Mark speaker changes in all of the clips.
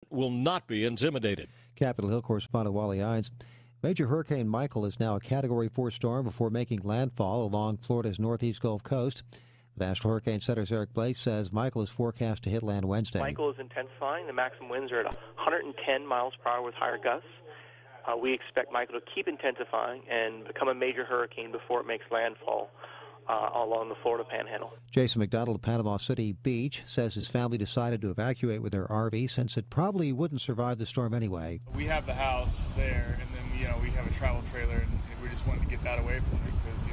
Speaker 1: will not be intimidated.
Speaker 2: Capitol Hill correspondent Wally Hines. Major Hurricane Michael is now a Category 4 storm before making landfall along Florida's northeast Gulf Coast. The National Hurricane Center's Eric Blake says Michael is forecast to hit land Wednesday.
Speaker 3: Michael is intensifying. The maximum winds are at 110 miles per hour with higher gusts. We expect Michael to keep intensifying and become a major hurricane before it makes landfall along the Florida Panhandle.
Speaker 2: Jason McDonald of Panama City Beach says his family decided to evacuate with their RV since it probably wouldn't survive the storm anyway.
Speaker 4: We have the house there, and then we have a travel trailer, and we just wanted to get that away from it because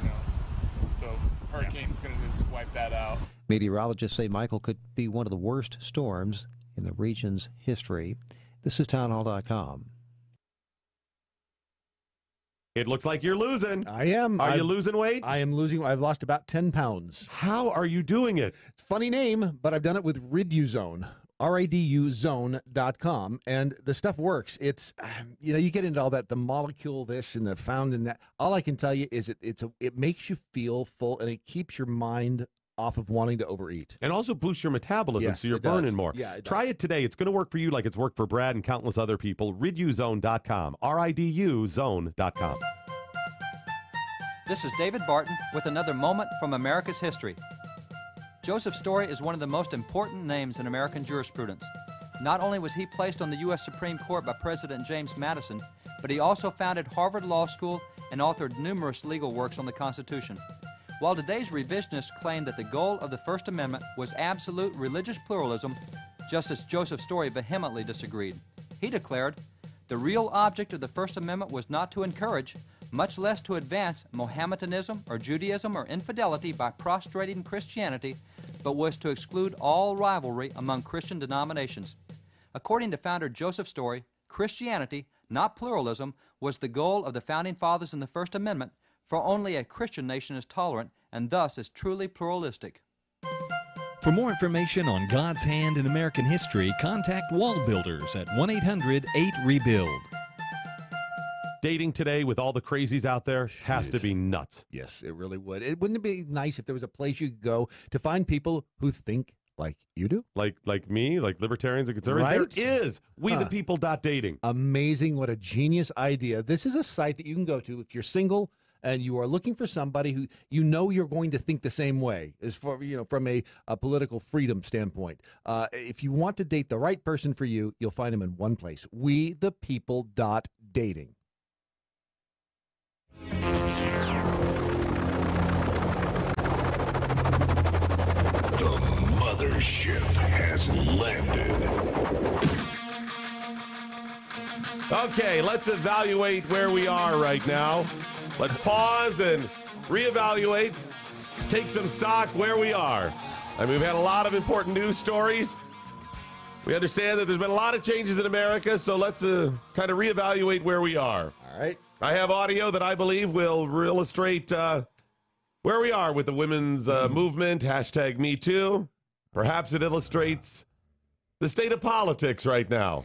Speaker 4: the hurricane's going to just wipe that out.
Speaker 2: Meteorologists say Michael could be one of the worst storms in the region's history. This is townhall.com.
Speaker 5: It looks like you're losing.
Speaker 6: I am.
Speaker 5: Are you losing weight?
Speaker 6: I am losing. I've lost about 10 pounds.
Speaker 5: How are you doing it?
Speaker 6: Funny name, but I've done it with Riduzone. RIDUzone.com, and the stuff works. It's, you get into all that, the molecule this and the found in that. All I can tell you is it makes you feel full, and it keeps your mind off of wanting to overeat.
Speaker 5: And also boosts your metabolism, so you're burning more.
Speaker 6: Yeah,
Speaker 5: Try it today. It's going to work for you like it's worked for Brad and countless other people. Riduzone.com. RIDUzone.com.
Speaker 7: This is David Barton with another moment from America's history. Joseph Story is one of the most important names in American jurisprudence. Not only was he placed on the U.S. Supreme Court by President James Madison, but he also founded Harvard Law School and authored numerous legal works on the Constitution. While today's revisionists claim that the goal of the First Amendment was absolute religious pluralism, Justice Joseph Story vehemently disagreed. He declared, "The real object of the First Amendment was not to encourage, much less to advance Mohammedanism or Judaism or infidelity by prostrating Christianity, but was to exclude all rivalry among Christian denominations." According to founder Joseph Story, Christianity, not pluralism, was the goal of the Founding Fathers in the First Amendment, for only a Christian nation is tolerant and thus is truly pluralistic.
Speaker 1: For more information on God's hand in American history, contact Wall Builders at 1-800-8-REBUILD.
Speaker 5: Dating today with all the crazies out there has to be nuts.
Speaker 6: Yes, it really would. Wouldn't it be nice if there was a place you could go to find people who think like you do?
Speaker 5: Like me, like libertarians and conservatives?
Speaker 6: Right?
Speaker 5: There is. WeThePeople.dating.
Speaker 6: Amazing. What a genius idea. This is a site that you can go to if you're single and you are looking for somebody who you're going to think the same way, as far from a political freedom standpoint. If you want to date the right person for you, you'll find them in one place. WeThePeople.dating.
Speaker 8: The mothership has landed.
Speaker 5: Okay, let's evaluate where we are right now. Let's pause and reevaluate, take some stock where we are. I mean, we've had a lot of important news stories. We understand that there's been a lot of changes in America, so let's kind of reevaluate where we are.
Speaker 6: All right.
Speaker 5: I have audio that I believe will illustrate where we are with the women's movement, #MeToo. Perhaps it illustrates the state of politics right now.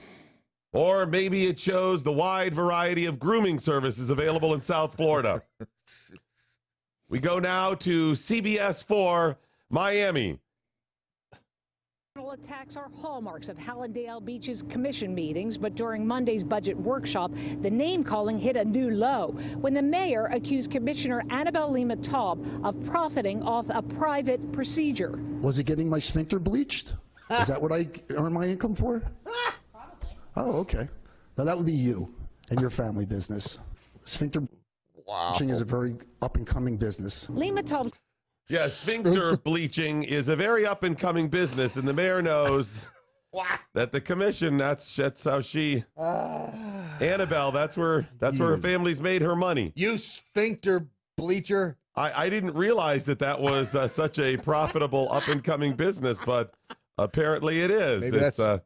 Speaker 5: Or maybe it shows the wide variety of grooming services available in South Florida. We go now to CBS 4, Miami.
Speaker 9: Attacks are hallmarks of Hallandale Beach's commission meetings, but during Monday's budget workshop, the name-calling hit a new low when the mayor accused Commissioner Annabelle Lima Taub of profiting off a private procedure.
Speaker 10: Was it getting my sphincter bleached? Is that what I earn my income for? Oh, okay. Now that would be you and your family business. Sphincter bleaching is a very up-and-coming business.
Speaker 9: Lima Taub.
Speaker 5: Yeah, sphincter bleaching is a very up-and-coming business, and the mayor knows that the commission, that's how she, Annabelle, that's where her family's made her money.
Speaker 6: You sphincter bleacher.
Speaker 5: I didn't realize that was such a profitable up-and-coming business, but apparently it is.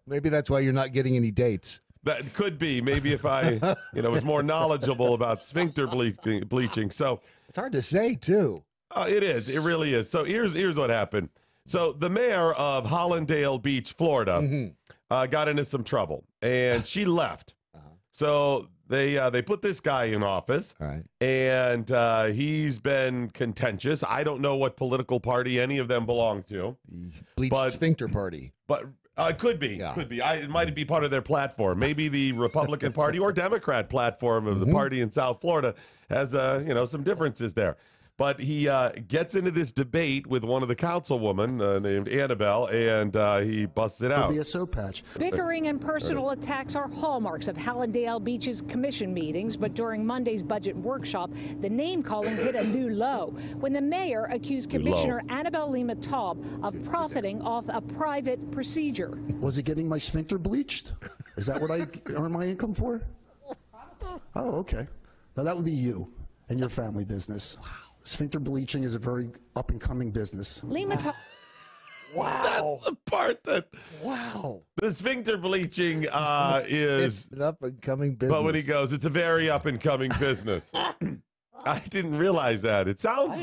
Speaker 6: Maybe that's why you're not getting any dates.
Speaker 5: That could be. Maybe if I was more knowledgeable about sphincter bleaching. So
Speaker 6: it's hard to say, too.
Speaker 5: It is. It really is. So here's what happened. So the mayor of Hallandale Beach, Florida, got into some trouble, and she left. So they put this guy in office, and he's been contentious. I don't know what political party any of them belong to.
Speaker 6: Bleach sphincter party.
Speaker 5: But It could be.
Speaker 6: Yeah.
Speaker 5: Could be. It might be part of their platform. Maybe the Republican Party or Democrat platform of the party in South Florida has, some differences there. But he gets into this debate with one of the councilwomen named Annabelle, and he busts it out.
Speaker 10: Be a soap patch.
Speaker 9: Bickering and personal attacks are hallmarks of Hallandale Beach's commission meetings, but during Monday's budget workshop, the name-calling hit a new low when the mayor accused Commissioner Annabelle Lima Taub of profiting off a private procedure.
Speaker 10: Was it getting my sphincter bleached? Is that what I earn my income for? Oh, okay. Now that would be you and your family business. Wow. Sphincter bleaching is a very up-and-coming business.
Speaker 9: Lima Taub.
Speaker 5: Wow. That's the part that...
Speaker 6: Wow.
Speaker 5: The sphincter bleaching is...
Speaker 6: It's an up-and-coming business.
Speaker 5: But when he goes, it's a very up-and-coming business. I didn't realize that. It sounds...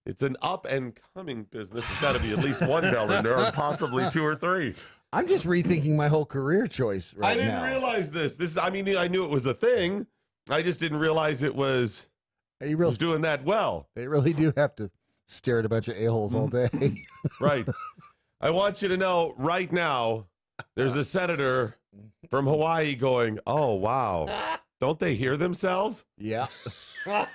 Speaker 5: It's an up-and-coming business. It's got to be at least one bell in there, or possibly two or three.
Speaker 6: I'm just rethinking my whole career choice right now.
Speaker 5: I didn't realize this. I knew it was a thing. I just didn't realize it was... He was doing that well.
Speaker 6: They really do have to stare at a bunch of a-holes all day.
Speaker 5: Right. I want you to know right now, there's a senator from Hawaii going, oh, wow. Don't they hear themselves?
Speaker 6: Yeah.
Speaker 5: Wow.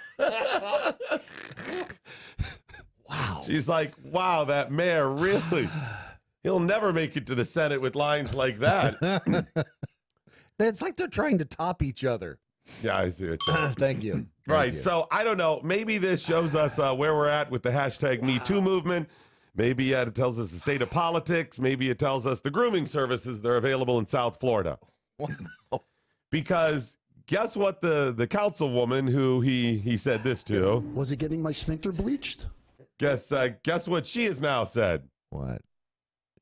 Speaker 5: She's like, wow, that mayor really, he'll never make it to the Senate with lines like that.
Speaker 6: It's like they're trying to top each other.
Speaker 5: Yeah, I see it.
Speaker 6: Thank you.
Speaker 5: Right. So I don't know. Maybe this shows us where we're at with the hashtag #MeToo movement. Maybe it tells us the state of politics. Maybe it tells us the grooming services that are available in South Florida. Because guess what the councilwoman who he said this to.
Speaker 10: Was it getting my sphincter bleached?
Speaker 5: Guess what she has now said.
Speaker 6: What?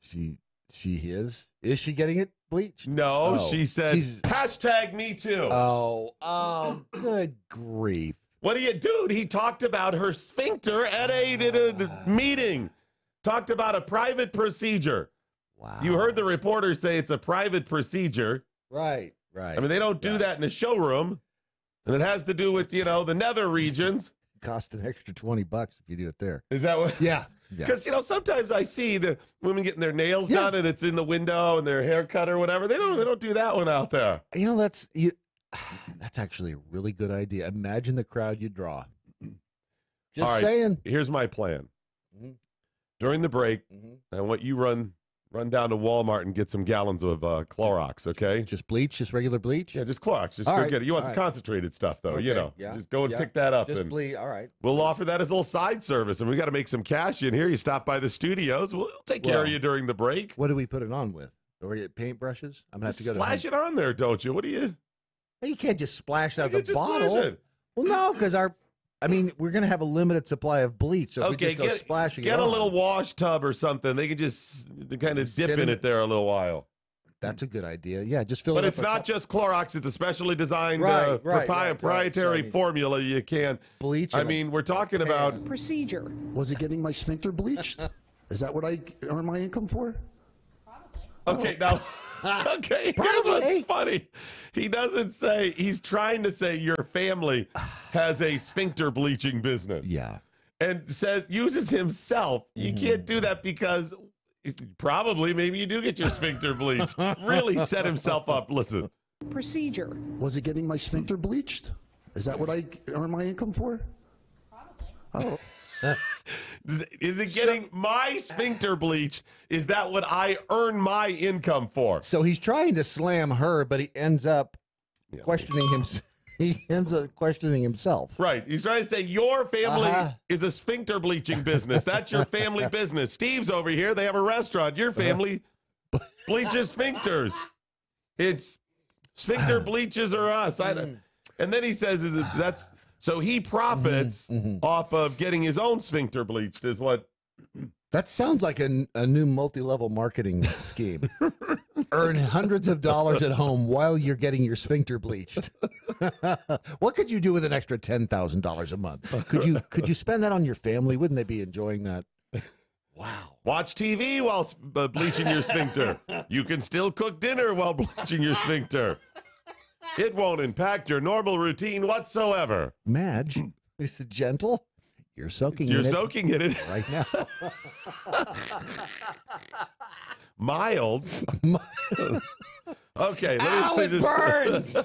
Speaker 6: She is? Is she getting it bleached?
Speaker 5: No, she said hashtag #MeToo.
Speaker 6: Oh, good grief.
Speaker 5: What do you do? He talked about her sphincter at a meeting. Talked about a private procedure.
Speaker 6: Wow.
Speaker 5: You heard the reporter say it's a private procedure.
Speaker 6: Right, right.
Speaker 5: I mean, they don't do that in a showroom. And it has to do with, the nether regions.
Speaker 6: It costs an extra $20 if you do it there.
Speaker 5: Is that what?
Speaker 6: Yeah.
Speaker 5: Because, sometimes I see the women getting their nails done and it's in the window and their haircut or whatever. They don't do that one out there.
Speaker 6: That's actually a really good idea. Imagine the crowd you draw. Just
Speaker 5: all right,
Speaker 6: saying.
Speaker 5: Here's my plan. During the break, I want you run down to Walmart and get some gallons of Clorox, okay?
Speaker 6: Just bleach, just regular bleach?
Speaker 5: Yeah, just Clorox. Just go get it. You want the concentrated stuff, though,
Speaker 6: Yeah.
Speaker 5: Just go and pick that up.
Speaker 6: Just
Speaker 5: and
Speaker 6: bleach, all right.
Speaker 5: We'll offer that as a little side service, and we got to make some cash in here. You stop by the studios. We'll take care of you during the break.
Speaker 6: What do we put it on with? Or we get paintbrushes? I'm going to have to go to
Speaker 5: splash it on there, don't you? What do you...
Speaker 6: You can't just splash out the
Speaker 5: bottle.
Speaker 6: Well, no, because we're going to have a limited supply of bleach. So if we just go splashing
Speaker 5: get a little wash tub or something. They can just kind of dip in it there a little while.
Speaker 6: That's a good idea. Yeah, just fill it up.
Speaker 5: But it's not just Clorox. It's a specially designed proprietary formula you can.
Speaker 6: Bleach.
Speaker 5: We're talking about...
Speaker 9: procedure.
Speaker 10: Was it getting my sphincter bleached? Is that what I earn my income for?
Speaker 5: Probably. Okay, now... Okay, here's what's funny. He doesn't say, he's trying to say your family has a sphincter bleaching business.
Speaker 6: Yeah.
Speaker 5: And uses himself. You can't do that because maybe you do get your sphincter bleached. Really set himself up. Listen.
Speaker 9: Procedure.
Speaker 10: Was it getting my sphincter bleached? Is that what I earn my income for? Probably. Oh.
Speaker 5: Is it getting my sphincter bleached? Is that what I earn my income for?
Speaker 6: So he's trying to slam her, but he ends up questioning him. He ends up questioning himself.
Speaker 5: Right. He's trying to say your family is a sphincter bleaching business. That's your family business. Steve's over here. They have a restaurant. Your family bleaches sphincters. It's sphincter bleaches or us. And then he says that's... So he profits off of getting his own sphincter bleached is what...
Speaker 6: That sounds like a new multi-level marketing scheme. Earn hundreds of dollars at home while you're getting your sphincter bleached. What could you do with an extra $10,000 a month? Could you spend that on your family? Wouldn't they be enjoying that? Wow.
Speaker 5: Watch TV while bleaching your sphincter. You can still cook dinner while bleaching your sphincter. It won't impact your normal routine whatsoever.
Speaker 6: Madge, is it gentle? You're soaking
Speaker 5: You're
Speaker 6: in it
Speaker 5: soaking in it.
Speaker 6: right now.
Speaker 5: Mild. Okay.
Speaker 6: Ow, it burns.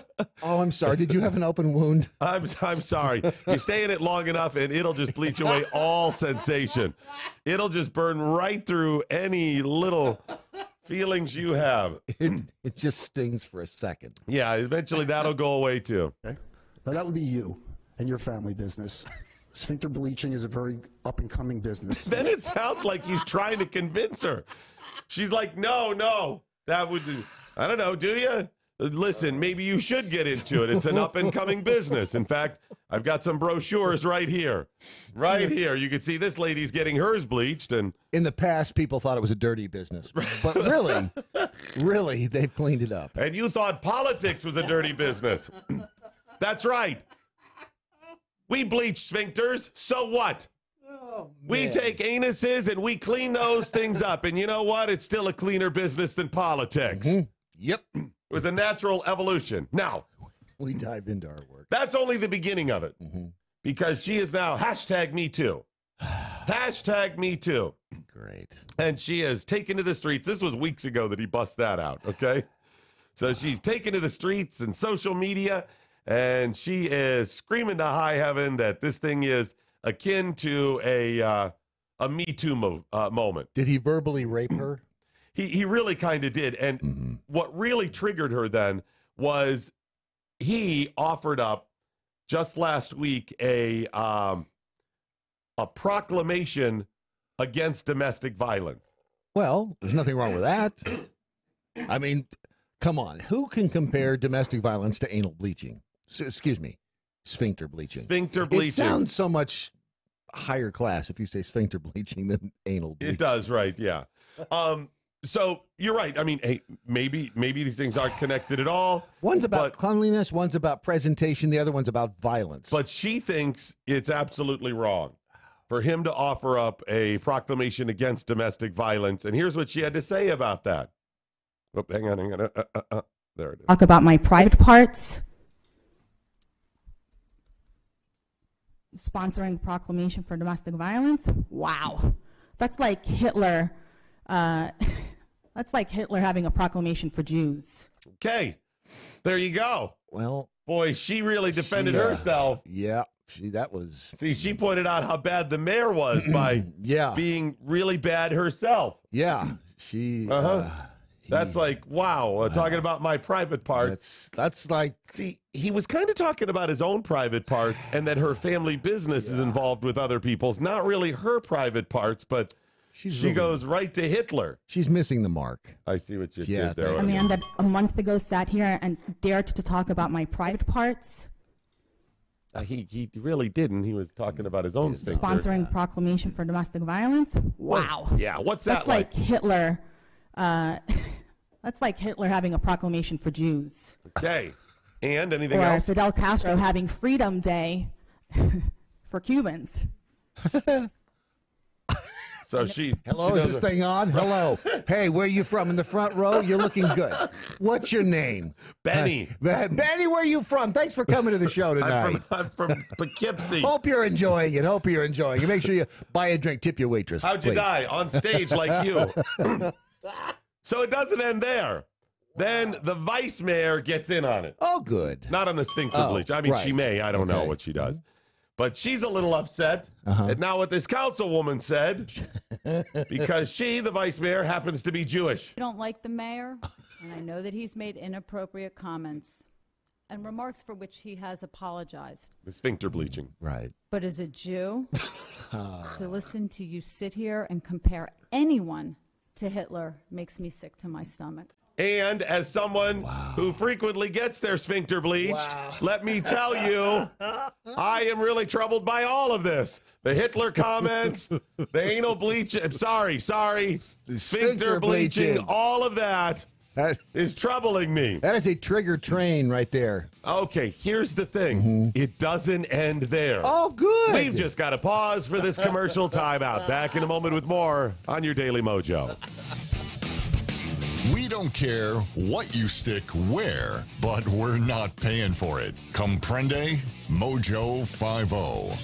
Speaker 6: Oh, I'm sorry. Did you have an open wound?
Speaker 5: I'm sorry. You stay in it long enough, and it'll just bleach away all sensation. It'll just burn right through any little feelings you have.
Speaker 6: It just stings for a second.
Speaker 5: Yeah, eventually that'll go away too.
Speaker 10: Okay. Now that would be you and your family business. Sphincter bleaching is a very up-and-coming business.
Speaker 5: Then it sounds like he's trying to convince her. She's like, no, that would, I don't know, do you? Listen, maybe you should get into it. It's an up-and-coming business. In fact, I've got some brochures right here. Right here. You can see this lady's getting hers bleached. And
Speaker 6: in the past, people thought it was a dirty business. But really, they've cleaned it up.
Speaker 5: And you thought politics was a dirty business. That's right. We bleach sphincters, so what?
Speaker 6: Oh,
Speaker 5: we take anuses and we clean those things up. And you know what? It's still a cleaner business than politics.
Speaker 6: Mm-hmm. Yep.
Speaker 5: It was a natural evolution. Now,
Speaker 6: we dive into our work.
Speaker 5: That's only the beginning of it. Because she is now #MeToo. #MeToo.
Speaker 6: Great.
Speaker 5: And she has taken to the streets. This was weeks ago that he bust that out, okay? So she's taken to the streets and social media, and she is screaming to high heaven that this thing is akin to a Me Too moment.
Speaker 6: Did he verbally rape her?
Speaker 5: He really kind of did. And what really triggered her then was he offered up just last week a proclamation against domestic violence.
Speaker 6: Well, there's nothing wrong with that. I mean, come on. Who can compare domestic violence to anal bleaching? Excuse me, sphincter bleaching.
Speaker 5: Sphincter bleaching.
Speaker 6: It sounds so much higher class if you say sphincter bleaching than anal bleaching.
Speaker 5: It does, right? Yeah. So you're right. I mean, hey, maybe these things aren't connected at all.
Speaker 6: One's about cleanliness, one's about presentation, the other one's about violence.
Speaker 5: But she thinks it's absolutely wrong for him to offer up a proclamation against domestic violence. And here's what she had to say about that. Oh, hang on. There it is.
Speaker 11: Talk about my private parts. Sponsoring proclamation for domestic violence. Wow. That's like Hitler. That's like Hitler having a proclamation for Jews.
Speaker 5: Okay. There you go.
Speaker 6: Well,
Speaker 5: boy, she really defended herself.
Speaker 6: Yeah. That was.
Speaker 5: See, she pointed out how bad the mayor was by being really bad herself.
Speaker 6: Yeah. She.
Speaker 5: That's like, wow, talking about my private parts.
Speaker 6: That's like.
Speaker 5: See, he was kind of talking about his own private parts and that her family business is involved with other people's. Not really her private parts, but she goes right to Hitler.
Speaker 6: She's missing the mark.
Speaker 5: I see what you did there.
Speaker 11: A man that a month ago sat here and dared to talk about my private parts.
Speaker 5: He really didn't. He was talking about his own sphincter.
Speaker 11: Sponsoring proclamation for domestic violence. Wow.
Speaker 5: Yeah, what's that
Speaker 11: That's like Hitler. That's like Hitler having a proclamation for Jews.
Speaker 5: Okay. And anything
Speaker 11: or
Speaker 5: else?
Speaker 11: Fidel Castro having Freedom Day for Cubans.
Speaker 5: So she.
Speaker 6: Hello, is this thing on? Hello. Hey, where are you from? In the front row? You're looking good. What's your name?
Speaker 5: Benny.
Speaker 6: Benny, where are you from? Thanks for coming to the show tonight.
Speaker 5: I'm from Poughkeepsie.
Speaker 6: Hope you're enjoying it. Hope you're enjoying it. Make sure you buy a drink. Tip your waitress.
Speaker 5: How'd you die? On stage like you. So it doesn't end there. Then the vice mayor gets in on it.
Speaker 6: Oh, good.
Speaker 5: Not on the sphincter bleach. I mean, she may. I don't know what she does. But she's a little upset at now what this councilwoman said because she, the vice mayor, happens to be Jewish.
Speaker 12: I don't like the mayor, and I know that he's made inappropriate comments and remarks for which he has apologized.
Speaker 5: The sphincter bleaching.
Speaker 6: Right.
Speaker 12: But as a Jew, to listen to you sit here and compare anyone to Hitler makes me sick to my stomach.
Speaker 5: And as someone who frequently gets their sphincter bleached, let me tell you, I am really troubled by all of this. The Hitler comments, the anal bleach, sorry, the sphincter bleaching, all of that is troubling me.
Speaker 6: That is a trigger train right there.
Speaker 5: Okay, here's the thing. It doesn't end there.
Speaker 6: Oh, good.
Speaker 5: We've just got to pause for this commercial timeout. Back in a moment with more on your Daily Mojo.
Speaker 13: We don't care what you stick where, but we're not paying for it. Comprende? Mojo 50.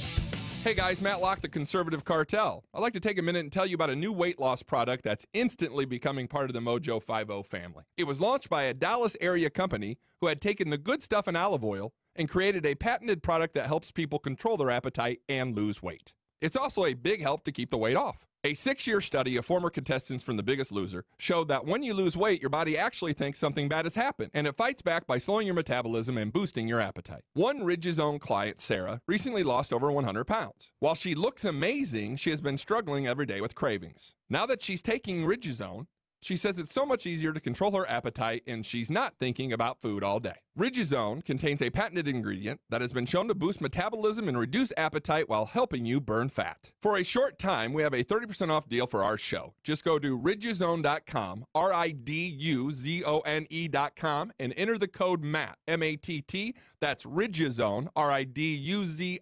Speaker 14: Hey guys, Matt Locke, the Conservative Cartel. I'd like to take a minute and tell you about a new weight loss product that's instantly becoming part of the MoJo 50 family. It was launched by a Dallas area company who had taken the good stuff in olive oil and created a patented product that helps people control their appetite and lose weight. It's also a big help to keep the weight off. A 6-year study of former contestants from The Biggest Loser showed that when you lose weight, your body actually thinks something bad has happened, and it fights back by slowing your metabolism and boosting your appetite. One Ridge's Own client, Sarah, recently lost over 100 pounds. While she looks amazing, she has been struggling every day with cravings. Now that she's taking Ridge's Own, she says it's so much easier to control her appetite and she's not thinking about food all day. Ridge's Own contains a patented ingredient that has been shown to boost metabolism and reduce appetite while helping you burn fat. For a short time, we have a 30% off deal for our show. Just go to ridgezone.com, RIDUZONE.com, and enter the code MATT, M-A-T-T. That's Ridgezone, RIDUZONE.com.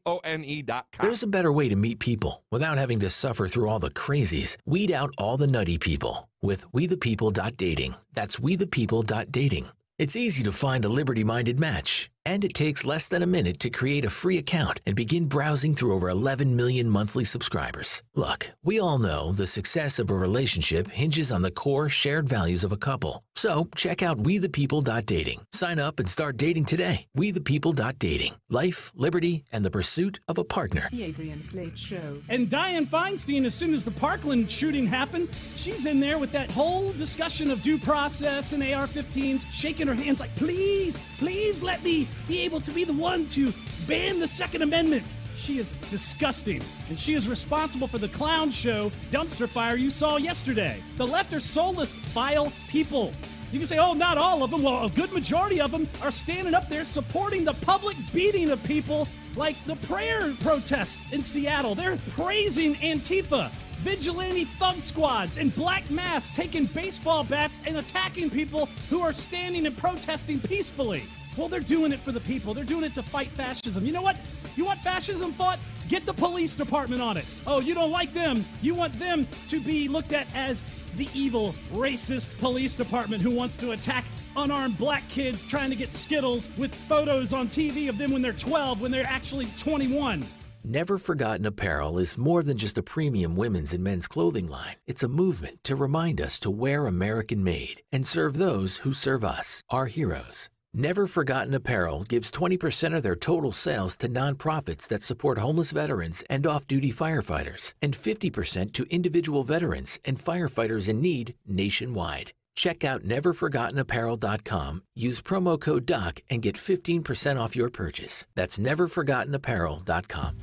Speaker 15: There's a better way to meet people without having to suffer through all the crazies. Weed out all the nutty people with WeThePeople.dating. That's WeThePeople.dating. It's easy to find a liberty-minded match, and it takes less than a minute to create a free account and begin browsing through over 11 million monthly subscribers. Look, we all know the success of a relationship hinges on the core shared values of a couple. So check out WeThePeople.dating. Sign up and start dating today. WeThePeople.dating. Life, liberty, and the pursuit of a partner.
Speaker 16: The Adrian Slate Show.
Speaker 17: And Dianne Feinstein, as soon as the Parkland shooting happened, she's in there with that whole discussion of due process and AR-15s, shaking her hands like, please, please let me be able to be the one to ban the Second Amendment. She is disgusting, and she is responsible for the clown show dumpster fire you saw yesterday. The left are soulless, vile people. You can say, oh, not all of them. Well, a good majority of them are standing up there supporting the public beating of people like the prayer protest in Seattle. They're praising Antifa, vigilante thug squads, and black masks taking baseball bats and attacking people who are standing and protesting peacefully. Well, they're doing it for the people. They're doing it to fight fascism. You know what? You want fascism fought? Get the police department on it. Oh, you don't like them. You want them to be looked at as the evil, racist police department who wants to attack unarmed black kids trying to get Skittles with photos on TV of them when they're 12, when they're actually 21.
Speaker 15: Never Forgotten Apparel is more than just a premium women's and men's clothing line. It's a movement to remind us to wear American-made and serve those who serve us, our heroes. Never Forgotten Apparel gives 20% of their total sales to nonprofits that support homeless veterans and off-duty firefighters, and 50% to individual veterans and firefighters in need nationwide. Check out neverforgottenapparel.com, use promo code DOC, and get 15% off your purchase. That's neverforgottenapparel.com.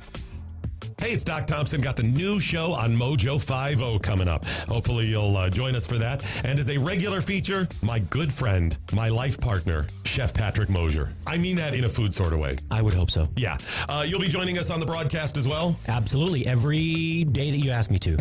Speaker 5: Hey, it's Doc Thompson. Got the new show on MoJo 50 coming up. Hopefully you'll join us for that. And as a regular feature, my good friend, my life partner, Chef Patrick Mosier. I mean that in a food sort of way.
Speaker 18: I would hope so.
Speaker 5: Yeah. You'll be joining us on the broadcast as well?
Speaker 18: Absolutely. Every day that you ask me to.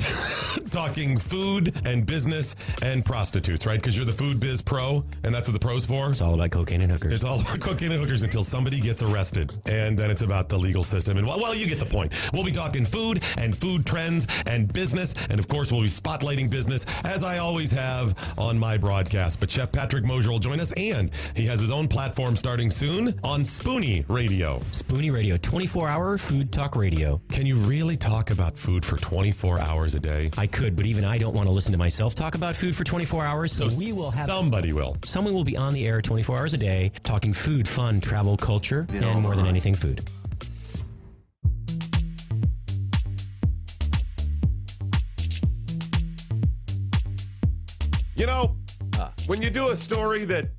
Speaker 5: Talking food and business and prostitutes, right? Because you're the food biz pro, and that's what the pro's for.
Speaker 18: It's all about cocaine and hookers.
Speaker 5: It's all about cocaine and hookers until somebody gets arrested. And then it's about the legal system. And well, you get the point. We'll be talking food and food trends and business. And of course, we'll be spotlighting business as I always have on my broadcast. But Chef Patrick Mosier will join us, and he has his own platform starting soon on Spoonie Radio.
Speaker 18: Spoonie Radio, 24-hour food talk radio.
Speaker 5: Can you really talk about food for 24 hours a day?
Speaker 18: I could, but even I don't want to listen to myself talk about food for 24 hours. So we will have
Speaker 5: somebody will.
Speaker 18: Someone will be on the air 24 hours a day talking food, fun, travel, culture, and more than anything food.
Speaker 5: You know, when you do a story that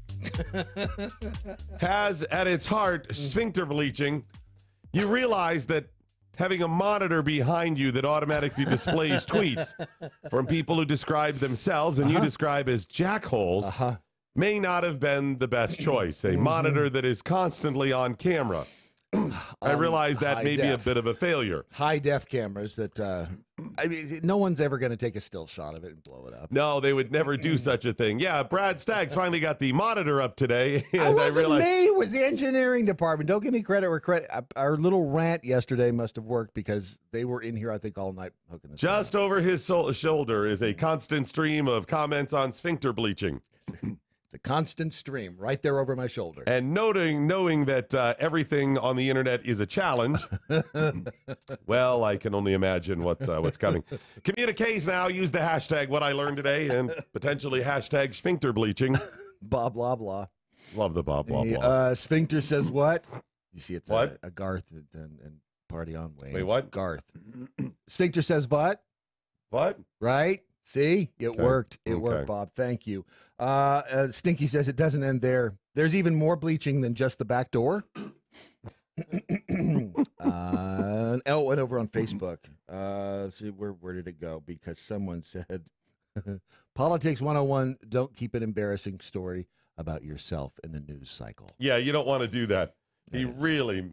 Speaker 5: has at its heart sphincter bleaching, you realize that having a monitor behind you that automatically displays tweets from people who describe themselves and you describe as jackholes may not have been the best choice. A monitor that is constantly on camera. I realize that may be a bit of a failure.
Speaker 6: High-def cameras that, I mean, no one's ever going to take a still shot of it and blow it up.
Speaker 5: No, they would never do such a thing. Yeah, Brad Staggs finally got the monitor up today. And
Speaker 6: It wasn't me. It was the engineering department. Don't give me credit where credit. Our little rant yesterday must have worked because they were in here, I think, all night hooking this
Speaker 5: Just over his shoulder is a constant stream of comments on sphincter bleaching.
Speaker 6: It's a constant stream right there over my shoulder.
Speaker 5: And knowing that everything on the internet is a challenge, well, I can only imagine what's coming. Communiques now use the hashtag what I learned today and potentially hashtag sphincter bleaching.
Speaker 6: Blah, blah, blah.
Speaker 5: Love the blah, blah, blah.
Speaker 6: Sphincter says what? You see, it's
Speaker 5: what?
Speaker 6: A Garth and Party on Wayne.
Speaker 5: Wait, what?
Speaker 6: Garth. Sphincter says what?
Speaker 5: What?
Speaker 6: Right? See? It
Speaker 5: Okay.
Speaker 6: worked. It worked, Bob. Thank you. Stinky says it doesn't end there. There's even more bleaching than just the back door. And went over on Facebook. See, where did it go? Because someone said, Politics 101, don't keep an embarrassing story about yourself in the news cycle.
Speaker 5: Yeah, you don't want to do that. He really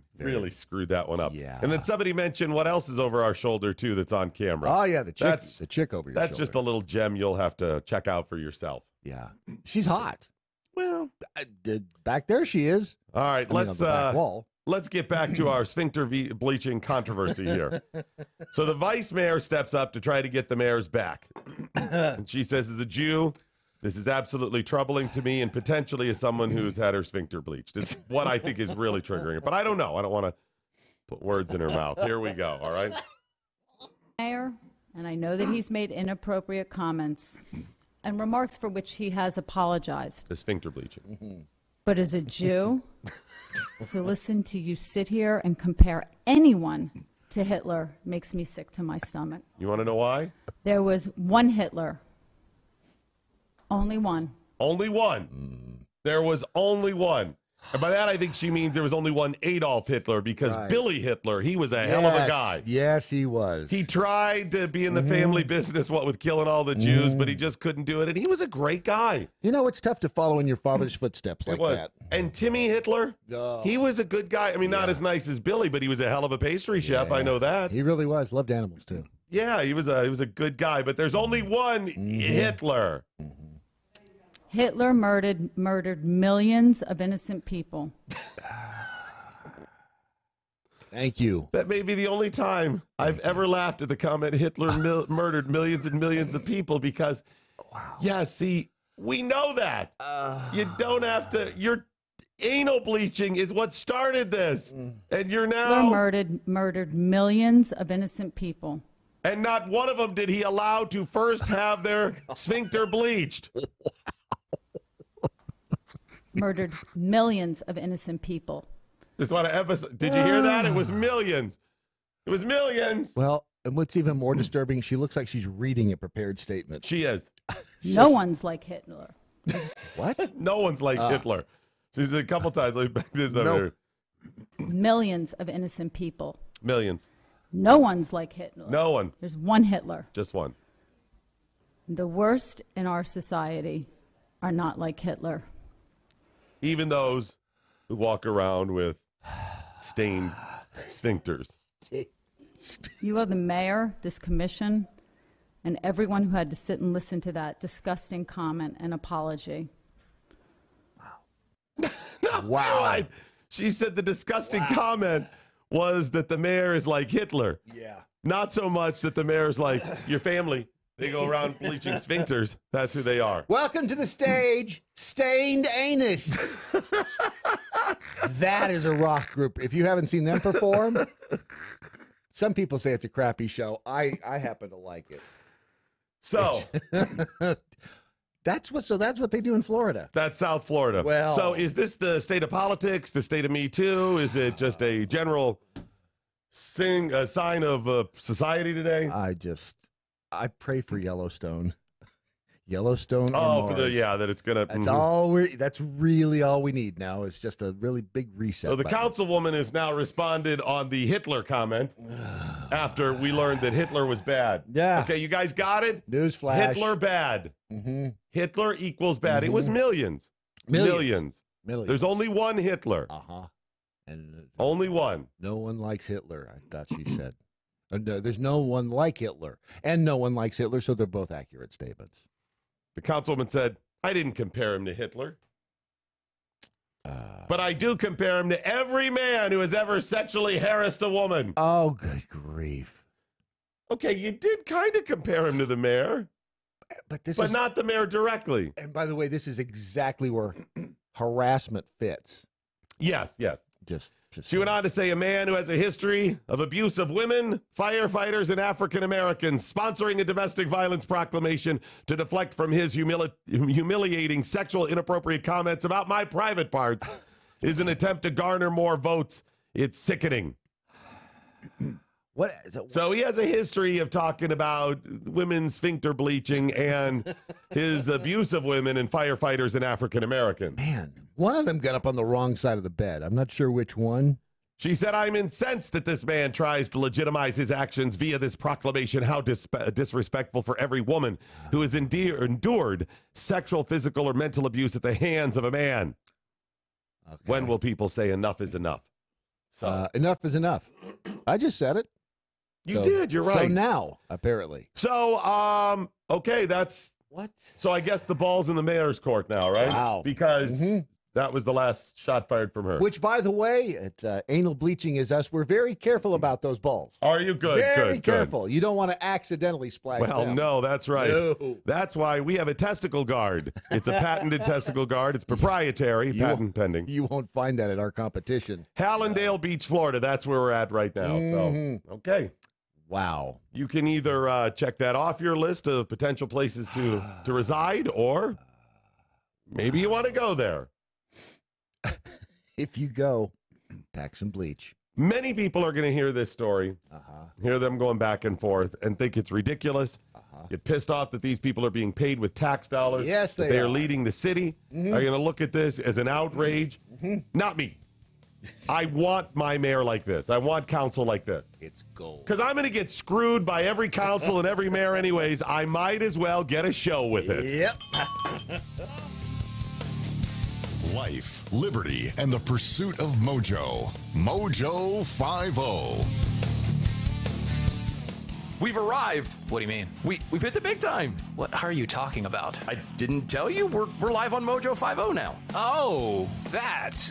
Speaker 5: screwed that one up.
Speaker 6: Yeah.
Speaker 5: And then somebody mentioned what else is over our shoulder, too, that's on camera.
Speaker 6: Oh, yeah, the chick over your shoulder.
Speaker 5: That's just a little gem you'll have to check out for yourself.
Speaker 6: Yeah. She's hot.
Speaker 5: Well,
Speaker 6: back there she is.
Speaker 5: All right,
Speaker 6: on the back wall.
Speaker 5: Let's get back to our sphincter bleaching controversy here. So the vice mayor steps up to try to get the mayors back. And she says, as a Jew, this is absolutely troubling to me and potentially as someone who's had her sphincter bleached. It's what I think is really triggering it. But I don't know. I don't want to put words in her mouth. Here we go. All right.
Speaker 12: Mayor, and I know that he's made inappropriate comments and remarks for which he has apologized.
Speaker 5: The sphincter bleaching.
Speaker 12: But as a Jew, to listen to you sit here and compare anyone to Hitler makes me sick to my stomach.
Speaker 5: You want to know why?
Speaker 12: There was one Hitler. Only one.
Speaker 5: Only one. There was only one. And by that, I think she means there was only one Adolf Hitler because Billy Hitler, he was a hell of a guy.
Speaker 6: Yes, he was.
Speaker 5: He tried to be in the family business, what with killing all the Jews, but he just couldn't do it. And he was a great guy.
Speaker 6: You know, it's tough to follow in your father's footsteps like that.
Speaker 5: And Timmy Hitler, he was a good guy. I mean, not as nice as Billy, but he was a hell of a pastry chef. I know that.
Speaker 6: He really was. Loved animals, too.
Speaker 5: Yeah, he was a good guy. But there's only one Hitler.
Speaker 12: Hitler murdered millions of innocent people.
Speaker 6: Thank you.
Speaker 5: That may be the only time I've ever laughed at the comment Hitler murdered millions and millions of people because, yeah, see, we know that. You don't have to. Your anal bleaching is what started this. And you're now.
Speaker 12: Hitler murdered millions of innocent people.
Speaker 5: And not one of them did he allow to first have their sphincter bleached.
Speaker 12: Murdered millions of innocent people.
Speaker 5: Just want to emphasize. Did you hear that? It was millions. It was millions.
Speaker 6: Well, and what's even more disturbing, she looks like she's reading a prepared statement.
Speaker 5: She is.
Speaker 12: No one's like Hitler.
Speaker 6: What?
Speaker 5: No one's like Hitler. She's a couple times. Let me back this up here.
Speaker 12: Millions of innocent people.
Speaker 5: Millions.
Speaker 12: No one's like Hitler.
Speaker 5: No one.
Speaker 12: There's one Hitler.
Speaker 5: Just one.
Speaker 12: The worst in our society are not like Hitler.
Speaker 5: Even those who walk around with stained sphincters.
Speaker 12: You are the mayor, this commission, and everyone who had to sit and listen to that disgusting comment and apology.
Speaker 5: Wow. She said the disgusting comment was that the mayor is like Hitler.
Speaker 6: Yeah.
Speaker 5: Not so much that the mayor's like your family. They go around bleaching sphincters. That's who they are.
Speaker 6: Welcome to the stage, Stained Anus. That is a rock group. If you haven't seen them perform, some people say it's a crappy show. I happen to like it.
Speaker 5: So
Speaker 6: that's what they do in Florida.
Speaker 5: That's South Florida.
Speaker 6: Well,
Speaker 5: so is this the state of politics, the state of Me Too? Is it just a general sign of society today?
Speaker 6: I pray for Yellowstone. Yellowstone.
Speaker 5: Oh, that it's gonna.
Speaker 6: That's really all we need now. Is just a really big reset.
Speaker 5: So the
Speaker 6: button.
Speaker 5: councilwoman has now responded on the Hitler comment after we learned that Hitler was bad.
Speaker 6: Yeah.
Speaker 5: Okay, you guys got it.
Speaker 6: Newsflash.
Speaker 5: Hitler bad.
Speaker 6: Mm-hmm.
Speaker 5: Hitler equals bad. It was millions. Millions. There's only one Hitler.
Speaker 6: And
Speaker 5: only one.
Speaker 6: No one likes Hitler. I thought she said. No, there's no one like Hitler, and no one likes Hitler. So they're both accurate statements.
Speaker 5: The councilwoman said, I didn't compare him to Hitler. But I do compare him to every man who has ever sexually harassed a woman.
Speaker 6: Oh, good grief.
Speaker 5: Okay, you did kind of compare him to the mayor. but not the mayor directly.
Speaker 6: And by the way, this is exactly where harassment fits.
Speaker 5: Yes. She went on to say a man who has a history of abuse of women, firefighters, and African Americans sponsoring a domestic violence proclamation to deflect from his humiliating sexual inappropriate comments about my private parts is an attempt to garner more votes. It's sickening. So he has a history of talking about women's sphincter bleaching and his abuse of women and firefighters and African Americans.
Speaker 6: Man, one of them got up on the wrong side of the bed. I'm not sure which one.
Speaker 5: She said, I'm incensed that this man tries to legitimize his actions via this proclamation. How disrespectful for every woman who has endured sexual, physical, or mental abuse at the hands of a man. Okay. When will people say enough is enough? So
Speaker 6: enough is enough. I just said it.
Speaker 5: You did. You're right.
Speaker 6: So now, apparently.
Speaker 5: So, okay, that's...
Speaker 6: What?
Speaker 5: So I guess the ball's in the mayor's court now, right?
Speaker 6: Wow.
Speaker 5: Because that was the last shot fired from her.
Speaker 6: Which, by the way, at Anal Bleaching Is Us, we're very careful about those balls.
Speaker 5: Are you good?
Speaker 6: Very
Speaker 5: good,
Speaker 6: careful. You don't want to accidentally splash
Speaker 5: Well, no, that's right.
Speaker 6: No.
Speaker 5: That's why we have a testicle guard. It's a patented testicle guard. It's proprietary, patent pending.
Speaker 6: You won't find that at our competition.
Speaker 5: Hallandale Beach, Florida. That's where we're at right now. So, okay.
Speaker 6: Wow.
Speaker 5: You can either check that off your list of potential places to reside, or maybe you want to go there.
Speaker 6: If you go, pack some bleach.
Speaker 5: Many people are going to hear this story, hear them going back and forth, and think it's ridiculous. Get pissed off that these people are being paid with tax dollars.
Speaker 6: Yes,
Speaker 5: they are leading the city. Are going to look at this as an outrage. Not me. I want my mayor like this. I want council like this.
Speaker 6: It's gold.
Speaker 5: Because I'm going to get screwed by every council and every mayor anyways. I might as well get a show with it.
Speaker 6: Yep.
Speaker 13: Life, liberty, and the pursuit of mojo. Mojo 50.
Speaker 16: We've arrived.
Speaker 19: What do you mean?
Speaker 16: We've hit the big time.
Speaker 19: What are you talking about?
Speaker 16: I didn't tell you. We're live on Mojo 50 now.
Speaker 19: Oh, that.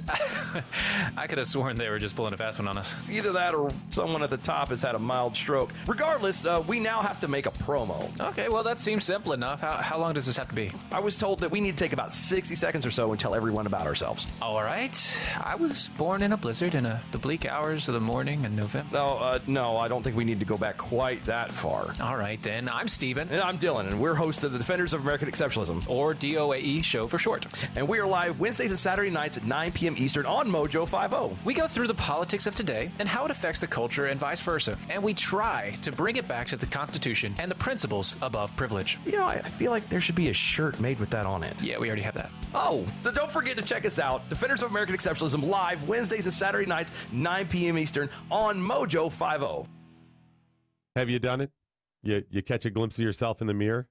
Speaker 19: I could have sworn they were just pulling a fast one on us.
Speaker 16: Either that or someone at the top has had a mild stroke. Regardless, we now have to make a promo.
Speaker 19: Okay, well, that seems simple enough. How long does this have to be?
Speaker 16: I was told that we need to take about 60 seconds or so and tell everyone about ourselves.
Speaker 19: All right. I was born in a blizzard in the bleak hours of the morning in November.
Speaker 16: No, I don't think we need to go back quite that far.
Speaker 19: All right, then. I'm Steven.
Speaker 16: And I'm Dylan, and we're hosts of the Defenders of American Exceptionalism,
Speaker 19: or DOAE show for short.
Speaker 16: And we are live Wednesdays and Saturday nights at 9 p.m. Eastern on Mojo 50.
Speaker 19: We go through the politics of today and how it affects the culture and vice versa. And we try to bring it back to the Constitution and the principles above privilege.
Speaker 16: You know, I feel like there should be a shirt made with that on it.
Speaker 19: Yeah, we already have that.
Speaker 16: Oh, so don't forget to check us out. Defenders of American Exceptionalism live Wednesdays and Saturday nights, 9 p.m. Eastern on Mojo 50.
Speaker 5: Have you done it? You catch a glimpse of yourself in the mirror?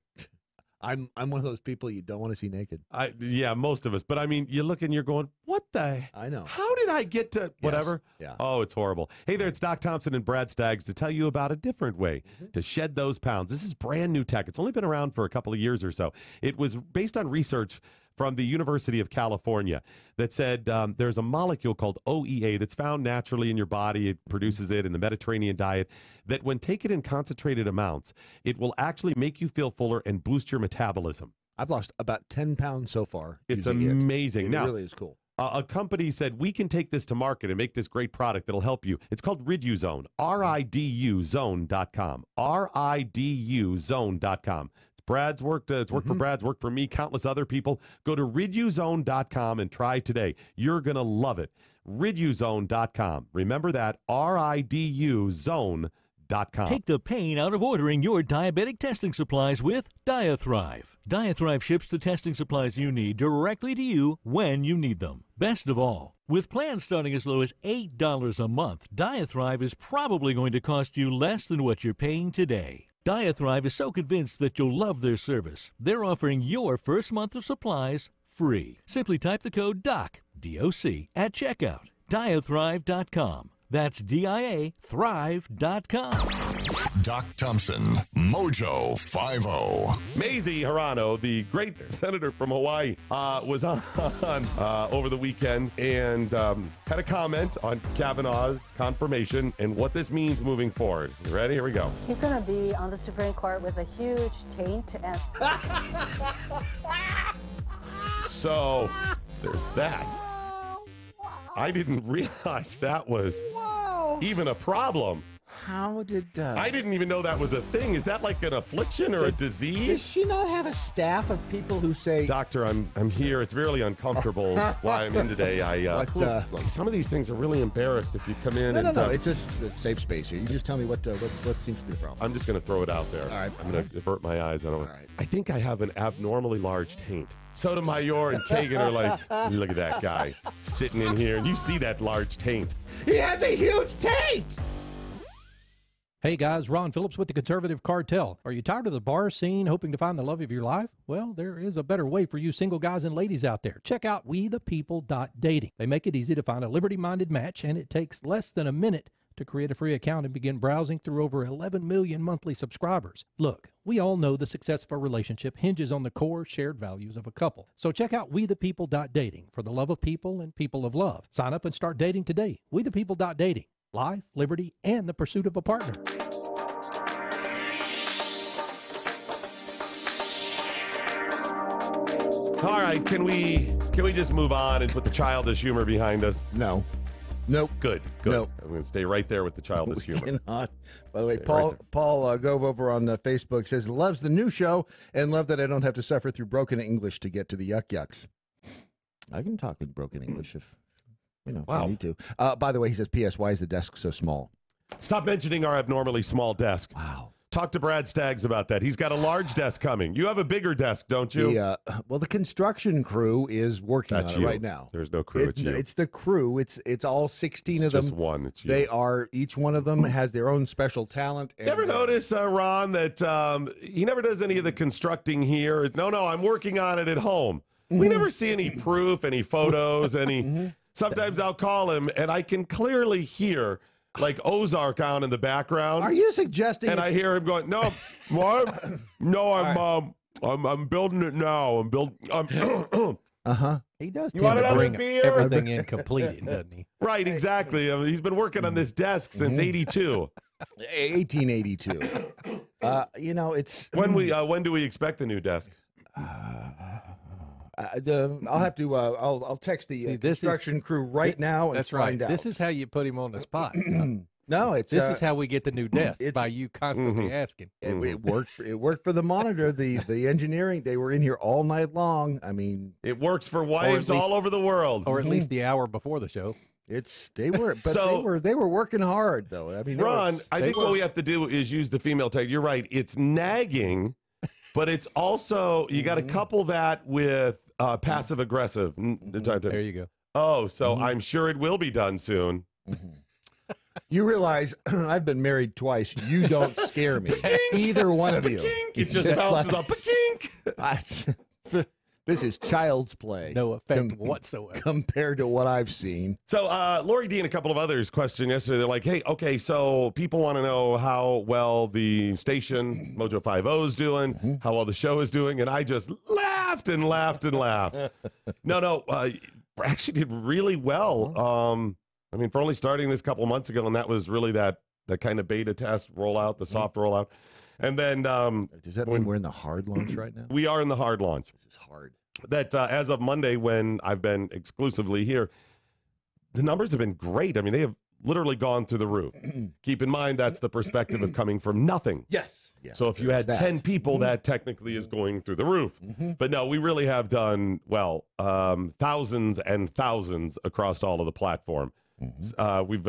Speaker 6: I'm one of those people you don't want to see naked.
Speaker 5: Yeah, most of us. But I mean, you look and you're going, what the?
Speaker 6: I know.
Speaker 5: How did I get to whatever?
Speaker 6: Yes. Yeah.
Speaker 5: Oh, it's horrible. Hey there, it's Doc Thompson and Brad Staggs to tell you about a different way to shed those pounds. This is brand new tech. It's only been around for a couple of years or so. It was based on research from the University of California that said there's a molecule called OEA that's found naturally in your body. It produces it in the Mediterranean diet, that when taken in concentrated amounts, it will actually make you feel fuller and boost your metabolism.
Speaker 6: I've lost about 10 pounds so far.
Speaker 5: It's amazing.
Speaker 6: It
Speaker 5: now,
Speaker 6: really is cool.
Speaker 5: A company said, we can take this to market and make this great product that'll help you. It's called RiduZone, RIDUZone.com, RIDUZone.com. Brad's worked. It's worked for Brad's, worked for me, countless other people. Go to RiduZone.com and try today. You're going to love it. RiduZone.com. Remember that, RIDUZone.com.
Speaker 1: Take the pain out of ordering your diabetic testing supplies with Diathrive. Diathrive ships the testing supplies you need directly to you when you need them. Best of all, with plans starting as low as $8 a month, Diathrive is probably going to cost you less than what you're paying today. Diathrive is so convinced that you'll love their service, they're offering your first month of supplies free. Simply type the code DOC, D-O-C, at checkout. Diathrive.com. That's DIA Thrive.com.
Speaker 13: Doc Thompson, Mojo 50.
Speaker 5: Mazie Hirano, the great senator from Hawaii, was on over the weekend and had a comment on Kavanaugh's confirmation and what this means moving forward. You ready? Here we go.
Speaker 20: He's going to be on the Supreme Court with a huge taint and...
Speaker 5: So, there's that. I didn't realize that was even a problem.
Speaker 6: How did...
Speaker 5: I didn't even know that was a thing. Is that like an affliction or a disease?
Speaker 6: Does she not have a staff of people who say...
Speaker 5: Doctor, I'm here. It's really uncomfortable why I'm in today. Some of these things are really embarrassed if you come in
Speaker 6: No, it's just a safe space here. You just tell me what seems to be the problem.
Speaker 5: I'm just going to throw it out there.
Speaker 6: All right.
Speaker 5: I'm going to avert my eyes. I think I have an abnormally large taint. Sotomayor and Kagan are like, look at that guy sitting in here, and you see that large taint.
Speaker 6: He has a huge taint!
Speaker 21: Hey guys, Ron Phillips with the Conservative Cartel. Are you tired of the bar scene, hoping to find the love of your life? Well, there is a better way for you single guys and ladies out there. Check out WeThePeople.dating. They make it easy to find a liberty-minded match, and it takes less than a minute to create a free account and begin browsing through over 11 million monthly subscribers. Look, we all know the success of a relationship hinges on the core shared values of a couple. So check out WeThePeople.dating for the love of people and people of love. Sign up and start dating today. WeThePeople.dating. Life, liberty, and the pursuit of a partner.
Speaker 5: All right, can we just move on and put the childish humor behind us?
Speaker 6: No. Nope.
Speaker 5: Good.
Speaker 6: Nope.
Speaker 5: I'm going to stay right there with the childish humor.
Speaker 6: Cannot. By the way, Paul Gove over on Facebook says, loves the new show and love that I don't have to suffer through broken English to get to the yuck yucks. I can talk with broken English if I need to. By the way, he says, P.S., why is the desk so small?
Speaker 5: Stop mentioning our abnormally small desk.
Speaker 6: Wow.
Speaker 5: Talk to Brad Staggs about that. He's got a large desk coming. You have a bigger desk, don't you?
Speaker 6: Well, the construction crew is working on it right now.
Speaker 5: There's no crew. It's you.
Speaker 6: It's the crew. It's all 16 of them.
Speaker 5: Just one. It's you.
Speaker 6: They are, each one of them has their own special talent.
Speaker 5: You ever notice, Ron, that he never does any of the constructing here? No, I'm working on it at home. We never see any proof, any photos, any... Sometimes I'll call him, and I can clearly hear, like, Ozark on in the background.
Speaker 6: Are you suggesting?
Speaker 5: And I hear him going, "No, what? No, I'm building it now. I'm building."
Speaker 21: He does
Speaker 5: You
Speaker 21: tend
Speaker 5: want
Speaker 21: to
Speaker 5: another
Speaker 21: bring
Speaker 5: beer?
Speaker 21: everything in completed, doesn't he?
Speaker 5: Right, exactly. I mean, he's been working on this desk since '82.
Speaker 6: 1882. It's
Speaker 5: when do we expect the new desk?
Speaker 6: I'll have to. I'll text the construction crew right now and find out.
Speaker 21: This is how you put him on the spot.
Speaker 6: No, it's
Speaker 21: this is how we get the new desk by you constantly asking.
Speaker 6: It worked. It worked for the monitor. The engineering. They were in here all night long. I mean,
Speaker 5: it works for wives all over the world,
Speaker 21: or at least the hour before the show.
Speaker 6: They were working hard though. I mean,
Speaker 5: Ron, I think what we have to do is use the female tag. You're right. It's nagging, but it's also you got to couple that with passive aggressive.
Speaker 21: There you go.
Speaker 5: Oh, so I'm sure it will be done soon.
Speaker 6: You realize I've been married twice. You don't scare me. Either one of you.
Speaker 5: It just bounces up. Pakink.
Speaker 6: This is child's play.
Speaker 21: No effect whatsoever.
Speaker 6: Compared to what I've seen.
Speaker 5: So Lori D and a couple of others questioned yesterday. They're like, hey, okay, so people want to know how well the station, Mojo 50 is doing, how well the show is doing. And I just laughed and laughed and laughed. No, actually did really well. I mean, for only starting this couple months ago, and that was really that kind of beta test rollout, the soft rollout. And then...
Speaker 6: does that mean we're in the hard launch right now?
Speaker 5: We are in the hard launch.
Speaker 6: This is hard.
Speaker 5: That as of Monday, when I've been exclusively here, the numbers have been great. I mean, they have literally gone through the roof. Keep in mind, that's the perspective of coming from nothing.
Speaker 6: Yes.
Speaker 5: So if you had 10 people, that technically is going through the roof. But no, we really have done well, thousands and thousands across all of the platform. We've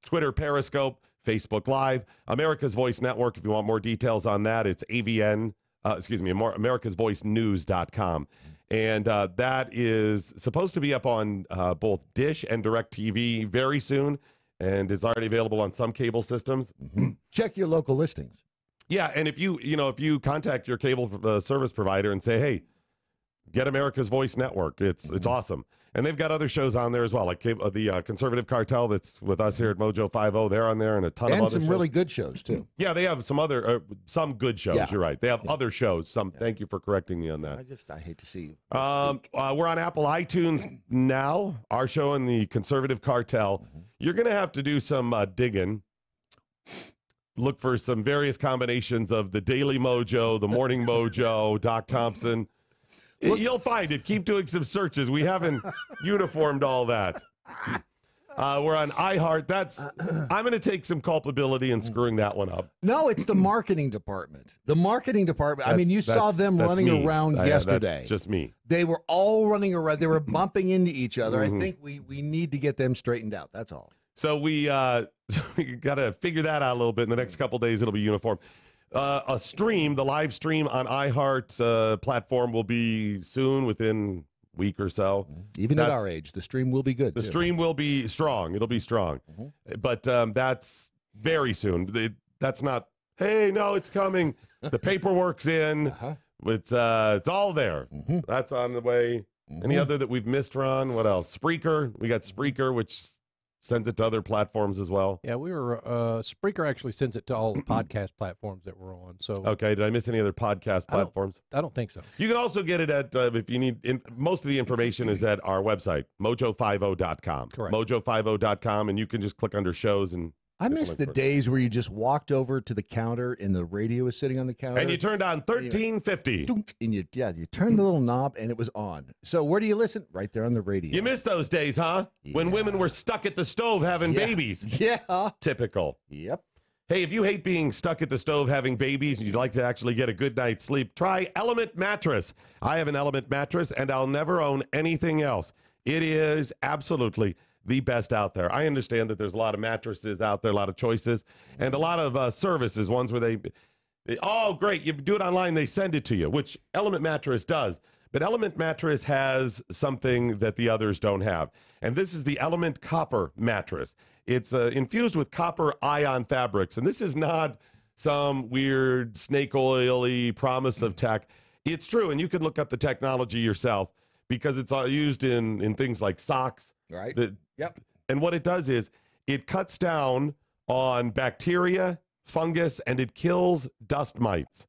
Speaker 5: Twitter, Periscope, Facebook Live, America's Voice Network. If you want more details on that, it's AmericasVoiceNews.com. And that is supposed to be up on both Dish and DirecTV very soon, and is already available on some cable systems.
Speaker 6: Check your local listings.
Speaker 5: Yeah, and if you contact your cable service provider and say, hey, get America's Voice Network, it's awesome. And they've got other shows on there as well, like the Conservative Cartel that's with us here at Mojo 50. They're on there, and a ton of other
Speaker 6: some
Speaker 5: shows.
Speaker 6: really good shows, too.
Speaker 5: Yeah, they have some other, some good shows.
Speaker 6: Yeah.
Speaker 5: You're right. They have other shows. Thank you for correcting me on that.
Speaker 6: I hate to see you.
Speaker 5: We're on Apple iTunes now, our show in the Conservative Cartel. You're going to have to do some digging. Look for some various combinations of the Daily Mojo, the Morning Mojo, Doc Thompson. You'll find it. Keep doing some searches. We haven't uniformed all that. We're on iHeart. I'm going to take some culpability in screwing that one up.
Speaker 6: No, it's the marketing department. The marketing department. I mean, you saw them running around yesterday.
Speaker 5: That's just me.
Speaker 6: They were all running around. They were bumping into each other. I think we need to get them straightened out. That's all.
Speaker 5: So we got to figure that out a little bit. In the next couple of days, it'll be uniform. The live stream on iHeart platform will be soon, within a week or so.
Speaker 6: Even at our age, the stream will be good.
Speaker 5: The stream will be strong. It'll be strong. But that's very soon. That's not, hey, no, it's coming. The paperwork's in. It's all there. That's on the way. Any other that we've missed, Ron? What else? Spreaker. We got Spreaker, which sends it to other platforms as well.
Speaker 21: Yeah, we were. Spreaker actually sends it to all the podcast platforms that we're on. So
Speaker 5: okay, did I miss any other podcast platforms?
Speaker 21: I don't think so.
Speaker 5: You can also get it at if you need. Most of the information is at our website, mojo50.com.
Speaker 21: Correct.
Speaker 5: Mojo50.com, and you can just click under shows and.
Speaker 6: I miss the days where you just walked over to the counter and the radio was sitting on the counter.
Speaker 5: And you turned on 1350.
Speaker 6: And you turned the little knob and it was on. So where do you listen? Right there on the radio.
Speaker 5: You miss those days, huh? When women were stuck at the stove having babies.
Speaker 6: Yeah.
Speaker 5: Typical.
Speaker 6: Yep.
Speaker 5: Hey, if you hate being stuck at the stove having babies and you'd like to actually get a good night's sleep, try Element Mattress. I have an Element Mattress and I'll never own anything else. It is absolutely the best out there. I understand that there's a lot of mattresses out there, a lot of choices, and a lot of services, ones where they, oh, great, you do it online, they send it to you, which Element Mattress does. But Element Mattress has something that the others don't have, and this is the Element Copper Mattress. It's infused with copper ion fabrics, and this is not some weird snake oil-y promise of tech. It's true, and you can look up the technology yourself because it's used in things like socks.
Speaker 6: Right.
Speaker 5: Yep. And what it does is it cuts down on bacteria, fungus, and it kills dust mites.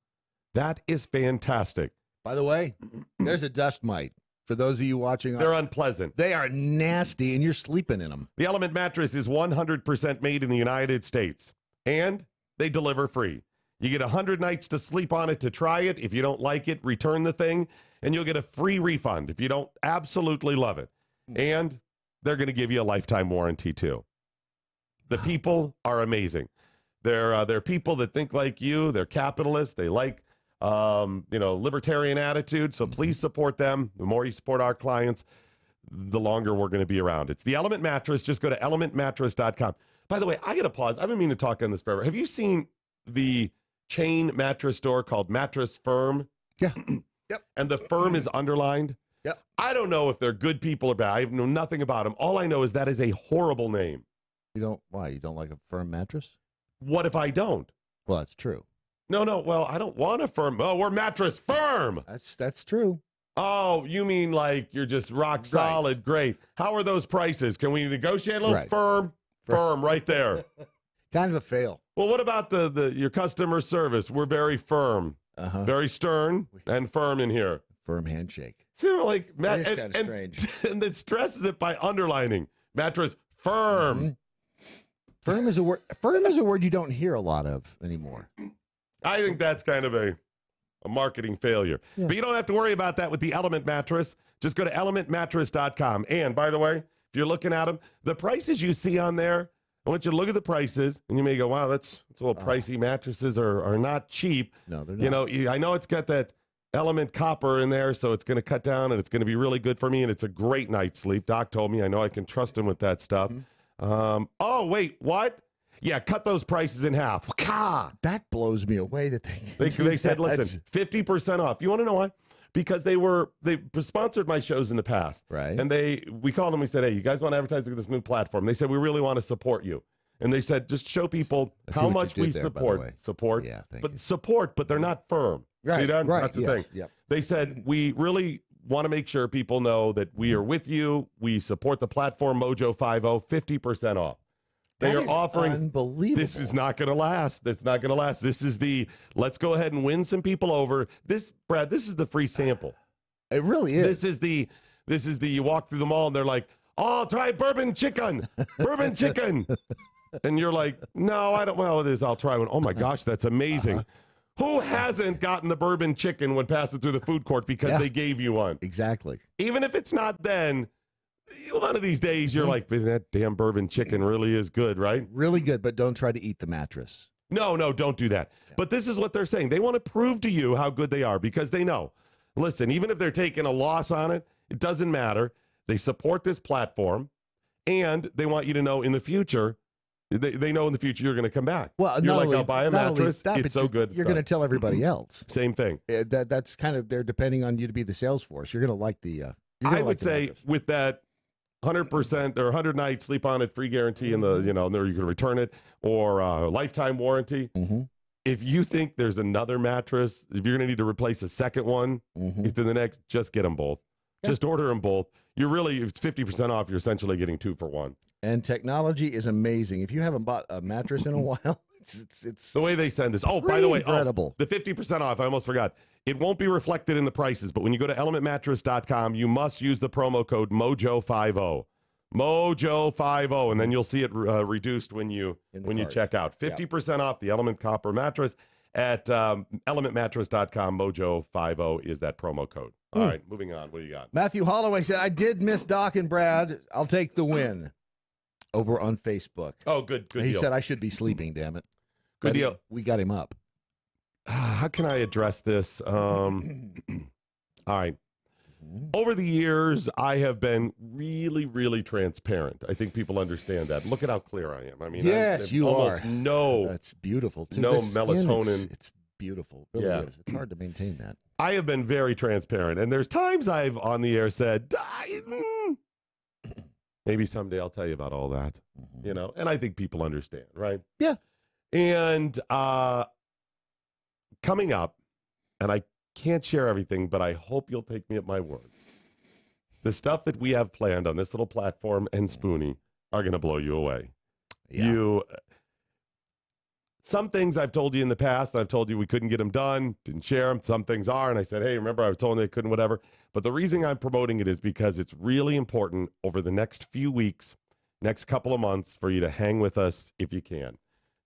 Speaker 5: That is fantastic.
Speaker 6: By the way, there's a dust mite. For those of you watching,
Speaker 5: they're unpleasant.
Speaker 6: They are nasty, and you're sleeping in them.
Speaker 5: The Element Mattress is 100% made in the United States, and they deliver free. You get 100 nights to sleep on it to try it. If you don't like it, return the thing, and you'll get a free refund if you don't absolutely love it. And they're going to give you a lifetime warranty, too. The people are amazing. They're people that think like you. They're capitalists. They like, libertarian attitude. So please support them. The more you support our clients, the longer we're going to be around. It's the Element Mattress. Just go to elementmattress.com. By the way, I got to pause. I've been meaning to talk on this forever. Have you seen the chain mattress store called Mattress Firm?
Speaker 6: Yeah. Yep.
Speaker 5: And the firm is underlined?
Speaker 6: Yep.
Speaker 5: I don't know if they're good people or bad. I know nothing about them. All I know is that is a horrible name.
Speaker 6: Why? You don't like a firm mattress?
Speaker 5: What if I don't?
Speaker 6: Well, that's true.
Speaker 5: No. Well, I don't want a firm. Oh, we're Mattress Firm.
Speaker 6: That's true.
Speaker 5: Oh, you mean like you're just rock solid? Right. Great. How are those prices? Can we negotiate a little?
Speaker 6: Right.
Speaker 5: Firm right there.
Speaker 6: Kind of a fail.
Speaker 5: Well, what about your customer service? We're very firm. Very stern and firm in here.
Speaker 6: Firm handshake.
Speaker 5: So like
Speaker 6: That is kind of strange.
Speaker 5: And it stresses it by underlining Mattress Firm.
Speaker 6: Firm is a word. Firm is a word you don't hear a lot of anymore.
Speaker 5: I think that's kind of a marketing failure. Yeah. But you don't have to worry about that with the Element Mattress. Just go to elementmattress.com. And by the way, if you're looking at them, the prices you see on there, I want you to look at the prices, and you may go, wow, that's a little pricey. Mattresses are not cheap.
Speaker 6: No, they're not.
Speaker 5: I know it's got that Element copper in there, so it's going to cut down, and it's going to be really good for me, and it's a great night's sleep. Doc told me. I know I can trust him with that stuff. Oh, wait, what? Yeah, cut those prices in half.
Speaker 6: That blows me away that
Speaker 5: they said, listen, 50% off. You want to know why? Because they sponsored my shows in the past.
Speaker 6: Right.
Speaker 5: And we called them, we said, hey, you guys want to advertise with this new platform? They said, we really want to support you. And they said, just show people how much we support.
Speaker 6: Yeah,
Speaker 5: but they're not firm.
Speaker 6: Right,
Speaker 5: See that?
Speaker 6: right.
Speaker 5: That's the thing.
Speaker 6: Yep.
Speaker 5: They said, we really want to make sure people know that we are with you. We support the platform Mojo 50, 50% off. They
Speaker 6: That
Speaker 5: are
Speaker 6: is
Speaker 5: offering.
Speaker 6: unbelievable.
Speaker 5: This is not going to last. That's not going to last. This is the, let's go ahead and win some people over. This, Brad, this is the free sample.
Speaker 6: It really is.
Speaker 5: This is the, you walk through the mall and they're like, oh, try bourbon chicken. And you're like, no, I don't. Well, it is. I'll try one. Oh my gosh, that's amazing. Who hasn't gotten the bourbon chicken when passing through the food court because they gave you one?
Speaker 6: Exactly.
Speaker 5: Even if it's not then, one of these days you're like, that damn bourbon chicken really is good, right?
Speaker 6: Really good, but don't try to eat the mattress.
Speaker 5: No, don't do that. Yeah. But this is what they're saying. They want to prove to you how good they are because they know. Listen, even if they're taking a loss on it, it doesn't matter. They support this platform, and they want you to know in the future, they know in the future you're going to come back.
Speaker 6: Well,
Speaker 5: you're like, I'll buy a mattress. It's so good.
Speaker 6: You're going to tell everybody else.
Speaker 5: Same thing.
Speaker 6: That's kind of, they're depending on you to be the sales force. You're going to like the.
Speaker 5: I would say with that 100% or 100 night sleep on it free guarantee and the, you can return it or lifetime warranty. If you think there's another mattress, if you're going to need to replace a second one within the next, just get them both. Yeah. Just order them both. You're really, if it's 50% off, you're essentially getting 2 for 1.
Speaker 6: And technology is amazing. If you haven't bought a mattress in a while, it's
Speaker 5: the way they send this. Oh, by the way,
Speaker 6: incredible.
Speaker 5: The 50% off, I almost forgot. It won't be reflected in the prices, but when you go to elementmattress.com, you must use the promo code MoJo50. MoJo50, and then you'll see it reduced when you check out. 50% off the Element Copper mattress at elementmattress.com. MoJo50 is that promo code. All right, moving on. What do you got?
Speaker 6: Matthew Holloway said, I did miss Doc and Brad. I'll take the win. Over on Facebook.
Speaker 5: Oh, good
Speaker 6: He said I should be sleeping, damn it.
Speaker 5: Good deal.
Speaker 6: We got him up.
Speaker 5: How can I address this? All right. Over the years, I have been really, really transparent. I think people understand that. Look at how clear I am. I mean,
Speaker 6: yes, you
Speaker 5: almost
Speaker 6: are.
Speaker 5: No,
Speaker 6: that's beautiful too.
Speaker 5: No melatonin.
Speaker 6: It's beautiful. It really is. It's hard to maintain that.
Speaker 5: I have been very transparent, and there's times I've on the air said, maybe someday I'll tell you about all that, and I think people understand, right?
Speaker 6: Yeah.
Speaker 5: And coming up, and I can't share everything, but I hope you'll take me at my word. The stuff that we have planned on this little platform and Spoonie are going to blow you away. Yeah. Some things I've told you in the past, I've told you we couldn't get them done, didn't share them. Some things are, and I said, hey, remember I was told they couldn't, whatever. But the reason I'm promoting it is because it's really important over the next few weeks, next couple of months, for you to hang with us if you can.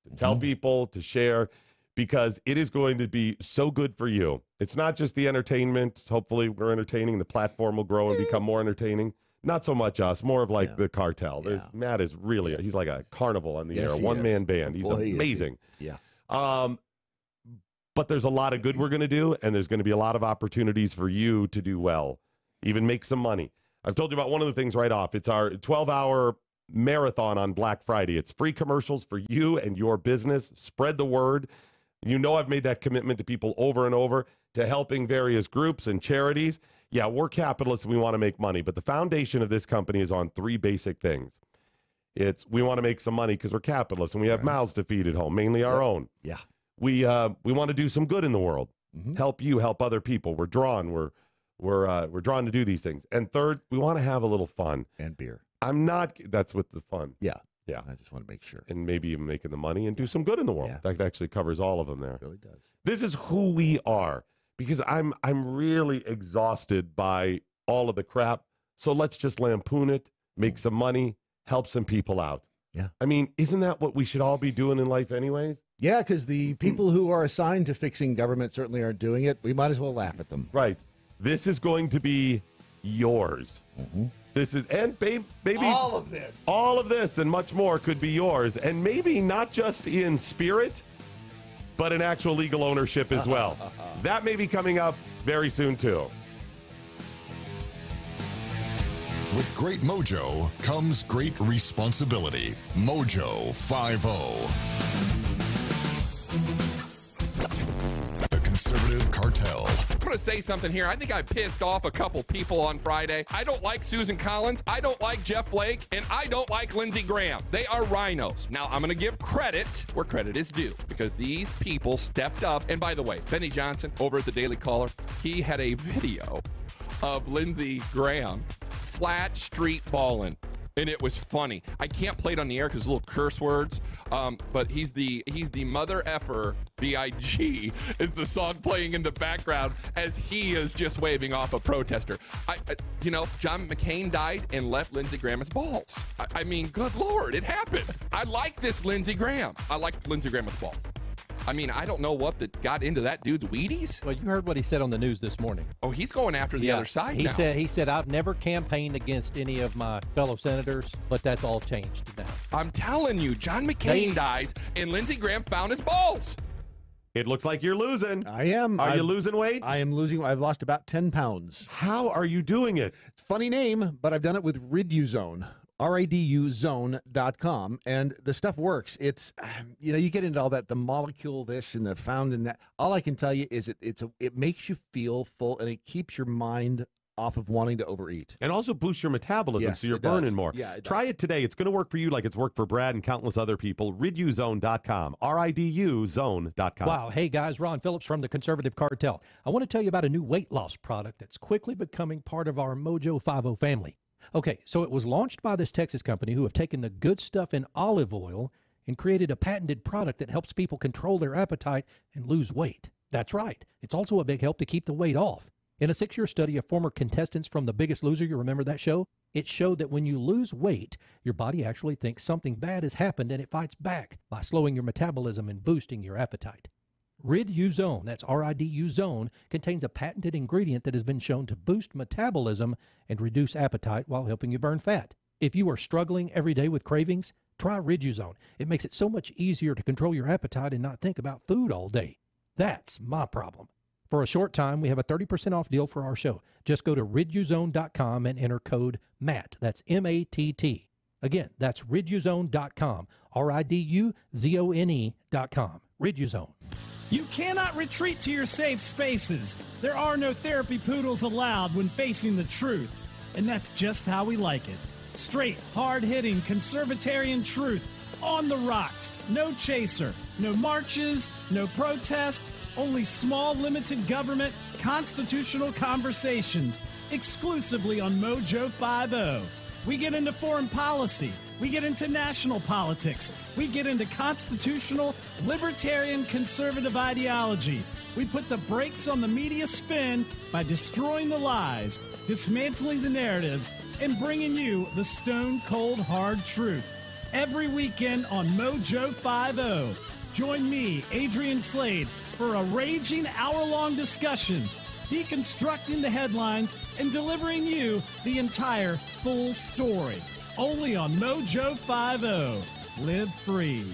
Speaker 5: To tell people, to share, because it is going to be so good for you. It's not just the entertainment. Hopefully we're entertaining. The platform will grow and become more entertaining. Not so much us, more of like the cartel. Matt is really, he's like a carnival on the air, one-man band. He's amazing.
Speaker 6: Yeah.
Speaker 5: But there's a lot of good we're going to do, and there's going to be a lot of opportunities for you to do well, even make some money. I've told you about one of the things right off. It's our 12-hour marathon on Black Friday. It's free commercials for you and your business. Spread the word. I've made that commitment to people over and over, to helping various groups and charities. Yeah, we're capitalists and we want to make money, but the foundation of this company is on 3 basic things. It's we want to make some money because we're capitalists and we have mouths to feed at home, mainly our own.
Speaker 6: Yeah.
Speaker 5: We want to do some good in the world. Help you, help other people. We're drawn. We're drawn to do these things. And third, we want to have a little fun.
Speaker 6: And beer.
Speaker 5: That's with the fun.
Speaker 6: Yeah.
Speaker 5: Yeah.
Speaker 6: I just want to make sure.
Speaker 5: And maybe even making the money and do some good in the world. That actually covers all of them there.
Speaker 6: It really does.
Speaker 5: This is who we are, because I'm really exhausted by all of the crap. So let's just lampoon it, make some money, help some people out.
Speaker 6: Yeah.
Speaker 5: I mean, isn't that what we should all be doing in life anyways?
Speaker 6: Yeah, because the people who are assigned to fixing government certainly aren't doing it. We might as well laugh at them.
Speaker 5: Right. This is going to be yours. This is, and maybe
Speaker 6: all of this
Speaker 5: and much more could be yours, and maybe not just in spirit, but in actual legal ownership as well. That may be coming up very soon too.
Speaker 13: With great mojo comes great responsibility. Mojo 50. The Conservative Cartel.
Speaker 14: I'm going to say something here. I think I pissed off a couple people on Friday. I don't like Susan Collins. I don't like Jeff Flake. And I don't like Lindsey Graham. They are rhinos. Now, I'm going to give credit where credit is due, because these people stepped up. And by the way, Benny Johnson over at the Daily Caller, he had a video of Lindsey Graham flat street balling. And it was funny. I can't play it on the air because little curse words. But he's the mother effer. B.I.G. is the song playing in the background as he is just waving off a protester. John McCain died and left Lindsey Graham his balls. I mean, good Lord, it happened. I like this Lindsey Graham. I like Lindsey Graham with balls. I mean, I don't know what got into that dude's Wheaties.
Speaker 21: Well, you heard what he said on the news this morning.
Speaker 14: Oh, he's going after the other side now.
Speaker 21: He said, I've never campaigned against any of my fellow senators, but that's all changed now.
Speaker 14: I'm telling you, John McCain dies, and Lindsey Graham found his balls.
Speaker 5: It looks like you're losing.
Speaker 6: I am.
Speaker 5: Are you losing weight?
Speaker 6: I am losing. I've lost about 10 pounds.
Speaker 5: How are you doing it?
Speaker 6: Funny name, but I've done it with Riduzone. RIDUzone.com, and the stuff works. It's, you get into all that, the molecule this and the found in that. All I can tell you is it makes you feel full, and it keeps your mind off of wanting to overeat.
Speaker 5: And also boosts your metabolism,
Speaker 6: Yes,
Speaker 5: so you're
Speaker 6: it does.
Speaker 5: burning more.
Speaker 6: Yeah, it
Speaker 5: Try it today. It's going to work for you like it's worked for Brad and countless other people. Riduzone.com. RIDUzone.com.
Speaker 21: Wow. Hey, guys. Ron Phillips from the Conservative Cartel. I want to tell you about a new weight loss product that's quickly becoming part of our MoJo 50 family. Okay, so it was launched by this Texas company who have taken the good stuff in olive oil and created a patented product that helps people control their appetite and lose weight. That's right. It's also a big help to keep the weight off. In a 6-year study of former contestants from The Biggest Loser, you remember that show? It showed that when you lose weight, your body actually thinks something bad has happened and it fights back by slowing your metabolism and boosting your appetite. Riduzone, that's RIDUzone, contains a patented ingredient that has been shown to boost metabolism and reduce appetite while helping you burn fat. If you are struggling every day with cravings, try Riduzone. It makes it so much easier to control your appetite and not think about food all day. That's my problem. For a short time, we have a 30% off deal for our show. Just go to Riduzone.com and enter code MATT. That's MATT. Again, that's Riduzone.com. RIDUZONE.com. Riduzone.
Speaker 17: You cannot retreat to your safe spaces. There are no therapy poodles allowed when facing the truth. And that's just how we like it. Straight, hard-hitting, conservatarian truth. On the rocks. No chaser. No marches. No protest. Only small, limited government, constitutional conversations. Exclusively on MoJo 50. We get into foreign policy. We get into national politics. We get into constitutional, libertarian, conservative ideology. We put the brakes on the media spin by destroying the lies, dismantling the narratives, and bringing you the stone-cold hard truth. Every weekend on MoJo 50. Join me, Adrian Slade, for a raging hour-long discussion, deconstructing the headlines and delivering you the entire full story. Only on MoJo 50. Live free.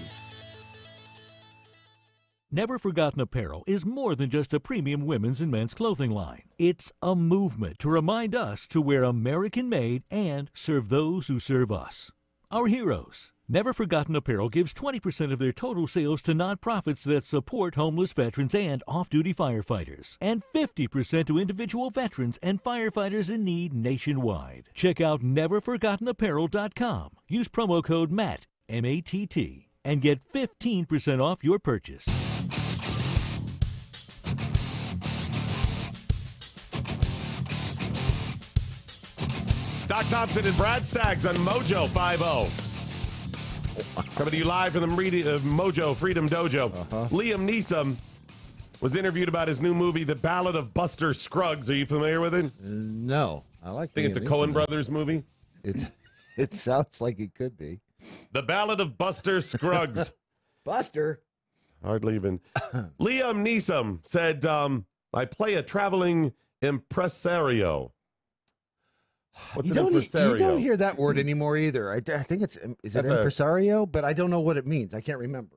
Speaker 1: Never Forgotten Apparel is more than just a premium women's and men's clothing line. It's a movement to remind us to wear American-made and serve those who serve us. Our heroes. Never Forgotten Apparel gives 20% of their total sales to nonprofits that support homeless veterans and off-duty firefighters, and 50% to individual veterans and firefighters in need nationwide. Check out neverforgottenapparel.com. Use promo code MATT, M-A-T-T, and get 15% off your purchase.
Speaker 5: Doc Thompson and Brad Staggs on MoJo 50. Coming to you live from the MoJo Freedom Dojo. Liam Neeson was interviewed about his new movie, The Ballad of Buster Scruggs. Are you familiar with it?
Speaker 6: No. I
Speaker 5: think it's a Coen Brothers movie.
Speaker 6: It sounds like it could be.
Speaker 5: The Ballad of Buster Scruggs.
Speaker 6: Buster?
Speaker 5: Hardly even. Liam Neeson said, I play a traveling impresario. What's an impresario?
Speaker 6: You don't hear that word anymore either. I think is it impresario? But I don't know what it means. I can't remember.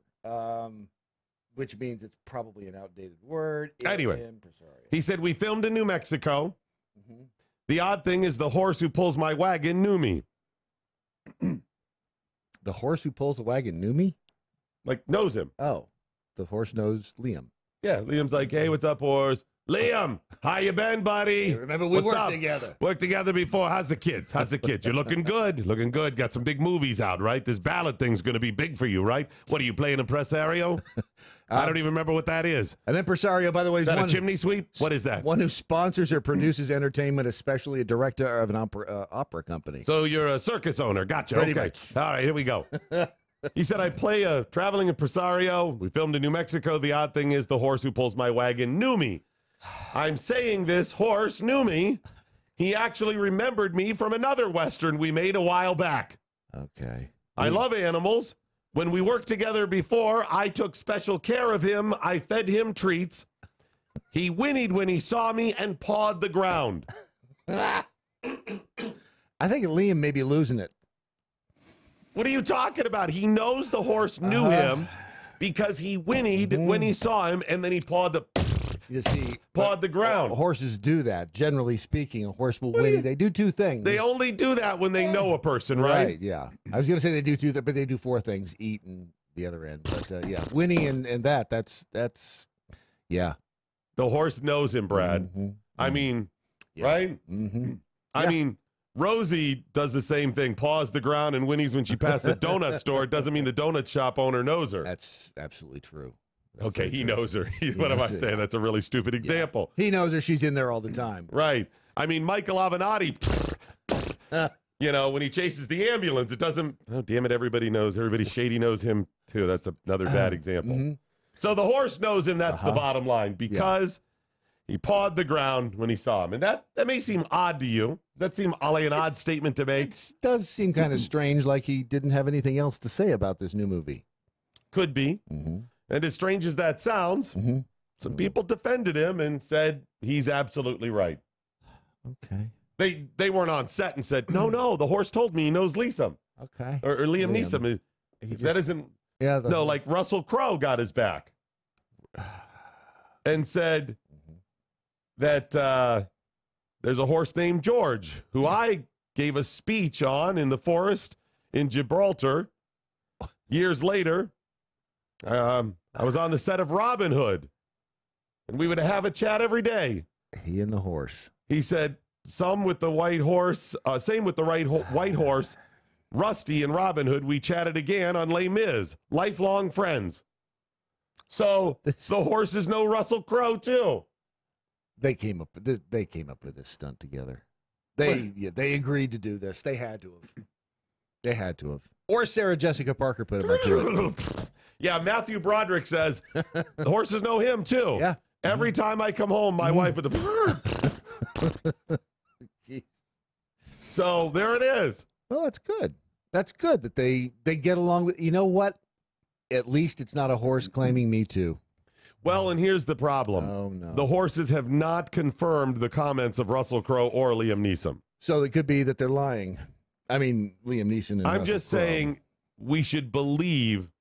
Speaker 6: Which means it's probably an outdated word.
Speaker 5: Anyway, he said, we filmed in New Mexico. The odd thing is the horse who pulls my wagon knew me.
Speaker 6: The horse who pulls the wagon knew me?
Speaker 5: Like, knows him.
Speaker 6: Oh, the horse knows Liam.
Speaker 5: Yeah, Liam's like, hey, what's up, horse? Liam, how you been, buddy?
Speaker 6: Remember, we
Speaker 5: What's
Speaker 6: worked
Speaker 5: up?
Speaker 6: together.
Speaker 5: Worked together before. How's the kids? You're looking good. Looking good. Got some big movies out, right? This ballot thing's going to be big for you, right? What, are you playing impresario? I don't even remember what that is.
Speaker 6: An impresario, by the way, is
Speaker 5: that a chimney sweep? What is that?
Speaker 6: One who sponsors or produces entertainment, especially a director of an opera company.
Speaker 5: So you're a circus owner. Gotcha.
Speaker 6: Pretty
Speaker 5: Okay.
Speaker 6: much.
Speaker 5: All right, here we go. He said, I play a traveling impresario. We filmed in New Mexico. The odd thing is the horse who pulls my wagon knew me. I'm saying this horse knew me. He actually remembered me from another Western we made a while back.
Speaker 6: Okay.
Speaker 5: I love animals. When we worked together before, I took special care of him. I fed him treats. He whinnied when he saw me and pawed the ground.
Speaker 6: I think Liam may be losing it.
Speaker 5: What are you talking about? He knows the horse knew him because he whinnied when he saw him, and then he pawed the ground.
Speaker 6: Horses do that. Generally speaking, a horse will whinny. They do two things.
Speaker 5: They only do that when they know a person, right?
Speaker 6: Yeah. I was going to say they do two, but they do four things: eat and the other end. But yeah, whinny and that's yeah.
Speaker 5: The horse knows him, Brad. I mean, right? I mean, Rosie does the same thing, paws the ground and whinnies when she passes a donut store. It doesn't mean the donut shop owner knows her.
Speaker 6: That's absolutely true.
Speaker 5: Okay, he knows her. What am I saying? That's a really stupid example.
Speaker 6: He knows her. She's in there all the time.
Speaker 5: Right. I mean, Michael Avenatti, you know, when he chases the ambulance, it doesn't, oh, damn it, everybody shady knows him too. That's another bad example. So the horse knows him, that's the bottom line, because he pawed the ground when he saw him. And that may seem odd to you. Does that seem an odd statement to make?
Speaker 6: It does seem kind of strange, like he didn't have anything else to say about this new movie.
Speaker 5: Could be. And as strange as that sounds, some people defended him and said he's absolutely right.
Speaker 6: Okay.
Speaker 5: They weren't on set and said, no, the horse told me he knows Liam.
Speaker 6: Okay.
Speaker 5: Or Liam Neeson. That isn't.
Speaker 6: Yeah.
Speaker 5: No, like Russell Crowe got his back and said that there's a horse named George who I gave a speech on in the forest in Gibraltar years later. I was on the set of Robin Hood, and we would have a chat every day.
Speaker 6: He and the horse.
Speaker 5: He said, same with the white horse, white horse, Rusty and Robin Hood, we chatted again on Les Mis, lifelong friends. So the horses know Russell Crowe too.
Speaker 6: They came up with this stunt together. They agreed to do this. They had to have. Or Sarah Jessica Parker put him into it.
Speaker 5: Yeah, Matthew Broderick says the horses know him too.
Speaker 6: Yeah.
Speaker 5: Every time I come home, my wife with the. So there it is.
Speaker 6: Well, that's good. That's good that they get along with. You know what? At least it's not a horse claiming me too.
Speaker 5: Well, and here's the problem.
Speaker 6: Oh no.
Speaker 5: The horses have not confirmed the comments of Russell Crowe or Liam Neeson.
Speaker 6: So it could be that they're lying. I mean, Liam Neeson and
Speaker 5: I'm
Speaker 6: Russell
Speaker 5: just
Speaker 6: Crowe.
Speaker 5: saying we should believe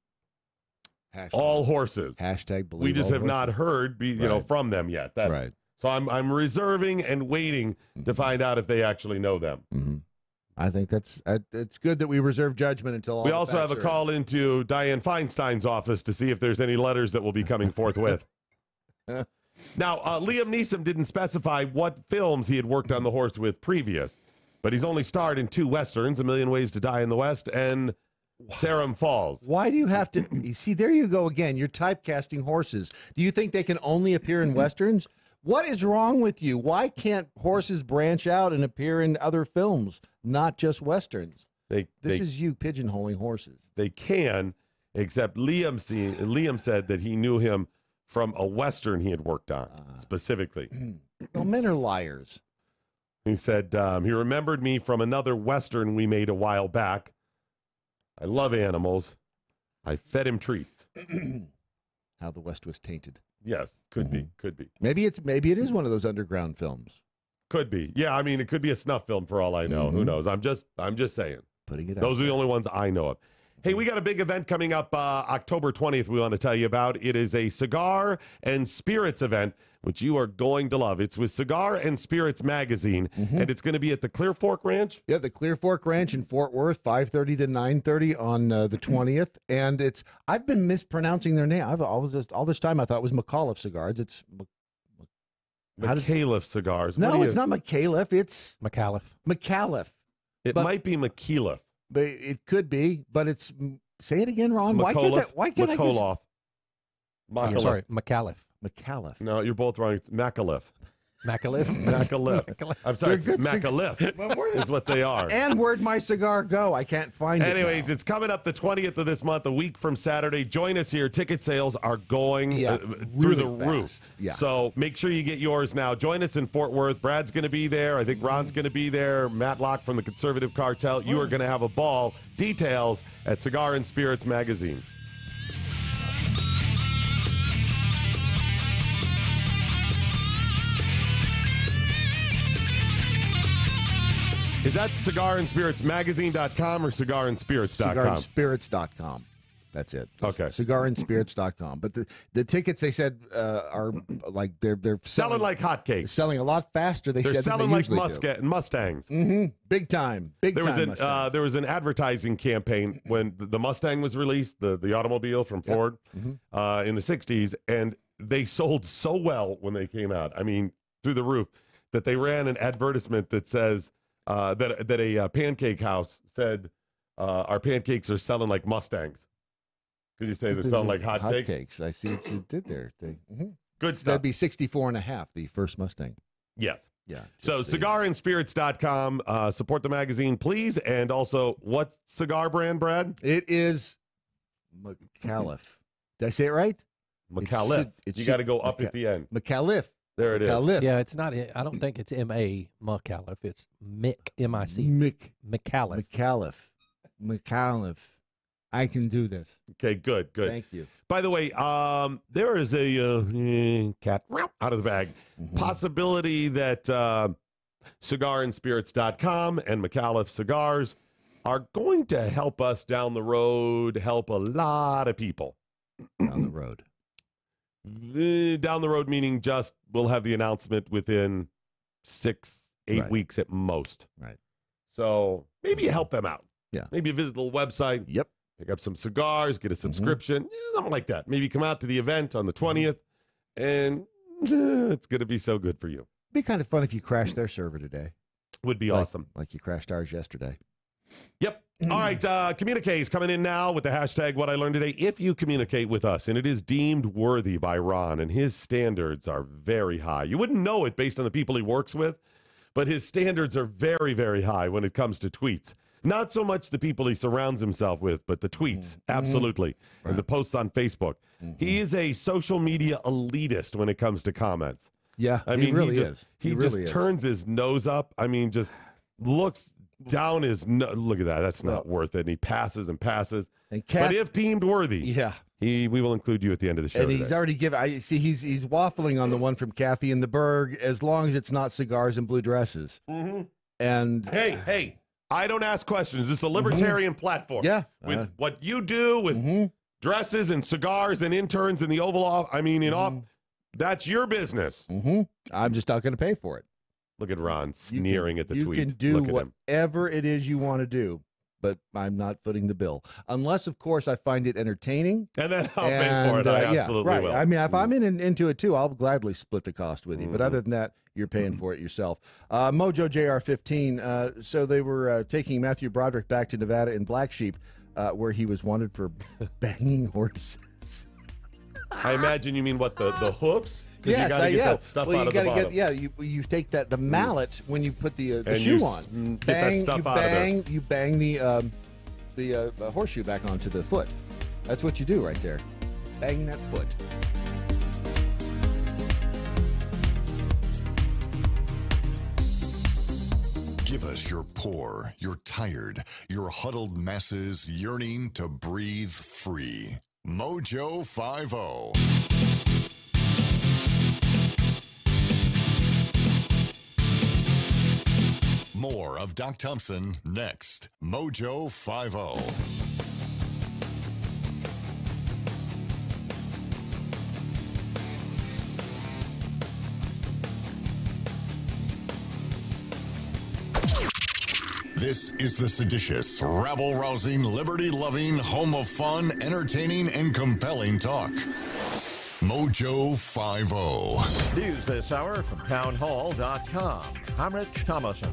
Speaker 5: all horses.
Speaker 6: Hashtag believe
Speaker 5: we just
Speaker 6: all
Speaker 5: have not heard from them yet. That's
Speaker 6: right.
Speaker 5: So I'm reserving and waiting to find out if they actually know them.
Speaker 6: I think it's good that we reserve judgment until all
Speaker 5: We
Speaker 6: the
Speaker 5: also have
Speaker 6: facts
Speaker 5: a
Speaker 6: are
Speaker 5: call into Dianne Feinstein's office to see if there's any letters that will be coming forthwith. Now, Liam Neeson didn't specify what films he had worked on the horse with previous, but he's only starred in 2 Westerns, A Million Ways to Die in the West and Sarum Falls.
Speaker 6: Why do you have to you see? There you go again. You're typecasting horses. Do you think they can only appear in Westerns? What is wrong with you? Why can't horses branch out and appear in other films, not just Westerns? This is you pigeonholing horses.
Speaker 5: They can, except Liam said that he knew him from a Western he had worked on, specifically.
Speaker 6: Well, men are liars.
Speaker 5: He said he remembered me from another Western we made a while back. I love animals. I fed him treats.
Speaker 6: How the West was tainted.
Speaker 5: Yes, could be.
Speaker 6: Maybe it is one of those underground films.
Speaker 5: Could be. Yeah, I mean, it could be a snuff film for all I know. Who knows? I'm just saying.
Speaker 6: Putting it out.
Speaker 5: Those are the only ones I know of. Hey, we got a big event coming up October 20th we want to tell you about. It is a cigar and spirits event, which you are going to love. It's with Cigar and Spirits Magazine, and it's going to be at the Clear Fork Ranch.
Speaker 6: Yeah, the Clear Fork Ranch in Fort Worth, 5:30 to 9:30 on the 20th. And I've been mispronouncing their name. All this time I thought it was McAuliffe Cigars. It's
Speaker 5: McAuliffe Cigars.
Speaker 6: No, it's not McAuliffe. It's McAuliffe.
Speaker 5: It might be McAuliffe.
Speaker 6: But it could be, but it's say it again, Ron.
Speaker 5: McAuliffe.
Speaker 6: Why can't I
Speaker 5: McAuliffe.
Speaker 21: I'm sorry, McAuliffe.
Speaker 6: McAuliffe.
Speaker 5: No, you're both wrong. It's McAuliffe.
Speaker 21: McAuliffe?
Speaker 5: McAuliffe. I'm sorry, it's McAuliffe is what they are.
Speaker 6: And where'd my cigar go? I can't find it.
Speaker 5: Anyways, it's coming up the 20th of this month, a week from Saturday. Join us here. Ticket sales are going through the roof.
Speaker 6: Yeah.
Speaker 5: So make sure you get yours now. Join us in Fort Worth. Brad's going to be there. I think Ron's going to be there. Matt Locke from the Conservative Cartel. You are going to have a ball. Details at Cigar and Spirits Magazine. Is that cigarandspiritsmagazine.com or cigarandspirits.com?
Speaker 6: Cigarandspirits.com. That's it.
Speaker 5: Okay.
Speaker 6: Cigarandspirits.com. But the tickets, they said, are like they're
Speaker 5: selling like hotcakes.
Speaker 6: Selling a lot faster. They're
Speaker 5: selling like Mustangs.
Speaker 6: Big time.
Speaker 5: There was an advertising campaign when the Mustang was released, the automobile from Ford in the 60s, and they sold so well when they came out. I mean, through the roof, that they ran an advertisement that says that a pancake house said our pancakes are selling like Mustangs. Could you say they're selling like hotcakes?
Speaker 6: I see what you did there.
Speaker 5: Good stuff.
Speaker 6: That'd be 64 and a half, the first Mustang.
Speaker 5: Yes.
Speaker 6: Yeah.
Speaker 5: So cigarandspirits.com. Support the magazine, please. And also, what cigar brand, Brad?
Speaker 6: It is McAuliffe. Did I say it right?
Speaker 5: McAuliffe. You got to go up at the end.
Speaker 6: McAuliffe.
Speaker 5: There it is.
Speaker 6: McAuliffe.
Speaker 21: Yeah, it's not. I don't think it's M.A. McAuliffe. It's Mick, M-I-C.
Speaker 6: McAuliffe. McAuliffe. I can do this.
Speaker 5: Okay, good.
Speaker 6: Thank you.
Speaker 5: By the way, there is a cat out of the bag possibility that cigarandspirits.com and McAuliffe Cigars are going to help us down the road, help a lot of people.
Speaker 6: Down the road.
Speaker 5: Down the road, meaning just we'll have the announcement within 6-8 weeks at most.
Speaker 6: Right.
Speaker 5: So maybe you help them out.
Speaker 6: Yeah.
Speaker 5: Maybe you visit the website.
Speaker 6: Yep.
Speaker 5: Pick up some cigars, get a subscription, something like that. Maybe come out to the event on the 20th, and it's going to be so good for you.
Speaker 6: It'd be kind of fun if you crashed their server today.
Speaker 5: Would be awesome.
Speaker 6: Like you crashed ours yesterday.
Speaker 5: Yep. All right, communiques coming in now with the hashtag What I Learned Today. If you communicate with us, and it is deemed worthy by Ron, and his standards are very high. You wouldn't know it based on the people he works with, but his standards are very, very high when it comes to tweets. Not so much the people he surrounds himself with, but the tweets, absolutely, and the posts on Facebook. He is a social media elitist when it comes to comments.
Speaker 6: Yeah,
Speaker 5: I mean,
Speaker 6: he really is.
Speaker 5: He
Speaker 6: really
Speaker 5: just turns his nose up. I mean, just looks down his nose. Look at that. That's not worth it. And he passes and passes. But if deemed worthy, we will include you at the end of the show.
Speaker 6: And he's already given. I see. He's waffling on the one from Kathy in the Berg. As long as it's not cigars and blue dresses. And
Speaker 5: hey. I don't ask questions. This is a libertarian platform.
Speaker 6: Yeah.
Speaker 5: With what you do with dresses and cigars and interns in the Oval Office, I mean, that's your business.
Speaker 6: I'm just not going to pay for it.
Speaker 5: Look at Ron sneering at the tweet.
Speaker 6: You can do whatever it is you want to do, but I'm not footing the bill. Unless, of course, I find it entertaining.
Speaker 5: And then I'll pay for it. I absolutely will.
Speaker 6: I mean, if I'm into it, too, I'll gladly split the cost with you. But other than that, you're paying for it yourself. Mojo JR15. So they were taking Matthew Broderick back to Nevada in Black Sheep, where he was wanted for banging horses.
Speaker 5: I imagine you mean what, the hoofs?
Speaker 6: Yes,
Speaker 5: you got to get that stuff out of the bottom.
Speaker 6: You take the mallet when you put the
Speaker 5: and
Speaker 6: shoe on.
Speaker 5: Get that stuff out of there.
Speaker 6: You bang the horseshoe back onto the foot. That's what you do right there. Bang that foot.
Speaker 13: Give us your poor, your tired, your huddled masses yearning to breathe free. Mojo 50. More of Doc Thompson next. Mojo 50. This is the seditious, rabble-rousing, liberty-loving, home of fun, entertaining, and compelling talk. Mojo 50.
Speaker 3: News this hour from townhall.com. I'm Rich Thomason.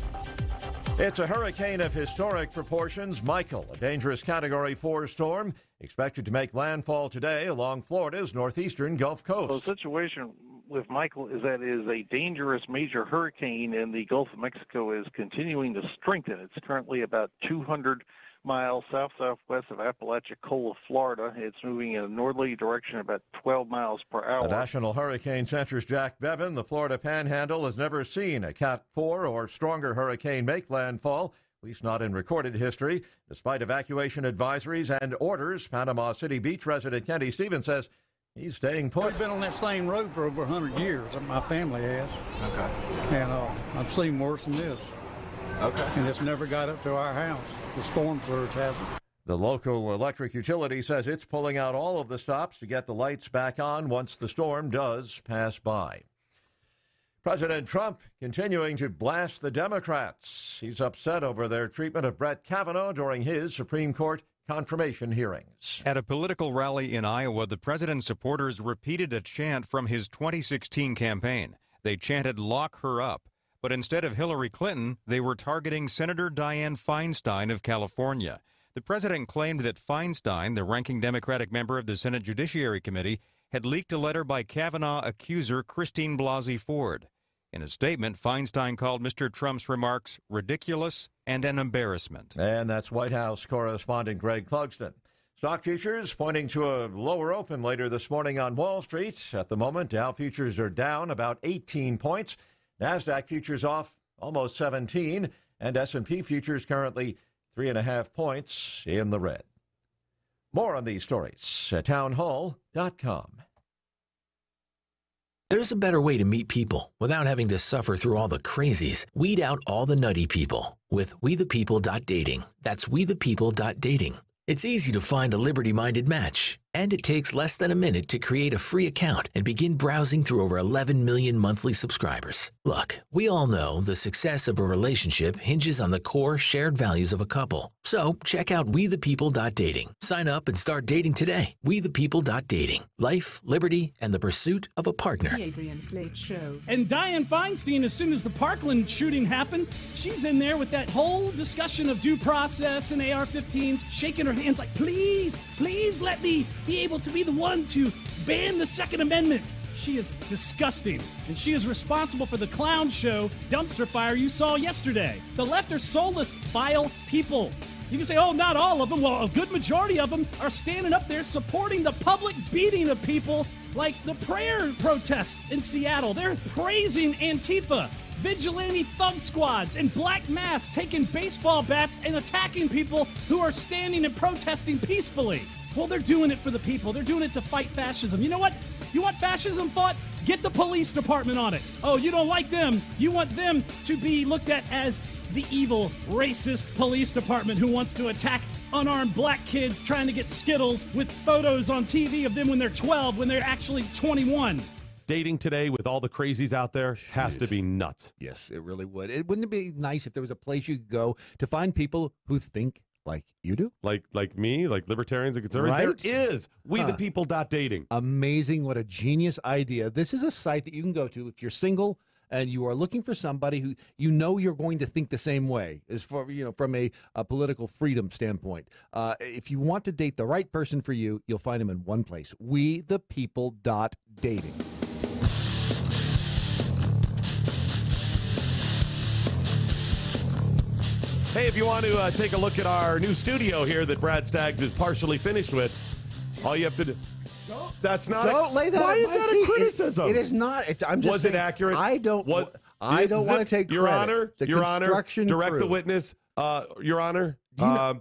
Speaker 3: It's a hurricane of historic proportions. Michael, a dangerous Category 4 storm, expected to make landfall today along Florida's northeastern Gulf Coast.
Speaker 22: The situation with Michael is that it is a dangerous major hurricane, and the Gulf of Mexico is continuing to strengthen. It's currently about 200 miles south-southwest of Apalachicola, Florida. It's moving in a northerly direction about 12 miles per hour.
Speaker 3: The National Hurricane Center's Jack Bevan, the Florida Panhandle, has never seen a Cat 4 or stronger hurricane make landfall, at least not in recorded history. Despite evacuation advisories and orders, Panama City Beach resident Kenny Stevens says he's staying put.
Speaker 23: We've been on that same road for over 100 years. My family has.
Speaker 3: Okay.
Speaker 23: And I've seen worse than this.
Speaker 3: Okay.
Speaker 23: And it's never got up to our house. The storm surge hasn't.
Speaker 3: The local electric utility says it's pulling out all of the stops to get the lights back on once the storm does pass by. President Trump continuing to blast the Democrats. He's upset over their treatment of Brett Kavanaugh during his Supreme Court confirmation hearings.
Speaker 24: At a political rally in Iowa, the president's supporters repeated a chant from his 2016 campaign. They chanted, "Lock her up." But instead of Hillary Clinton, they were targeting Senator Dianne Feinstein of California. The president claimed that Feinstein, the ranking Democratic member of the Senate Judiciary Committee, had leaked a letter by Kavanaugh accuser Christine Blasey Ford. In a statement, Feinstein called Mr. Trump's remarks ridiculous and an embarrassment.
Speaker 3: And that's White House correspondent Greg Clugston. Stock futures pointing to a lower open later this morning on Wall Street. At the moment, Dow futures are down about 18 points. NASDAQ futures off almost 17, and S&P futures currently 3.5 points in the red. More on these stories at townhall.com.
Speaker 15: There's a better way to meet people without having to suffer through all the crazies. Weed out all the nutty people with WeThePeople.dating. That's WeThePeople.dating. It's easy to find a liberty-minded match, and it takes less than a minute to create a free account and begin browsing through over 11 million monthly subscribers. Look, we all know the success of a relationship hinges on the core shared values of a couple. So check out WeThePeople.dating. Sign up and start dating today. WeThePeople.dating. Life, liberty, and the pursuit of a partner.
Speaker 17: The Adrian Slate Show. And Dianne Feinstein, as soon as the Parkland shooting happened, she's in there with that whole discussion of due process and AR-15s, shaking her hands like, please, please let me be able to be the one to ban the Second Amendment. She is disgusting, and she is responsible for the clown show dumpster fire you saw yesterday. The left are soulless, vile people. You can say, oh, not all of them. Well, a good majority of them are standing up there supporting the public beating of people like the prayer protest in Seattle. They're praising Antifa, vigilante thug squads, and black masks taking baseball bats and attacking people who are standing and protesting peacefully. Well, they're doing it for the people. They're doing it to fight fascism. You know what? You want fascism fought? Get the police department on it. Oh, you don't like them. You want them to be looked at as the evil, racist police department who wants to attack unarmed black kids trying to get Skittles with photos on TV of them when they're 12, when they're actually 21.
Speaker 5: Dating today with all the crazies out there has to be nuts.
Speaker 6: Yes, it really would. Wouldn't it be nice if there was a place you could go to find people who think like you do?
Speaker 5: Like me, like libertarians and conservatives?
Speaker 6: Right?
Speaker 5: There is. WeThePeople.dating.
Speaker 6: Amazing. What a genius idea. This is a site that you can go to if you're single and you are looking for somebody who you know you're going to think the same way, as for, from a political freedom standpoint. If you want to date the right person for you, you'll find them in one place. WeThePeople.dating.
Speaker 5: Hey, if you want to take a look at our new studio here that Brad Staggs is partially finished with, all you have to do... That's not...
Speaker 6: Don't lay that
Speaker 5: Why
Speaker 6: at
Speaker 5: is
Speaker 6: my
Speaker 5: that
Speaker 6: feet.
Speaker 5: a criticism?
Speaker 6: It is not. I'm just
Speaker 5: Was
Speaker 6: saying,
Speaker 5: it accurate?
Speaker 6: I don't want to take
Speaker 5: Your
Speaker 6: credit.
Speaker 5: Honor,
Speaker 6: The
Speaker 5: Your Honor,
Speaker 6: construction
Speaker 5: direct
Speaker 6: crew.
Speaker 5: the witness. Your Honor,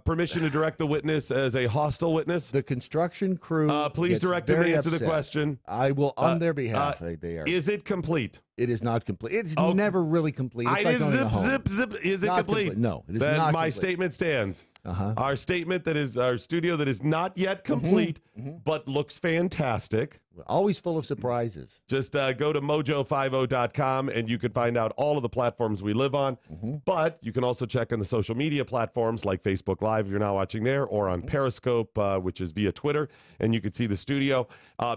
Speaker 5: permission to direct the witness as a hostile witness.
Speaker 6: The construction crew.
Speaker 5: Please
Speaker 6: gets
Speaker 5: direct him to
Speaker 6: very
Speaker 5: answer the
Speaker 6: upset.
Speaker 5: question.
Speaker 6: I will, on their behalf. They are.
Speaker 5: Is it complete?
Speaker 6: It is not complete. It's never really complete. It's like owning a home.
Speaker 5: Zip. Is it
Speaker 6: Not
Speaker 5: complete?
Speaker 6: No, it is
Speaker 5: then
Speaker 6: not
Speaker 5: my
Speaker 6: complete.
Speaker 5: statement stands. Our statement that is our studio that is not yet complete, but looks fantastic.
Speaker 6: Always full of surprises.
Speaker 5: Just go to mojo50.com and you can find out all of the platforms we live on. But you can also check on the social media platforms like Facebook Live if you're now watching there, or on Periscope, which is via Twitter, and you can see the studio.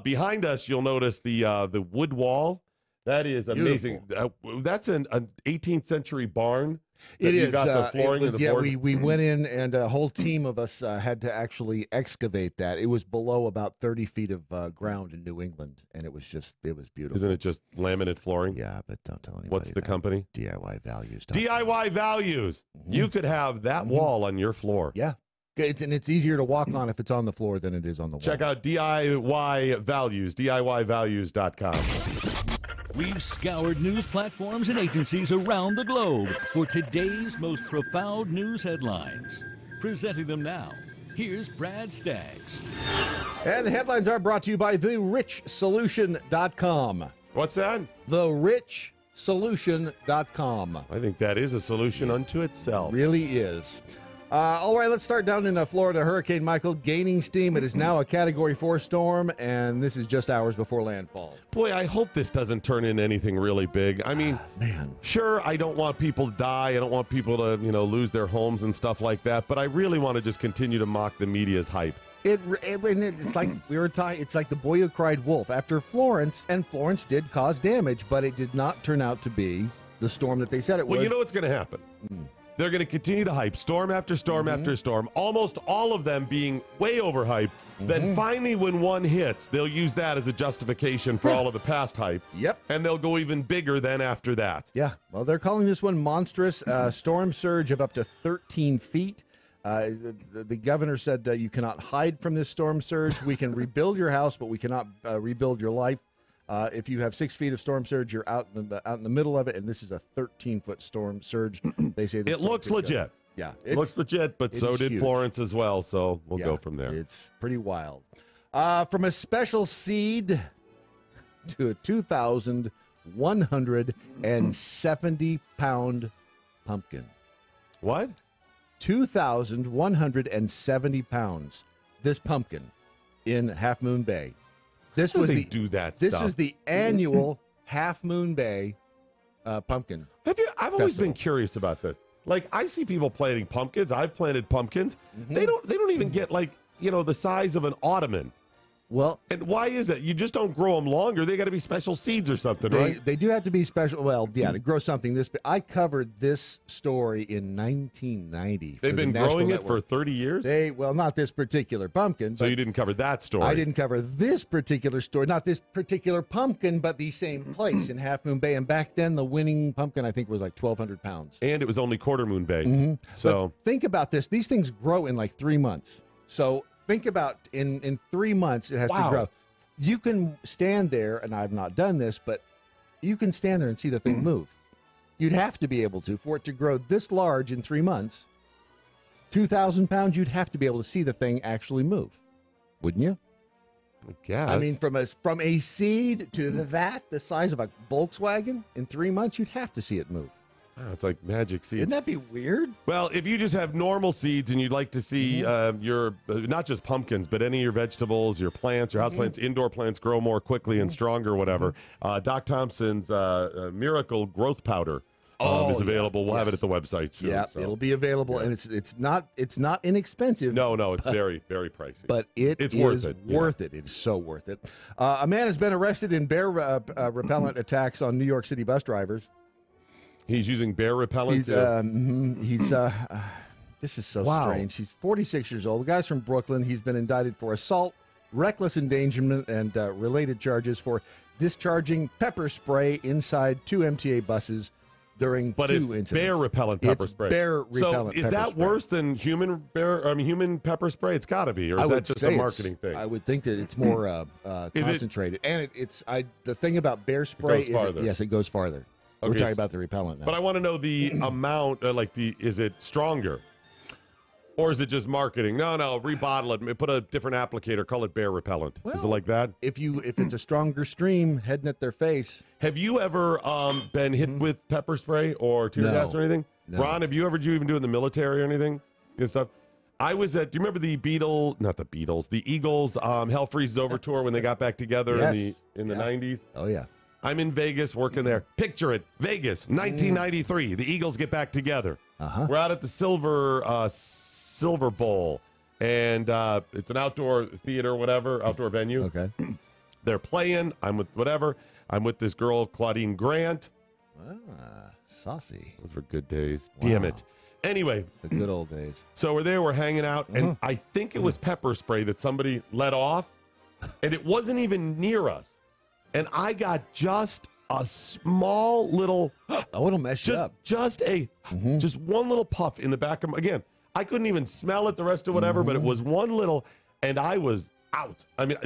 Speaker 5: Behind us, you'll notice the wood wall. That is amazing. That's an 18th century barn.
Speaker 6: It is.
Speaker 5: You got the flooring and the board.
Speaker 6: We went in, and a whole team of us had to actually excavate that. It was below about 30 feet of ground in New England, and it was beautiful.
Speaker 5: Isn't it just laminate flooring?
Speaker 6: Yeah, but don't tell anybody.
Speaker 5: What's the company?
Speaker 6: DIY Values.
Speaker 5: DIY Values. You could have that wall on your floor.
Speaker 6: Yeah. It's easier to walk on if it's on the floor than it is on the wall.
Speaker 5: Check out DIY Values, DIYvalues.com.
Speaker 1: We've scoured news platforms and agencies around the globe for today's most profound news headlines. Presenting them now, here's Brad Staggs.
Speaker 6: And the headlines are brought to you by TheRichSolution.com.
Speaker 5: What's that?
Speaker 6: TheRichSolution.com.
Speaker 5: I think that is a solution unto itself.
Speaker 6: Really is. All right, let's start down in Florida. Hurricane Michael gaining steam. It is now a Category 4 storm, and this is just hours before landfall.
Speaker 5: Boy, I hope this doesn't turn into anything really big. I mean,
Speaker 6: man,
Speaker 5: sure, I don't want people to die. I don't want people to, lose their homes and stuff like that. But I really want to just continue to mock the media's hype.
Speaker 6: It's like we were talking. It's like the boy who cried wolf after Florence, and Florence did cause damage, but it did not turn out to be the storm that they said it would.
Speaker 5: Well, you know what's going to happen. They're going to continue to hype storm after storm after storm, almost all of them being way overhyped. Then finally, when one hits, they'll use that as a justification for all of the past hype.
Speaker 6: Yep.
Speaker 5: And they'll go even bigger then after that.
Speaker 6: Yeah. Well, they're calling this one monstrous. Storm surge of up to 13 feet. The governor said you cannot hide from this storm surge. We can rebuild your house, but we cannot rebuild your life. If you have 6 feet of storm surge, you're out in the middle of it, and this is a 13-foot storm surge. They say this
Speaker 5: it looks legit.
Speaker 6: Yeah,
Speaker 5: it looks legit, but so did Florence as well. So we'll go from there.
Speaker 6: It's pretty wild. From a special seed to a 2,170-pound pumpkin.
Speaker 5: What?
Speaker 6: 2,170 pounds. This pumpkin in Half Moon Bay. This was
Speaker 5: they do that
Speaker 6: This
Speaker 5: stuff?
Speaker 6: is the annual Half Moon Bay pumpkin.
Speaker 5: I've always been curious about this. Like, I see people planting pumpkins. I've planted pumpkins. They don't even get the size of an ottoman.
Speaker 6: Well,
Speaker 5: and why is it? You just don't grow them longer. They got to be special seeds or something, right?
Speaker 6: They do have to be special. Well, yeah, to grow something this big. I covered this story in 1990.
Speaker 5: They've been growing it for 30 years?
Speaker 6: Well, not this particular pumpkin.
Speaker 5: So you didn't cover that story?
Speaker 6: I didn't cover this particular story, not this particular pumpkin, but the same place in Half Moon Bay. And back then, the winning pumpkin, I think, was like 1,200 pounds.
Speaker 5: And it was only Quarter Moon Bay. So
Speaker 6: but think about this. These things grow in like 3 months. So think about in 3 months it has to grow. You can stand there, and I've not done this, but you can stand there and see the thing move. You'd have to be able to for it to grow this large in 3 months. 2,000 pounds, you'd have to be able to see the thing actually move, wouldn't you?
Speaker 5: I guess.
Speaker 6: I mean, from a seed to the size of a Volkswagen in 3 months, you'd have to see it move.
Speaker 5: Oh, it's like magic seeds.
Speaker 6: Wouldn't that be weird?
Speaker 5: Well, if you just have normal seeds and you'd like to see your, not just pumpkins, but any of your vegetables, your plants, your houseplants, indoor plants grow more quickly and stronger, whatever, Doc Thompson's Miracle Growth Powder is available. We'll have it at the website soon.
Speaker 6: Yeah,
Speaker 5: so.
Speaker 6: it'll be available, and it's not inexpensive.
Speaker 5: No, it's very, very pricey.
Speaker 6: But it's worth it. Worth it. It is so worth it. A man has been arrested in bear repellent attacks on New York City bus drivers.
Speaker 5: He's using bear repellent?
Speaker 6: This is so strange. He's 46 years old. The guy's from Brooklyn. He's been indicted for assault, reckless endangerment, and related charges for discharging pepper spray inside 2 MTA buses during 2 incidents.
Speaker 5: Bear repellent pepper spray.
Speaker 6: Bear repellent
Speaker 5: So is that worse than human pepper spray? It's got to be, or is that just a marketing thing?
Speaker 6: I would think that it's more concentrated. And the thing about bear spray
Speaker 5: goes farther.
Speaker 6: Yes, it goes farther.
Speaker 5: Okay,
Speaker 6: We're talking about the repellent now.
Speaker 5: But I want to know the amount, is it stronger? Or is it just marketing? No, rebottle it. Put a different applicator. Call it bear repellent. Is it like that?
Speaker 6: If it's a stronger stream heading at their face.
Speaker 5: Have you ever been hit with pepper spray or tear gas or anything?
Speaker 6: No.
Speaker 5: Ron, did you even do it in the military or anything? And stuff? I was at, do you remember the Eagles Hell Freezes Over tour when they got back together in the 90s?
Speaker 6: Oh, yeah.
Speaker 5: I'm in Vegas working there. Picture it, Vegas, 1993. The Eagles get back together. We're out at the Silver Bowl, and it's an outdoor theater, outdoor venue.
Speaker 6: Okay.
Speaker 5: They're playing. I'm with this girl, Claudine Grant.
Speaker 6: Saucy.
Speaker 5: Those were good days. Wow. Damn it. Anyway.
Speaker 6: The good old days.
Speaker 5: So we're there, we're hanging out, and I think it was pepper spray that somebody let off, and it wasn't even near us. And I got just a small little...
Speaker 6: Oh, it'll mess you up.
Speaker 5: Just one little puff in the back of my... Again, I couldn't even smell it, the rest of whatever, but it was one little, and I was out. I mean...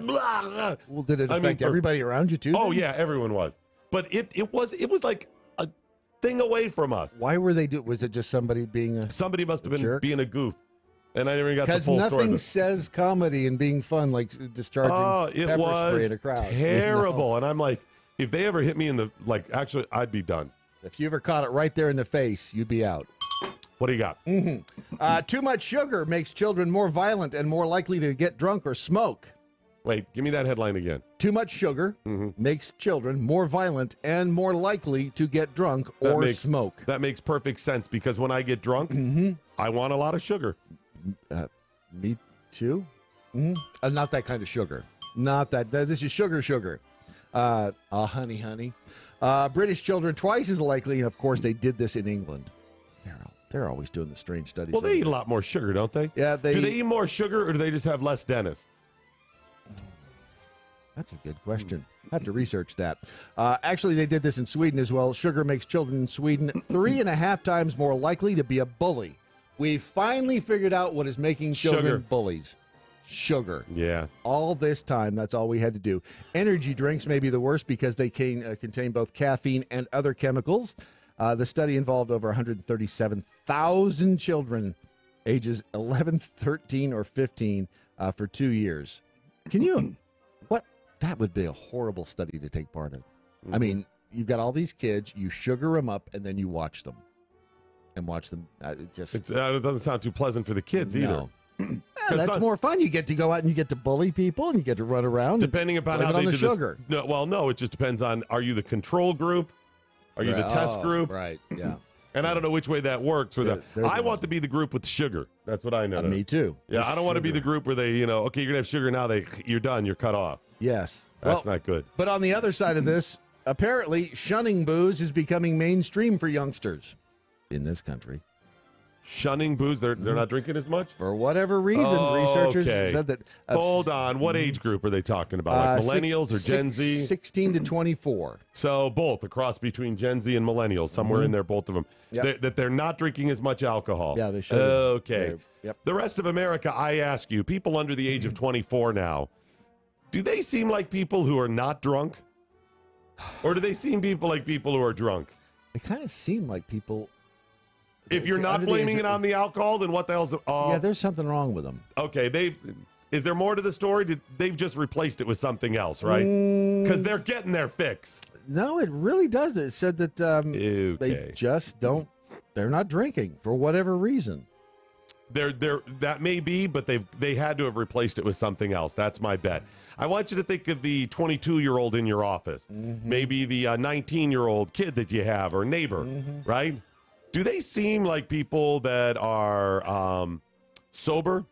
Speaker 6: Well, did it affect everybody around you, too?
Speaker 5: Oh, yeah, everyone was. But it was like a thing away from us.
Speaker 6: Why were they doing... Was it just somebody being a...
Speaker 5: Somebody must have been being a goof. And I never got the full story.
Speaker 6: Because nothing says comedy and being fun like discharging pepper spray in a crowd.
Speaker 5: Terrible. And I'm like, if they ever hit me in the, actually, I'd be done.
Speaker 6: If you ever caught it right there in the face, you'd be out.
Speaker 5: What do you got?
Speaker 6: Too much sugar makes children more violent and more likely to get drunk or smoke.
Speaker 5: Wait, give me that headline again.
Speaker 6: Too much sugar makes children more violent and more likely to get drunk or smoke.
Speaker 5: That makes perfect sense because when I get drunk, I want a lot of sugar.
Speaker 6: Me too. Not that kind of sugar. Not that. This is sugar. Honey. British children twice as likely, and of course they did this in England. They're always doing the strange studies.
Speaker 5: Well, they eat a lot more sugar, don't they?
Speaker 6: Yeah.
Speaker 5: Do they eat more sugar, or do they just have less dentists?
Speaker 6: That's a good question. I have to research that. Actually, they did this in Sweden as well. Sugar makes children in Sweden 3.5 times more likely to be a bully. We finally figured out what is making children bullies. Sugar.
Speaker 5: Yeah.
Speaker 6: All this time, that's all we had to do. Energy drinks may be the worst because they contain both caffeine and other chemicals. The study involved over 137,000 children ages 11, 13, or 15 for 2 years. Can you... That would be a horrible study to take part in. I mean, you've got all these kids, you sugar them up, and then you watch them. And watch them. It
Speaker 5: doesn't sound too pleasant for the kids either.
Speaker 6: That's more fun. You get to go out and you get to bully people and you get to run around.
Speaker 5: Depending upon how they do sugar. No, it just depends on, are you the control group? Are you the test group?
Speaker 6: Right, yeah.
Speaker 5: And I don't know which way that works. I want to be the group with sugar. That's what I know.
Speaker 6: Me too.
Speaker 5: Yeah, I don't want to be the group where they, okay, you're going to have sugar now. You're done. You're cut off.
Speaker 6: Yes.
Speaker 5: That's not good.
Speaker 6: But on the other side of this, apparently shunning booze is becoming mainstream for youngsters in this country.
Speaker 5: Shunning booze? They're not drinking as much?
Speaker 6: For whatever reason, researchers said that...
Speaker 5: Hold on. What age group are they talking about? Like millennials or Gen Z?
Speaker 6: 16 to 24.
Speaker 5: So both, a cross between Gen Z and millennials, somewhere in there, both of them.
Speaker 6: Yep.
Speaker 5: That they're not drinking as much alcohol.
Speaker 6: Yeah, they should.
Speaker 5: Okay.
Speaker 6: Yep.
Speaker 5: The rest of America, I ask you, people under the age of 24 now, do they seem like people who are not drunk? Or do they seem like people who are drunk?
Speaker 6: They kind of seem like people...
Speaker 5: If you're not blaming it on the alcohol, then what the hell's...
Speaker 6: yeah, there's something wrong with them.
Speaker 5: Okay, is there more to the story? They've just replaced it with something else, right? Because they're getting their fix.
Speaker 6: No, it really does. It said that they just don't... They're not drinking for whatever reason.
Speaker 5: That may be, but they had to have replaced it with something else. That's my bet. I want you to think of the 22-year-old in your office. Maybe the 19-year-old kid that you have or neighbor, right? Do they seem like people that are sober?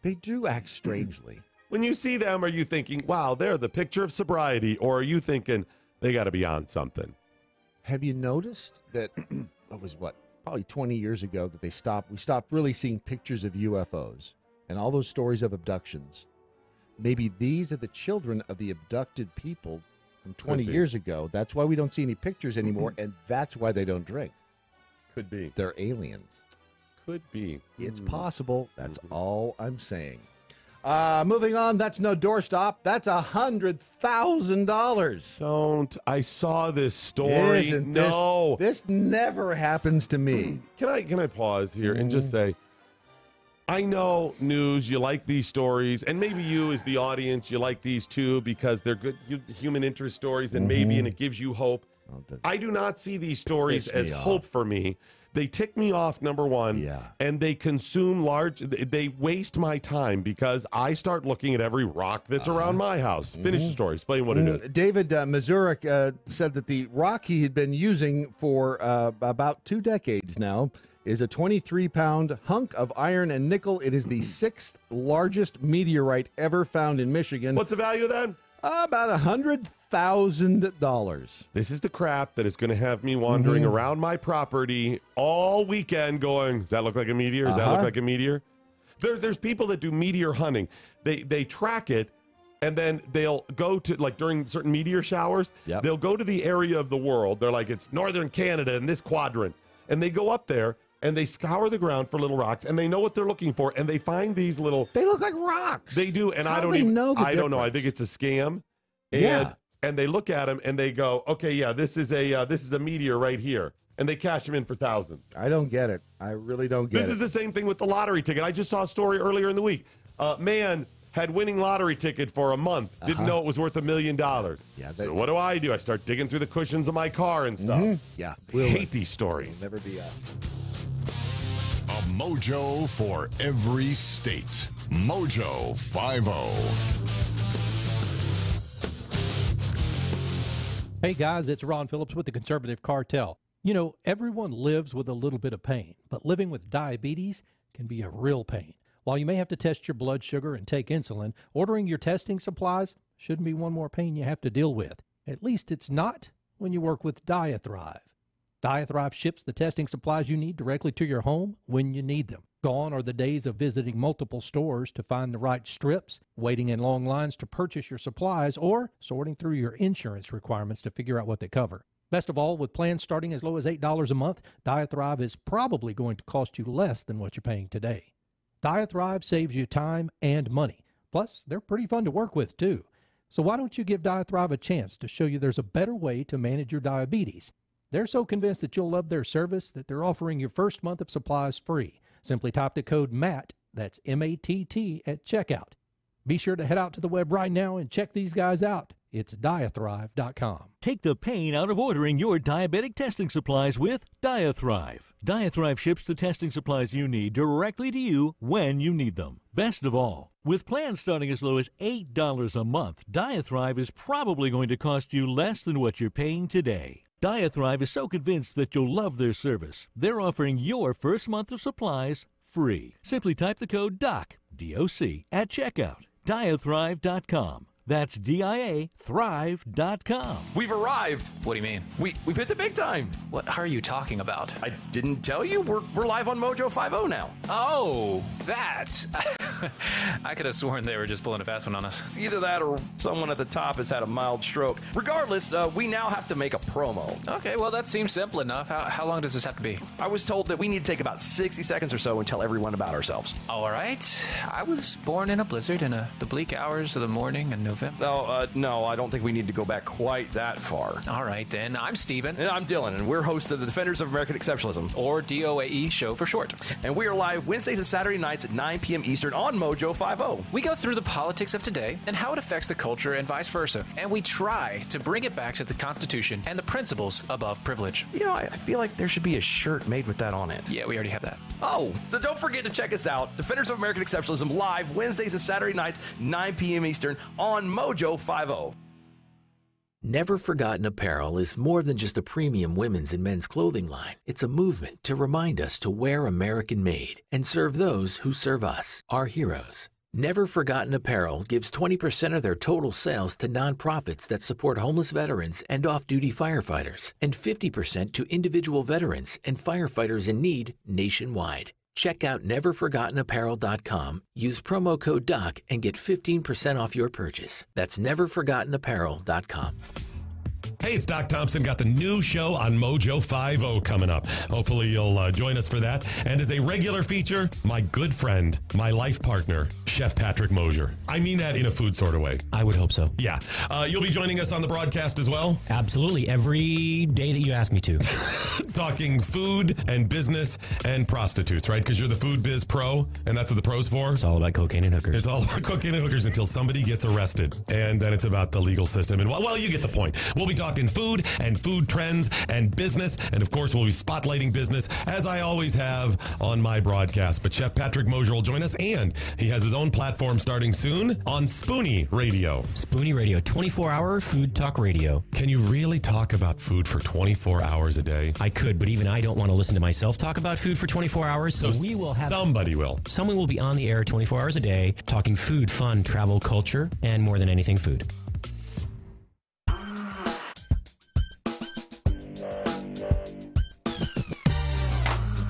Speaker 6: They do act strangely.
Speaker 5: When you see them, are you thinking, wow, they're the picture of sobriety? Or are you thinking they got to be on something?
Speaker 6: Have you noticed that it was probably 20 years ago that we stopped really seeing pictures of UFOs and all those stories of abductions? Maybe these are the children of the abducted people from 20 years ago. That's why we don't see any pictures anymore, and that's why they don't drink.
Speaker 5: Could be.
Speaker 6: They're aliens.
Speaker 5: Could be.
Speaker 6: It's possible. That's all I'm saying. Moving on, that's no doorstop. That's $100,000.
Speaker 5: I saw this story.
Speaker 6: This never happens to me.
Speaker 5: Can I pause here and just say, I know news, you like these stories, and maybe you as the audience, you like these too because they're good human interest stories and it gives you hope. I do not see these stories as hope for me. They tick me off, number one, and they consume they waste my time because I start looking at every rock that's around my house. Finish the story. Explain what it is.
Speaker 6: David Mazurek said that the rock he had been using for about 2 decades now is a 23-pound hunk of iron and nickel. It is the 6th largest meteorite ever found in Michigan.
Speaker 5: What's the value of that?
Speaker 6: About $100,000.
Speaker 5: This is the crap that is going to have me wandering around my property all weekend going, does that look like a meteor? Does that look like a meteor? There's people that do meteor hunting. They track it, and then they'll go to, like during certain meteor showers, they'll go to the area of the world. They're like, it's northern Canada in this quadrant. And they go up there, and they scour the ground for little rocks, and they know what they're looking for, and they find these little...
Speaker 6: They look like rocks.
Speaker 5: They do, and
Speaker 6: How
Speaker 5: I don't
Speaker 6: do they
Speaker 5: even
Speaker 6: know the
Speaker 5: I don't know.
Speaker 6: difference?
Speaker 5: I think it's a scam. And they look at them, and they go, okay, yeah, this is a meteor right here. And they cash them in for thousands.
Speaker 6: I don't get it. I really don't get it.
Speaker 5: This is the same thing with the lottery ticket. I just saw a story earlier in the week. Man had winning lottery ticket for a month. Didn't know it was worth $1 million.
Speaker 6: Yeah.
Speaker 5: So what do? I start digging through the cushions of my car and stuff.
Speaker 6: Yeah.
Speaker 5: Hate these stories.
Speaker 6: Never be us.
Speaker 13: A mojo for every state. Mojo 50.
Speaker 21: Hey guys, it's Ron Phillips with the Conservative Cartel. You know, everyone lives with a little bit of pain, but living with diabetes can be a real pain. While you may have to test your blood sugar and take insulin, ordering your testing supplies shouldn't be one more pain you have to deal with. At least it's not when you work with DiaThrive. DiaThrive ships the testing supplies you need directly to your home when you need them. Gone are the days of visiting multiple stores to find the right strips, waiting in long lines to purchase your supplies, or sorting through your insurance requirements to figure out what they cover. Best of all, with plans starting as low as $8 a month, DiaThrive is probably going to cost you less than what you're paying today. DiaThrive saves you time and money. Plus, they're pretty fun to work with, too. So why don't you give DiaThrive a chance to show you there's a better way to manage your diabetes? They're so convinced that you'll love their service that they're offering your first month of supplies free. Simply type the code MATT, that's M-A-T-T, at checkout. Be sure to head out to the web right now and check these guys out. It's DiaThrive.com.
Speaker 1: Take the pain out of ordering your diabetic testing supplies with DiaThrive. DiaThrive ships the testing supplies you need directly to you when you need them. Best of all, with plans starting as low as $8 a month, DiaThrive is probably going to cost you less than what you're paying today. DiaThrive is so convinced that you'll love their service, they're offering your first month of supplies free. Simply type the code DOC, D-O-C, at checkout. DiaThrive.com. That's D-I-A, Thrive.com.
Speaker 16: We've arrived.
Speaker 19: What do you mean?
Speaker 16: We've hit the big time.
Speaker 19: What are you talking about?
Speaker 16: I didn't tell you. We're live on Mojo 50 now.
Speaker 19: Oh, that. I could have sworn they were just pulling a fast one on us.
Speaker 16: Either that or someone at the top has had a mild stroke. Regardless, we now have to make a promo.
Speaker 19: Okay, well, that seems simple enough. How long does this have to be?
Speaker 16: I was told that we need to take about 60 seconds or so and tell everyone about ourselves.
Speaker 19: All right. I was born in a blizzard in the bleak hours of the morning in November.
Speaker 16: No, I don't think we need to go back quite that far.
Speaker 19: All right, then. I'm Steven.
Speaker 16: And I'm Dylan, and we're hosts of the Defenders of American Exceptionalism,
Speaker 19: or DOAE show for short.
Speaker 16: And we are live Wednesdays and Saturday nights at 9 p.m. Eastern on Mojo 50.
Speaker 19: We go through the politics of today and how it affects the culture and vice versa. And we try to bring it back to the Constitution and the principles above privilege.
Speaker 16: You know, I feel like there should be a shirt made with that on it.
Speaker 19: Yeah, we already have that.
Speaker 16: Oh, so don't forget to check us out. Defenders of American Exceptionalism live Wednesdays and Saturday nights, 9 p.m. Eastern on Mojo 50.
Speaker 15: Never Forgotten Apparel is more than just a premium women's and men's clothing line. It's a movement to remind us to wear American made and serve those who serve us, our heroes. Never Forgotten Apparel gives 20% of their total sales to nonprofits that support homeless veterans and off-duty firefighters, and 50% to individual veterans and firefighters in need nationwide. Check out neverforgottenapparel.com, use promo code DOC, and get 15% off your purchase. That's neverforgottenapparel.com.
Speaker 2: Hey, it's Doc Thompson. Got the new show on Mojo 50 coming up. Hopefully you'll join us for that. And as a regular feature, my good friend, my life partner, Chef Patrick Mosier. I mean that in a food sort of way.
Speaker 18: I would hope so.
Speaker 2: Yeah. You'll be joining us on the broadcast as well?
Speaker 18: Absolutely. Every day that you ask me to.
Speaker 2: Talking food and business and prostitutes, right? Because you're the food biz pro, and that's what the pro's for.
Speaker 18: It's all about cocaine and hookers.
Speaker 2: It's all about cocaine and hookers until somebody gets arrested. And then it's about the legal system. And well, you get the point. We'll be talking talking food and food trends and business. And of course, we'll be spotlighting business as I always have on my broadcast. But Chef Patrick MoJo will join us, and he has his own platform starting soon on Spoonie Radio.
Speaker 18: Spoonie Radio, 24-hour food talk radio.
Speaker 2: Can you really talk about food for 24 hours a day?
Speaker 18: I could, but even I don't want to listen to myself talk about food for 24 hours. So we will have
Speaker 2: somebody will.
Speaker 18: Someone will be on the air 24 hours a day talking food, fun, travel, culture, and more than anything, food.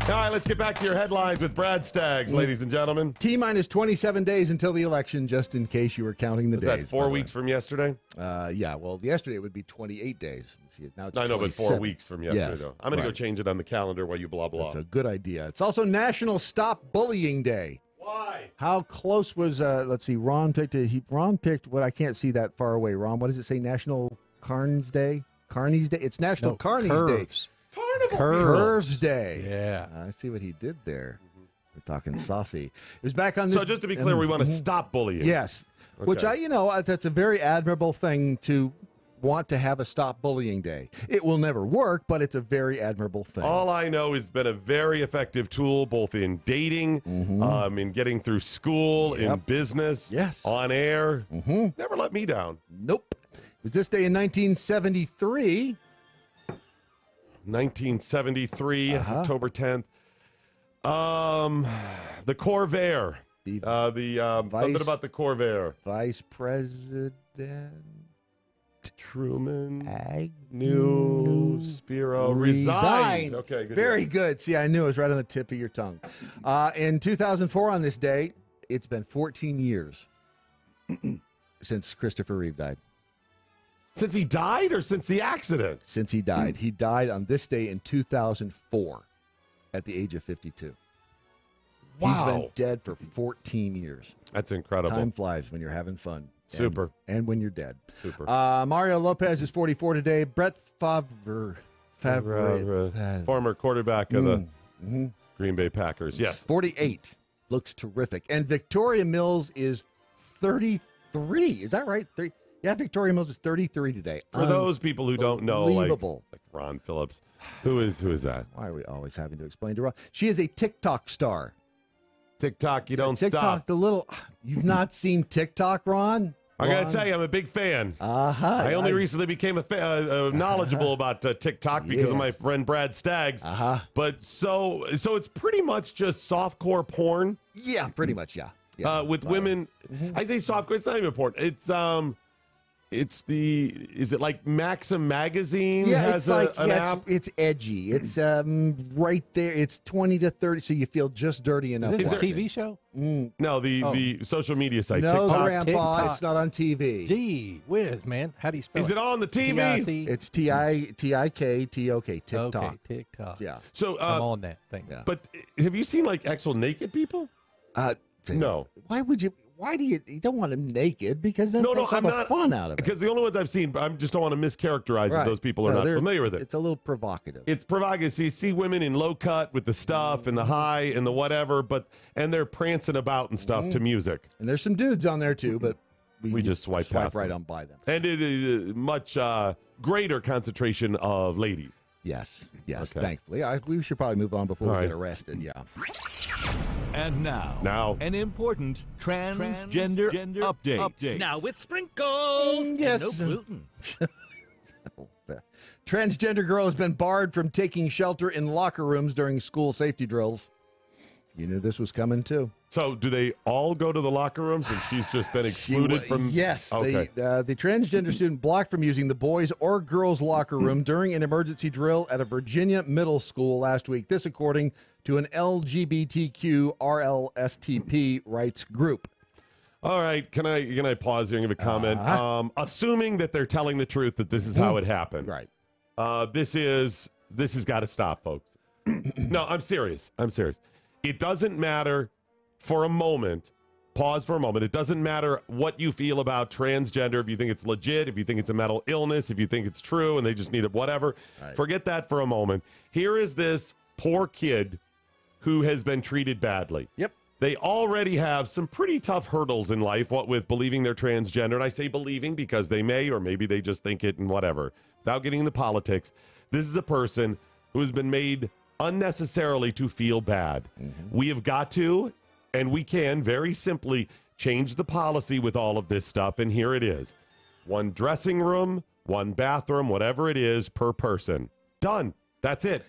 Speaker 5: All right, let's get back to your headlines with Brad Staggs, ladies and gentlemen.
Speaker 6: T-minus 27 days until the election, just in case you were counting the days.
Speaker 5: Is that 4 weeks from yesterday?
Speaker 6: Yeah, well, yesterday it would be 28 days. See, now it's
Speaker 5: I know,
Speaker 6: 27.
Speaker 5: but 4 weeks from yesterday,
Speaker 6: Yes,
Speaker 5: though. I'm going to go change it on the calendar while you blah, blah.
Speaker 6: That's a good idea. It's also National Stop Bullying Day.
Speaker 5: Why?
Speaker 6: How close was, let's see, Ron picked what I can't see that far away. Ron, what does it say? National Carnes Day? Carnies Day? It's National Carnies Day.
Speaker 5: Carnival.
Speaker 6: Curves Day.
Speaker 21: Yeah.
Speaker 6: I see what he did there. We're talking saucy. It was back on this.
Speaker 5: So just to be clear, we want to stop bullying.
Speaker 6: Yes.
Speaker 5: Okay.
Speaker 6: Which that's a very admirable thing to want to have a Stop Bullying Day. It will never work, but it's a very admirable thing.
Speaker 5: All I know is it's been a very effective tool, both in dating, in getting through school, in business, on air. Never let me down.
Speaker 6: Nope. It was this day in 1973.
Speaker 5: 1973, October 10th. The Corvair. Something about the Corvair.
Speaker 6: Vice President
Speaker 5: Truman New Spiro resigned. Okay, good.
Speaker 6: Very good. See, I knew it was right on the tip of your tongue. In 2004, on this day, it's been 14 years since Christopher Reeve died.
Speaker 5: Since he died or since the accident?
Speaker 6: Since he died. He died on this day in 2004 at the age of 52.
Speaker 5: Wow.
Speaker 6: He's been dead for 14 years.
Speaker 5: That's incredible.
Speaker 6: Time flies when you're having fun.
Speaker 5: Super.
Speaker 6: And when you're dead.
Speaker 5: Super.
Speaker 6: Mario Lopez is 44 today. Brett Favre.
Speaker 5: Former quarterback of the Green Bay Packers. Yes.
Speaker 6: 48. Looks terrific. And Victoria Mills is 33. Is that right? Yeah, Victoria Mills is 33 today.
Speaker 5: For those people who don't know, like
Speaker 6: Unbelievable.
Speaker 5: Ron Phillips, who is that?
Speaker 6: Why are we always having to explain to Ron? She is a TikTok star.
Speaker 5: TikTok, you don't
Speaker 6: stop. You've not seen TikTok, Ron?
Speaker 5: I got to tell you, I'm a big fan. I only recently became knowledgeable about TikTok because of my friend Brad Staggs. But so it's pretty much just softcore porn.
Speaker 6: Yeah, pretty much, yeah.
Speaker 5: With women, I say softcore. It's not even porn. Is it like Maxim Magazine?
Speaker 6: Yeah,
Speaker 5: has an app?
Speaker 6: It's edgy. It's right there. It's 20 to 30, so you feel just dirty enough.
Speaker 21: Is it a TV show?
Speaker 5: No, the social media site.
Speaker 6: No,
Speaker 5: TikTok.
Speaker 6: Grandpa, it's not on TV.
Speaker 21: Gee whiz, man. How do you spell it?
Speaker 5: Is it on the TV?
Speaker 21: T-I-C?
Speaker 6: It's T-I-K-T-O-K, TikTok.
Speaker 21: Okay, TikTok.
Speaker 6: Yeah.
Speaker 5: So
Speaker 21: I'm on that thing.
Speaker 6: Yeah.
Speaker 5: But have you seen like actual naked people? No.
Speaker 6: Why would you? Why do you don't want them naked? Because that takes all the fun out of it.
Speaker 5: Because the only ones I've seen, I just don't want to mischaracterize it. Those people are not familiar with it.
Speaker 6: It's a little provocative.
Speaker 5: It's provocative. So you see women in low cut with the stuff and the high and the whatever, and they're prancing about and stuff to music.
Speaker 6: And there's some dudes on there too, but
Speaker 5: we just swipe past
Speaker 6: right
Speaker 5: them.
Speaker 6: on by them.
Speaker 5: And it is a much greater concentration of ladies.
Speaker 6: Yes,
Speaker 5: Okay.
Speaker 6: thankfully. We should probably move on before we get arrested, yeah.
Speaker 1: And now, an important transgender update.
Speaker 4: Now with sprinkles.
Speaker 6: Yes.
Speaker 4: And no gluten.
Speaker 6: Transgender girl has been barred from taking shelter in locker rooms during school safety drills. You knew this was coming too.
Speaker 5: So do they all go to the locker rooms and she's just been excluded from?
Speaker 6: Yes.
Speaker 5: Okay.
Speaker 6: The transgender student blocked from using the boys' or girls' locker room during an emergency drill at a Virginia middle school last week. This according to an LGBTQ RLSTP rights group.
Speaker 5: All right. Can I pause here and give a comment? Assuming that they're telling the truth that this is how it happened.
Speaker 6: Right.
Speaker 5: This has got to stop, folks. No, I'm serious. It doesn't matter for a moment. Pause for a moment. It doesn't matter what you feel about transgender, if you think it's legit, if you think it's a mental illness, if you think it's true and they just need it, whatever.
Speaker 6: Right.
Speaker 5: Forget that for a moment. Here is this poor kid who has been treated badly.
Speaker 6: Yep.
Speaker 5: They already have some pretty tough hurdles in life, what with believing they're transgender. And I say believing because they may, or maybe they just think it and whatever. Without getting into politics, this is a person who has been made unnecessarily to feel bad. We have got to, and we can very simply change the policy with all of this stuff. And here it is. 1 dressing room, 1 bathroom, whatever it is per person. Done. That's it.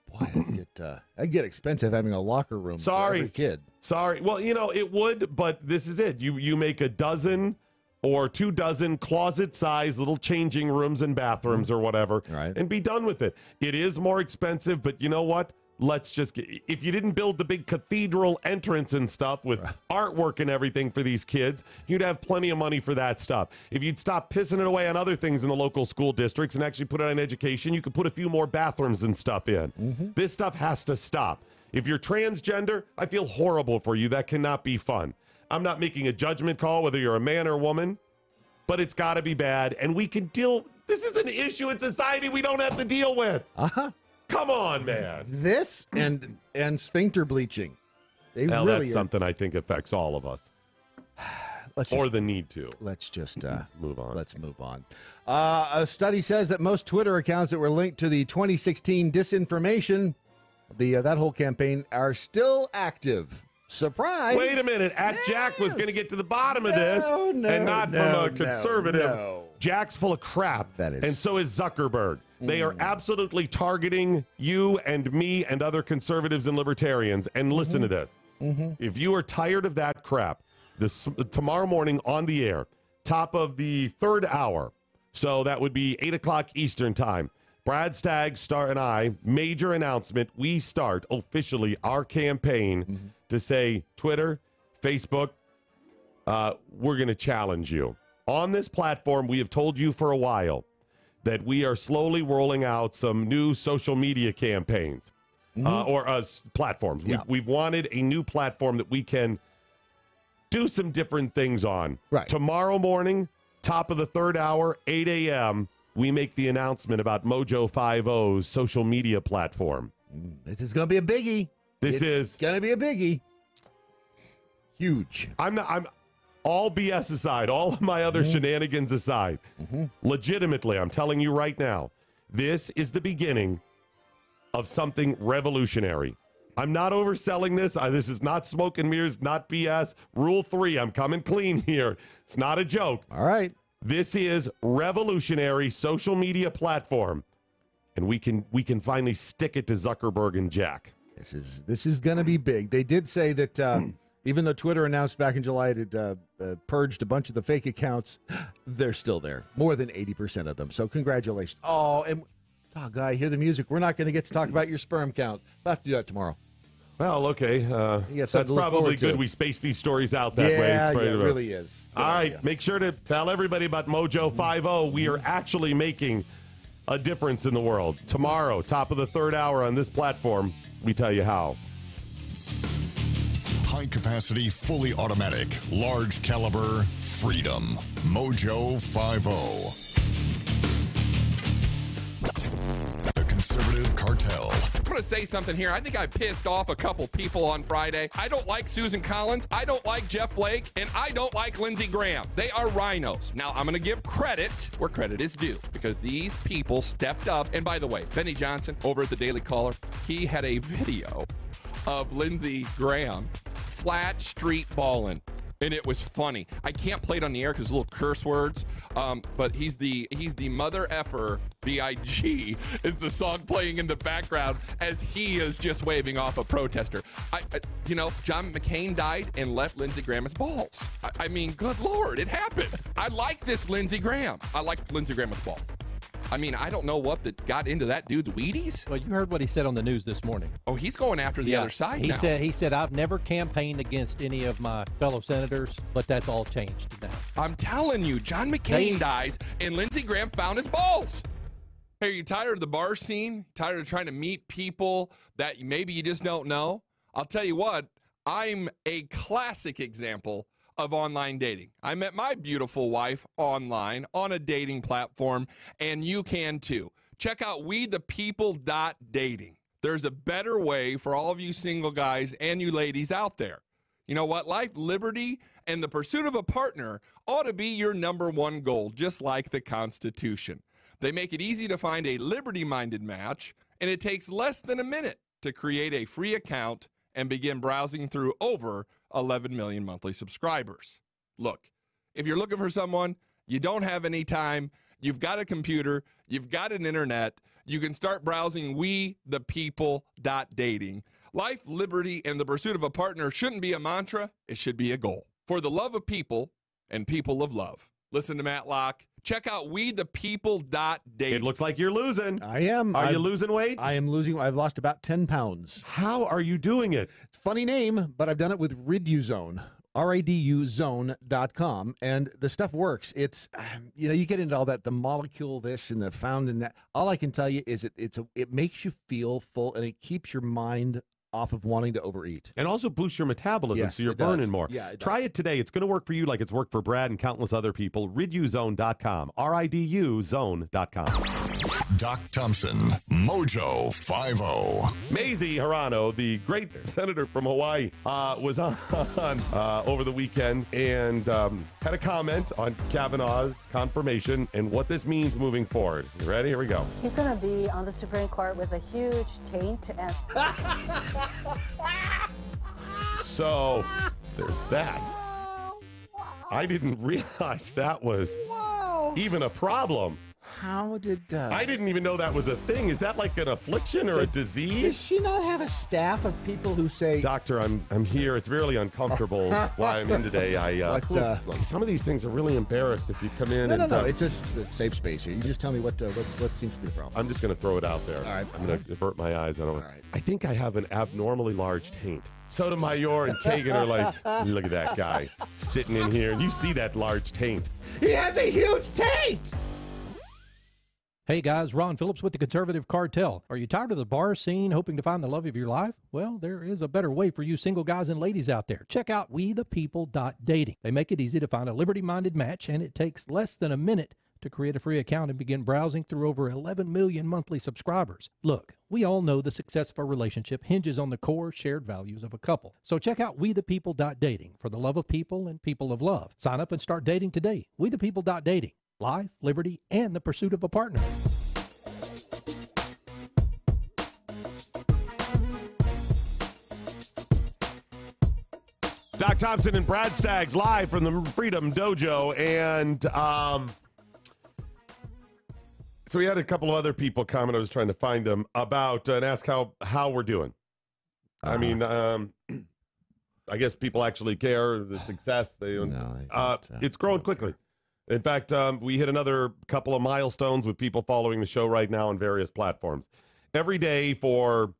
Speaker 6: Boy, that'd get expensive having a locker room for every kid.
Speaker 5: Sorry. Well, it would, but this is it. You make a dozen or 2 dozen closet-sized little changing rooms and bathrooms or whatever, and be done with it. It is more expensive, but you know what? Let's just get, if you didn't build the big cathedral entrance and stuff with artwork and everything for these kids, you'd have plenty of money for that stuff. If you'd stop pissing it away on other things in the local school districts and actually put it on education, you could put a few more bathrooms and stuff in. This stuff has to stop. If you're transgender, I feel horrible for you. That cannot be fun. I'm not making a judgment call whether you're a man or a woman, but it's got to be bad. And we can deal. This is an issue in society we don't have to deal with. Come on, man.
Speaker 6: This and sphincter bleaching.
Speaker 5: That's something I think affects all of us. Or the need to.
Speaker 6: Let's just
Speaker 5: move on.
Speaker 6: Let's move on. A study says that most Twitter accounts that were linked to the 2016 disinformation, that whole campaign, are still active. Surprise.
Speaker 5: Wait a minute. Jack was going to get to the bottom of this, and not from a conservative. Jack's full of crap.
Speaker 6: That is.
Speaker 5: And so is Zuckerberg. They are absolutely targeting you and me and other conservatives and libertarians. And listen to this. If you are tired of that crap, tomorrow morning on the air, top of the 3rd hour, so that would be 8 o'clock Eastern time, Brad Staggs, and I, major announcement, we start officially our campaign to say, Twitter, Facebook, we're going to challenge you. On this platform, we have told you for a while that we are slowly rolling out some new social media campaigns or platforms. We've wanted a new platform that we can do some different things on. Tomorrow morning, top of the 3rd hour, 8 a.m., we make the announcement about Mojo 50's social media platform.
Speaker 6: This is going to be a biggie.
Speaker 5: It's
Speaker 6: going to be a biggie. Huge.
Speaker 5: I'm all BS aside, all of my other shenanigans aside, legitimately, I'm telling you right now, this is the beginning of something revolutionary. I'm not overselling this. This is not smoke and mirrors, not BS. Rule 3, I'm coming clean here. It's not a joke.
Speaker 6: All right.
Speaker 5: This is revolutionary social media platform, and we can finally stick it to Zuckerberg and Jack.
Speaker 6: This is going to be big. They did say that even though Twitter announced back in July it had purged a bunch of the fake accounts, they're still there. More than 80% of them. So congratulations. And I hear the music. We're not going to get to talk about your sperm count. We'll have to do that tomorrow.
Speaker 5: Well, okay.
Speaker 6: That's
Speaker 5: probably good. We space these stories out that way.
Speaker 6: Yeah, it really is.
Speaker 5: All right. Make sure to tell everybody about Mojo 50. We are actually making a difference in the world. Tomorrow, top of the 3rd hour on this platform, we tell you how.
Speaker 13: High capacity, fully automatic, large caliber, freedom. Mojo 50. The Conservative Cartel.
Speaker 14: I'm going to say something here. I think I pissed off a couple people on Friday. I don't like Susan Collins. I don't like Jeff Flake. And I don't like Lindsey Graham. They are rhinos. Now, I'm going to give credit where credit is due because these people stepped up. And by the way, Benny Johnson over at the Daily Caller, he had a video of Lindsey Graham flat street balling. And it was funny. I can't play it on the air because little curse words. But he's the mother effer. B.I.G. is the song playing in the background as he is just waving off a protester. John McCain died and left Lindsey Graham his balls. I mean, good Lord, it happened. I like this Lindsey Graham. I like Lindsey Graham with balls. I mean, I don't know what that got into that dude's Wheaties.
Speaker 21: Well, you heard what he said on the news this morning.
Speaker 14: Oh, he's going after the other side now.
Speaker 21: He said, I've never campaigned against any of my fellow senators, but that's all changed now.
Speaker 14: I'm telling you, John McCain dies, and Lindsey Graham found his balls. Hey, are you tired of the bar scene? Tired of trying to meet people that maybe you just don't know? I'll tell you what, I'm a classic example of online dating. I met my beautiful wife online on a dating platform, and you can too. Check out wethepeople.dating. There's a better way for all of you single guys and you ladies out there. You know what? Life, liberty, and the pursuit of a partner ought to be your number one goal, just like the Constitution. They make it easy to find a liberty-minded match, and it takes less than a minute to create a free account and begin browsing through over 11 million monthly subscribers. Look, if you're looking for someone, you don't have any time, you've got a computer, you've got an internet, you can start browsing wethepeople.dating. Life, liberty, and the pursuit of a partner shouldn't be a mantra, it should be a goal. For the love of people and people of love. Listen to Matt Locke. Check out wethepeople.dating.
Speaker 5: It looks like you're losing.
Speaker 6: I am.
Speaker 5: Are you losing weight?
Speaker 6: I am losing. I've lost about 10 pounds.
Speaker 5: How are you doing it?
Speaker 6: Funny name, but I've done it with Riduzone. RADUzone.com, and the stuff works. It's, you get into all that, the molecule this and the found in that. All I can tell you is it makes you feel full, and it keeps your mind off of wanting to overeat.
Speaker 5: And also boosts your metabolism,
Speaker 6: Yes,
Speaker 5: so you're
Speaker 6: it does.
Speaker 5: burning more.
Speaker 6: Yeah, it
Speaker 5: Try it today. It's going to work for you like it's worked for Brad and countless other people. Riduzone.com. RIDUzone.com.
Speaker 13: Doc Thompson, Mojo 50.
Speaker 5: Mazie Hirano, the great senator from Hawaii, was on over the weekend and had a comment on Kavanaugh's confirmation and what this means moving forward. You ready? Here we go.
Speaker 20: He's going to be on the Supreme Court with a huge taint. And
Speaker 5: So there's that. I didn't realize that was even a problem.
Speaker 6: How did...
Speaker 5: I didn't even know that was a thing. Is that like an affliction or a disease?
Speaker 6: Does she not have a staff of people who say...
Speaker 5: Doctor, I'm here. It's really uncomfortable why I'm in today. Some of these things are really embarrassed if you come in
Speaker 6: No, it's a safe space here. You just tell me what seems to be the problem.
Speaker 5: I'm just going to throw it out there.
Speaker 6: All right.
Speaker 5: I'm going to avert my eyes. I think I have an abnormally large taint. Sotomayor and Kagan are like, look at that guy sitting in here, and you see that large taint.
Speaker 6: He has a huge taint!
Speaker 21: Hey guys, Ron Phillips with the Conservative Cartel. Are you tired of the bar scene, hoping to find the love of your life? Well, there is a better way for you single guys and ladies out there. Check out wethepeople.dating. They make it easy to find a liberty-minded match, and it takes less than a minute to create a free account and begin browsing through over 11 million monthly subscribers. Look, we all know the success of a relationship hinges on the core shared values of a couple. So check out wethepeople.dating for the love of people and people of love. Sign up and start dating today. Wethepeople.dating. Life, liberty, and the pursuit of a partner.
Speaker 5: Doc Thompson and Brad Staggs live from the Freedom DoJo. And so we had a couple of other people comment. I was trying to find them about and ask how we're doing. I mean, I guess people actually care, the success. It's growing quickly. In fact, we hit another couple of milestones with people following the show right now on various platforms. Every day for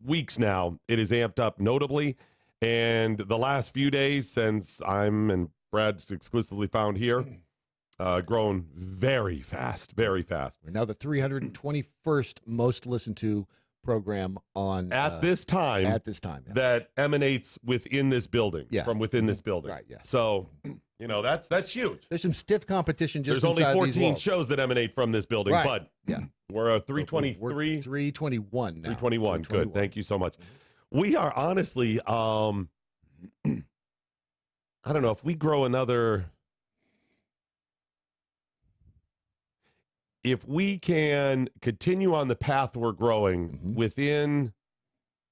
Speaker 5: weeks now, it is amped up notably. And the last few days since I'm and Brad's exclusively found here, grown very fast, very fast.
Speaker 6: We're now the 321st most listened to program on...
Speaker 5: At this time.
Speaker 6: At this time, yeah.
Speaker 5: That emanates within this building.
Speaker 6: Yeah.
Speaker 5: From within this building.
Speaker 6: Right, yeah.
Speaker 5: So... that's huge.
Speaker 6: There's some stiff competition just
Speaker 5: There's only
Speaker 6: inside
Speaker 5: 14 shows that emanate from this bulding,
Speaker 6: Right.
Speaker 5: but we're a 323.
Speaker 6: We're 321 now.
Speaker 5: 321. Good. Thank you so much. We are honestly, I don't know, if we grow another, if we can continue on the path we're growing within,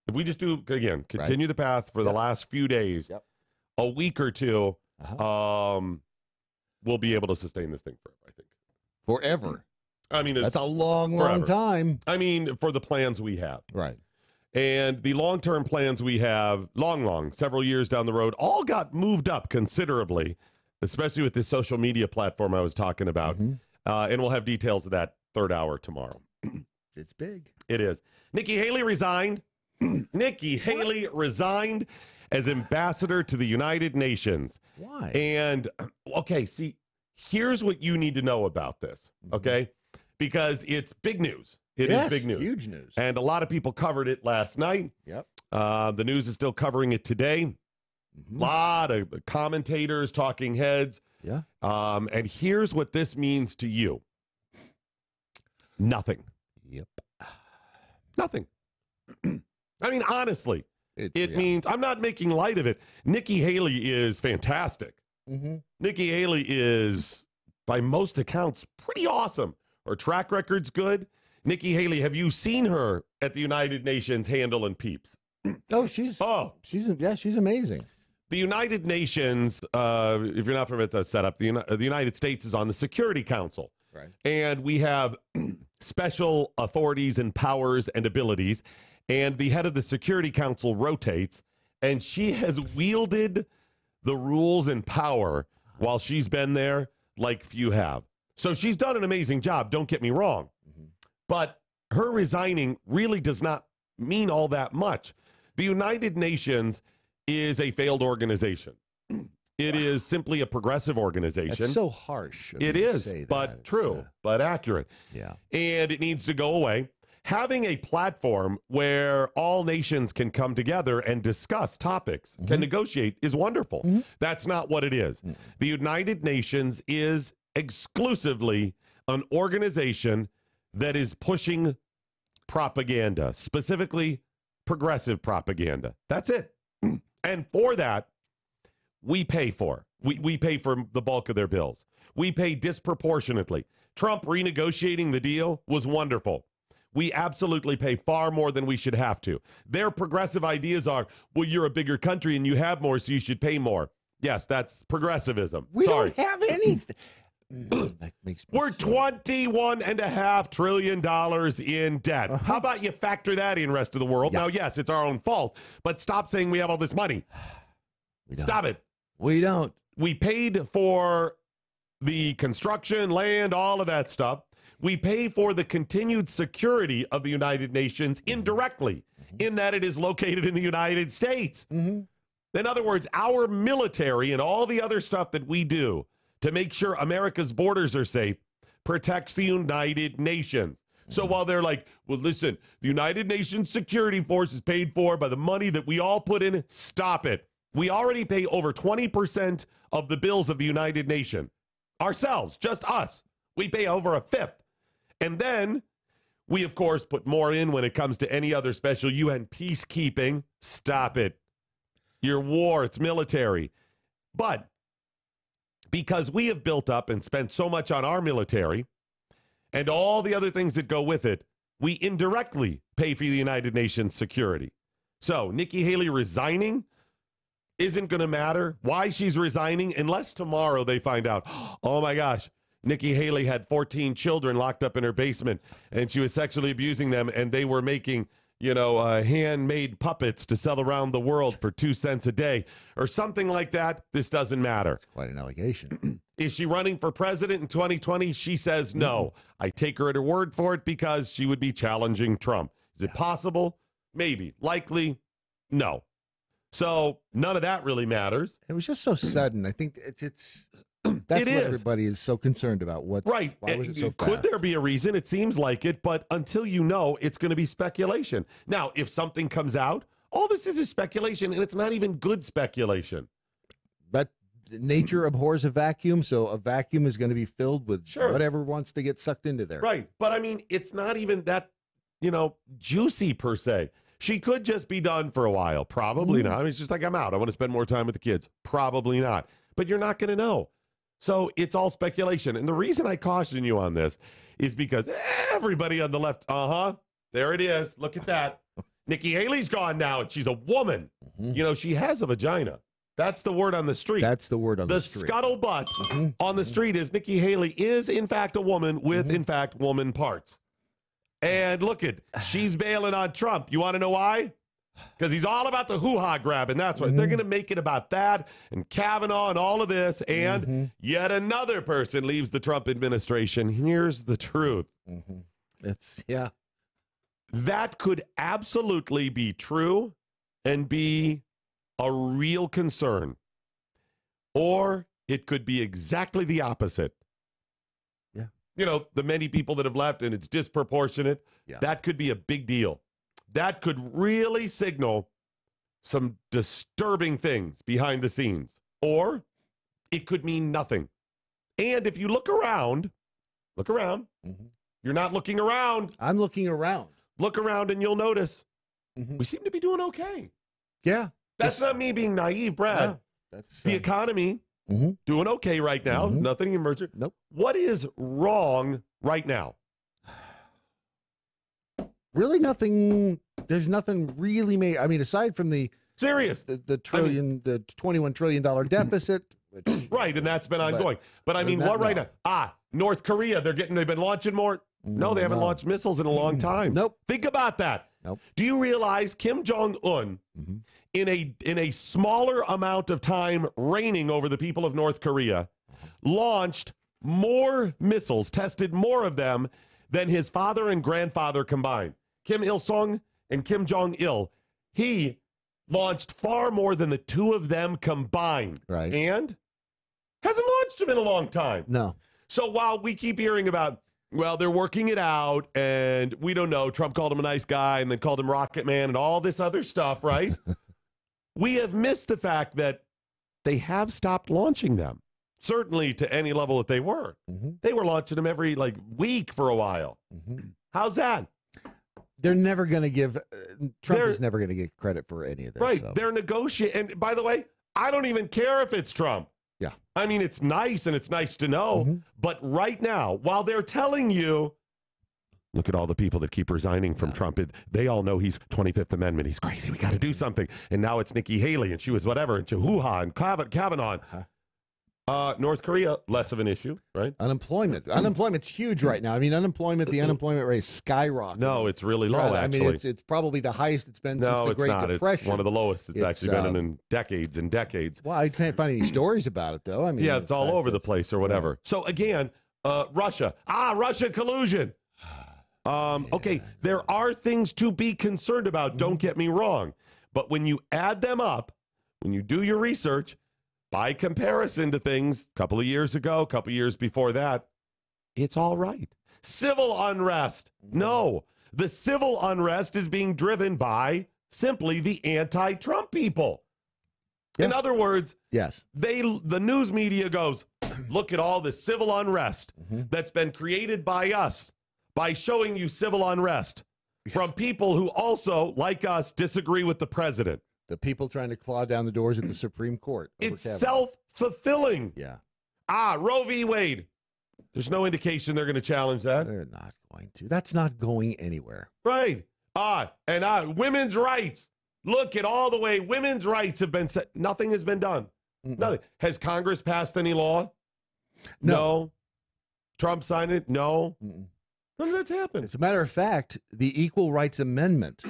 Speaker 5: if we just do, again, continue the path for the last few days, a week or two, we'll be able to sustain this thing forever, I think.
Speaker 6: Forever.
Speaker 5: I mean,
Speaker 6: that's a long time.
Speaker 5: I mean, for the plans we have.
Speaker 6: Right.
Speaker 5: And the long-term plans we have, several years down the road, all got moved up considerably, especially with this social media platform I was talking about. And we'll have details of that third hour tomorrow.
Speaker 6: It's big.
Speaker 5: It is. Nikki Haley resigned. Nikki Haley resigned as ambassador to the United Nations.
Speaker 6: Why?
Speaker 5: And, okay, see, here's what you need to know about this, okay? Because it's big news. It is big news.
Speaker 6: Huge news.
Speaker 5: And a lot of people covered it last night.
Speaker 6: Yep.
Speaker 5: The news is still covering it today. A lot of commentators, talking heads.
Speaker 6: Yeah.
Speaker 5: And here's what this means to you. Nothing.
Speaker 6: Yep.
Speaker 5: Nothing. I mean, honestly. It means I'm not making light of it. Nikki Haley is fantastic. Nikki Haley is, by most accounts, pretty awesome. Her track record's good. Nikki Haley, have you seen her at the United Nations handling peeps?
Speaker 6: She's amazing.
Speaker 5: The United Nations, if you're not familiar with that setup, the United States is on the Security Council.
Speaker 6: Right.
Speaker 5: And we have special authorities and powers and abilities. And the head of the Security Council rotates. And she has wielded the rules and power while she's been there like few have. So she's done an amazing job, don't get me wrong. But her resigning really does not mean all that much. The United Nations is a failed organization. It is simply a progressive organization.
Speaker 6: It's so harsh.
Speaker 5: It is, but true, but accurate.
Speaker 6: Yeah.
Speaker 5: And it needs to go away. Having a platform where all nations can come together and discuss topics, can negotiate, is wonderful. That's not what it is. The United Nations is exclusively an organization that is pushing propaganda, specifically progressive propaganda. That's it. And for that, we pay for. We pay for the bulk of their bills. We pay disproportionately. Trump renegotiating the deal was wonderful. We absolutely pay far more than we should have to. Their progressive ideas are, well, you're a bigger country and you have more, so you should pay more. Yes, that's progressivism.
Speaker 6: We don't have anything.
Speaker 5: That makes me We're $21.5 trillion in debt. How about you factor that in, rest of the world? Now, yes, it's our own fault, but stop saying we have all this money. Stop it.
Speaker 6: We don't.
Speaker 5: We paid for the construction, land, all of that stuff. We pay for the continued security of the United Nations indirectly, in that it is located in the United States. In other words, our military and all the other stuff that we do to make sure America's borders are safe protects the United Nations. So while they're like, well, listen, the United Nations Security Force is paid for by the money that we all put in, stop it. We already pay over 20% of the bills of the United Nations. Ourselves, just us. We pay over a fifth. And then we, of course, put more in when it comes to any other special UN peacekeeping. Stop it. Your war, it's military. But because we have built up and spent so much on our military and all the other things that go with it, we indirectly pay for the United Nations security. So Nikki Haley resigning isn't going to matter. Why she's resigning, unless tomorrow they find out, oh my gosh, Nikki Haley had 14 children locked up in her basement and she was sexually abusing them, and they were making, handmade puppets to sell around the world for 2 cents a day or something like that. This doesn't matter.
Speaker 6: It's quite an allegation.
Speaker 5: Is she running for president in 2020? She says no. I take her at her word for it because she would be challenging Trump. Is it possible? Maybe. Likely? No. So none of that really matters.
Speaker 6: It was just so sudden. I think it's that's what everybody is so concerned about. Why was it so fast?
Speaker 5: Could there be a reason? It seems like it, but until you know, it's going to be speculation. Now, if something comes out, all this is speculation, and it's not even good speculation.
Speaker 6: But nature abhors a vacuum, so a vacuum is going to be filled with whatever wants to get sucked into there.
Speaker 5: Right. But I mean, it's not even that, juicy per se. She could just be done for a while. Probably not. I mean, it's just like, I'm out. I want to spend more time with the kids. Probably not. But you're not going to know. So it's all speculation. And the reason I caution you on this is because everybody on the left, there it is. Look at that. Nikki Haley's gone now, and she's a woman. She has a vagina. That's the word on the street.
Speaker 6: That's the word on the street.
Speaker 5: The scuttlebutt on the street is Nikki Haley is, in fact, a woman with, in fact, woman parts. And look at, she's bailing on Trump. You want to know why? Because he's all about the hoo-ha grabbing. That's what they're going to make it about, that and Kavanaugh and all of this. And yet another person leaves the Trump administration. Here's the truth. That could absolutely be true and be a real concern. Or it could be exactly the opposite. The many people that have left and it's disproportionate. That could be a big deal. That could really signal some disturbing things behind the scenes. Or it could mean nothing. And if you look around. You're not looking around.
Speaker 6: I'm looking around.
Speaker 5: Look around and you'll notice we seem to be doing okay.
Speaker 6: Yeah.
Speaker 5: That's not me being naive, Brad.
Speaker 6: No, that's
Speaker 5: the economy doing okay right now. Nothing emerging.
Speaker 6: Nope.
Speaker 5: What is wrong right now?
Speaker 6: Really nothing. There's nothing really made. I mean, aside from the $21 trillion deficit. Which,
Speaker 5: right, and that's been ongoing. But I mean, what right now? North Korea, they've been launching more. No, they haven't launched missiles in a long time.
Speaker 6: Nope.
Speaker 5: Think about that.
Speaker 6: Nope.
Speaker 5: Do you realize Kim Jong-un, in a smaller amount of time reigning over the people of North Korea, launched more missiles, tested more of them than his father and grandfather combined? Kim Il-sung and Kim Jong-il. He launched far more than the two of them combined.
Speaker 6: Right.
Speaker 5: And hasn't launched them in a long time.
Speaker 6: No.
Speaker 5: So while we keep hearing about, well, they're working it out and we don't know, Trump called him a nice guy and then called him Rocket Man and all this other stuff, right? We have missed the fact that they have stopped launching them. Certainly to any level that they were. They were launching them every week for a while. How's that?
Speaker 6: They're never going to give, Trump is never going to get credit for any of this.
Speaker 5: Right.
Speaker 6: So.
Speaker 5: They're negotiating. And by the way, I don't even care if it's Trump.
Speaker 6: Yeah.
Speaker 5: I mean, it's nice and it's nice to know. But right now, while they're telling you, look at all the people that keep resigning from Trump. They all know he's 25th Amendment. He's crazy. We got to do something. And now it's Nikki Haley and she was whatever. And Chihuahua and Kavanaugh. North Korea, less of an issue, right?
Speaker 6: Unemployment's huge right now. I mean, the unemployment rate is skyrocketing.
Speaker 5: No, it's really low, actually.
Speaker 6: I mean, it's probably the highest it's been since the Great Depression.
Speaker 5: No, it's one of the lowest it's actually been in decades and decades.
Speaker 6: Well, I can't find any stories about it, though. I mean,
Speaker 5: yeah, it's all over the place or whatever. Right. So, again, Russia. Russia collusion. Okay, there are things to be concerned about, don't get me wrong. But when you add them up, when you do your research, by comparison to things a couple of years ago, a couple of years before that, it's all right. Civil unrest. No, the civil unrest is being driven by simply the anti-Trump people. Yeah. In other words,
Speaker 6: yes,
Speaker 5: the news media goes, look at all the civil unrest that's been created by us by showing you civil unrest from people who also, like us, disagree with the president.
Speaker 6: The people trying to claw down the doors at the Supreme Court.
Speaker 5: It's self-fulfilling.
Speaker 6: Yeah.
Speaker 5: Roe v. Wade. There's no indication they're going to challenge that.
Speaker 6: They're not going to. That's not going anywhere.
Speaker 5: Right. And women's rights. Look at all the way women's rights have been set. Nothing has been done. Nothing. Has Congress passed any law? No. Trump signed it? No. None of that's happened.
Speaker 6: As a matter of fact, the Equal Rights Amendment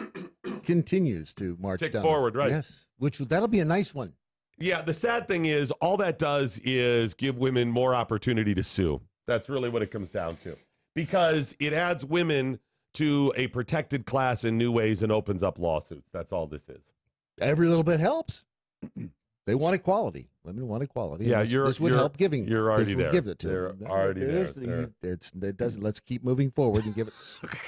Speaker 6: continues to march
Speaker 5: Tick
Speaker 6: down.
Speaker 5: forward, right?
Speaker 6: Yes, that'll be a nice one.
Speaker 5: Yeah, the sad thing is all that does is give women more opportunity to sue. That's really what it comes down to. Because it adds women to a protected class in new ways and opens up lawsuits. That's all this is.
Speaker 6: Every little bit helps. They want equality. Women want equality.
Speaker 5: Yeah,
Speaker 6: this would help giving.
Speaker 5: You're already there.
Speaker 6: Give it to
Speaker 5: They're
Speaker 6: them.
Speaker 5: already there.
Speaker 6: It doesn't. Let's keep moving forward and give it.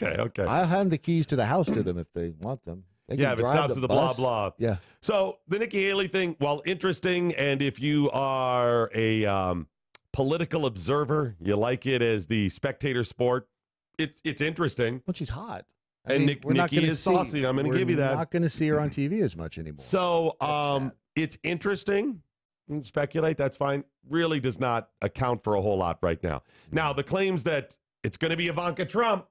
Speaker 5: Okay.
Speaker 6: I'll hand the keys to the house to them if they want them. They can
Speaker 5: if it
Speaker 6: drive
Speaker 5: stops with the blah, blah.
Speaker 6: Yeah.
Speaker 5: So the Nikki Haley thing, while interesting, and if you are a political observer, you like it as the spectator sport, it's interesting.
Speaker 6: Well, she's hot.
Speaker 5: And Nikki is saucy. I'm going to give you that.
Speaker 6: We're not going to see her on TV as much anymore.
Speaker 5: So it's interesting. You can speculate. That's fine. Really does not account for a whole lot right now. Now, the claims that it's going to be Ivanka Trump,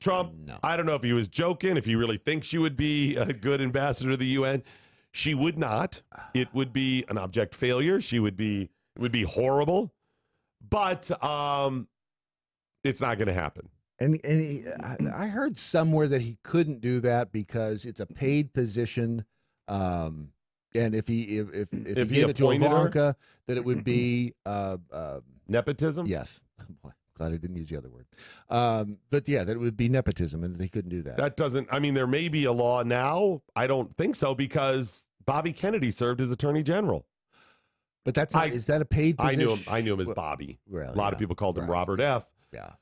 Speaker 6: no.
Speaker 5: I don't know if he was joking, if he really thinks she would be a good ambassador to the UN. She would not. It would be an abject failure. It would be horrible. But it's not going to happen.
Speaker 6: And I heard somewhere that he couldn't do that because it's a paid position. And if he gave it to Ivanka, that it would be
Speaker 5: nepotism.
Speaker 6: Yes. Glad I didn't use the other word. But yeah, that it would be nepotism, and they couldn't do that.
Speaker 5: That doesn't. I mean, there may be a law now. I don't think so because Bobby Kennedy served as Attorney General.
Speaker 6: But is that a paid position?
Speaker 5: I knew him as Bobby.
Speaker 6: Really,
Speaker 5: a lot of people called him Robert F.
Speaker 6: Yeah.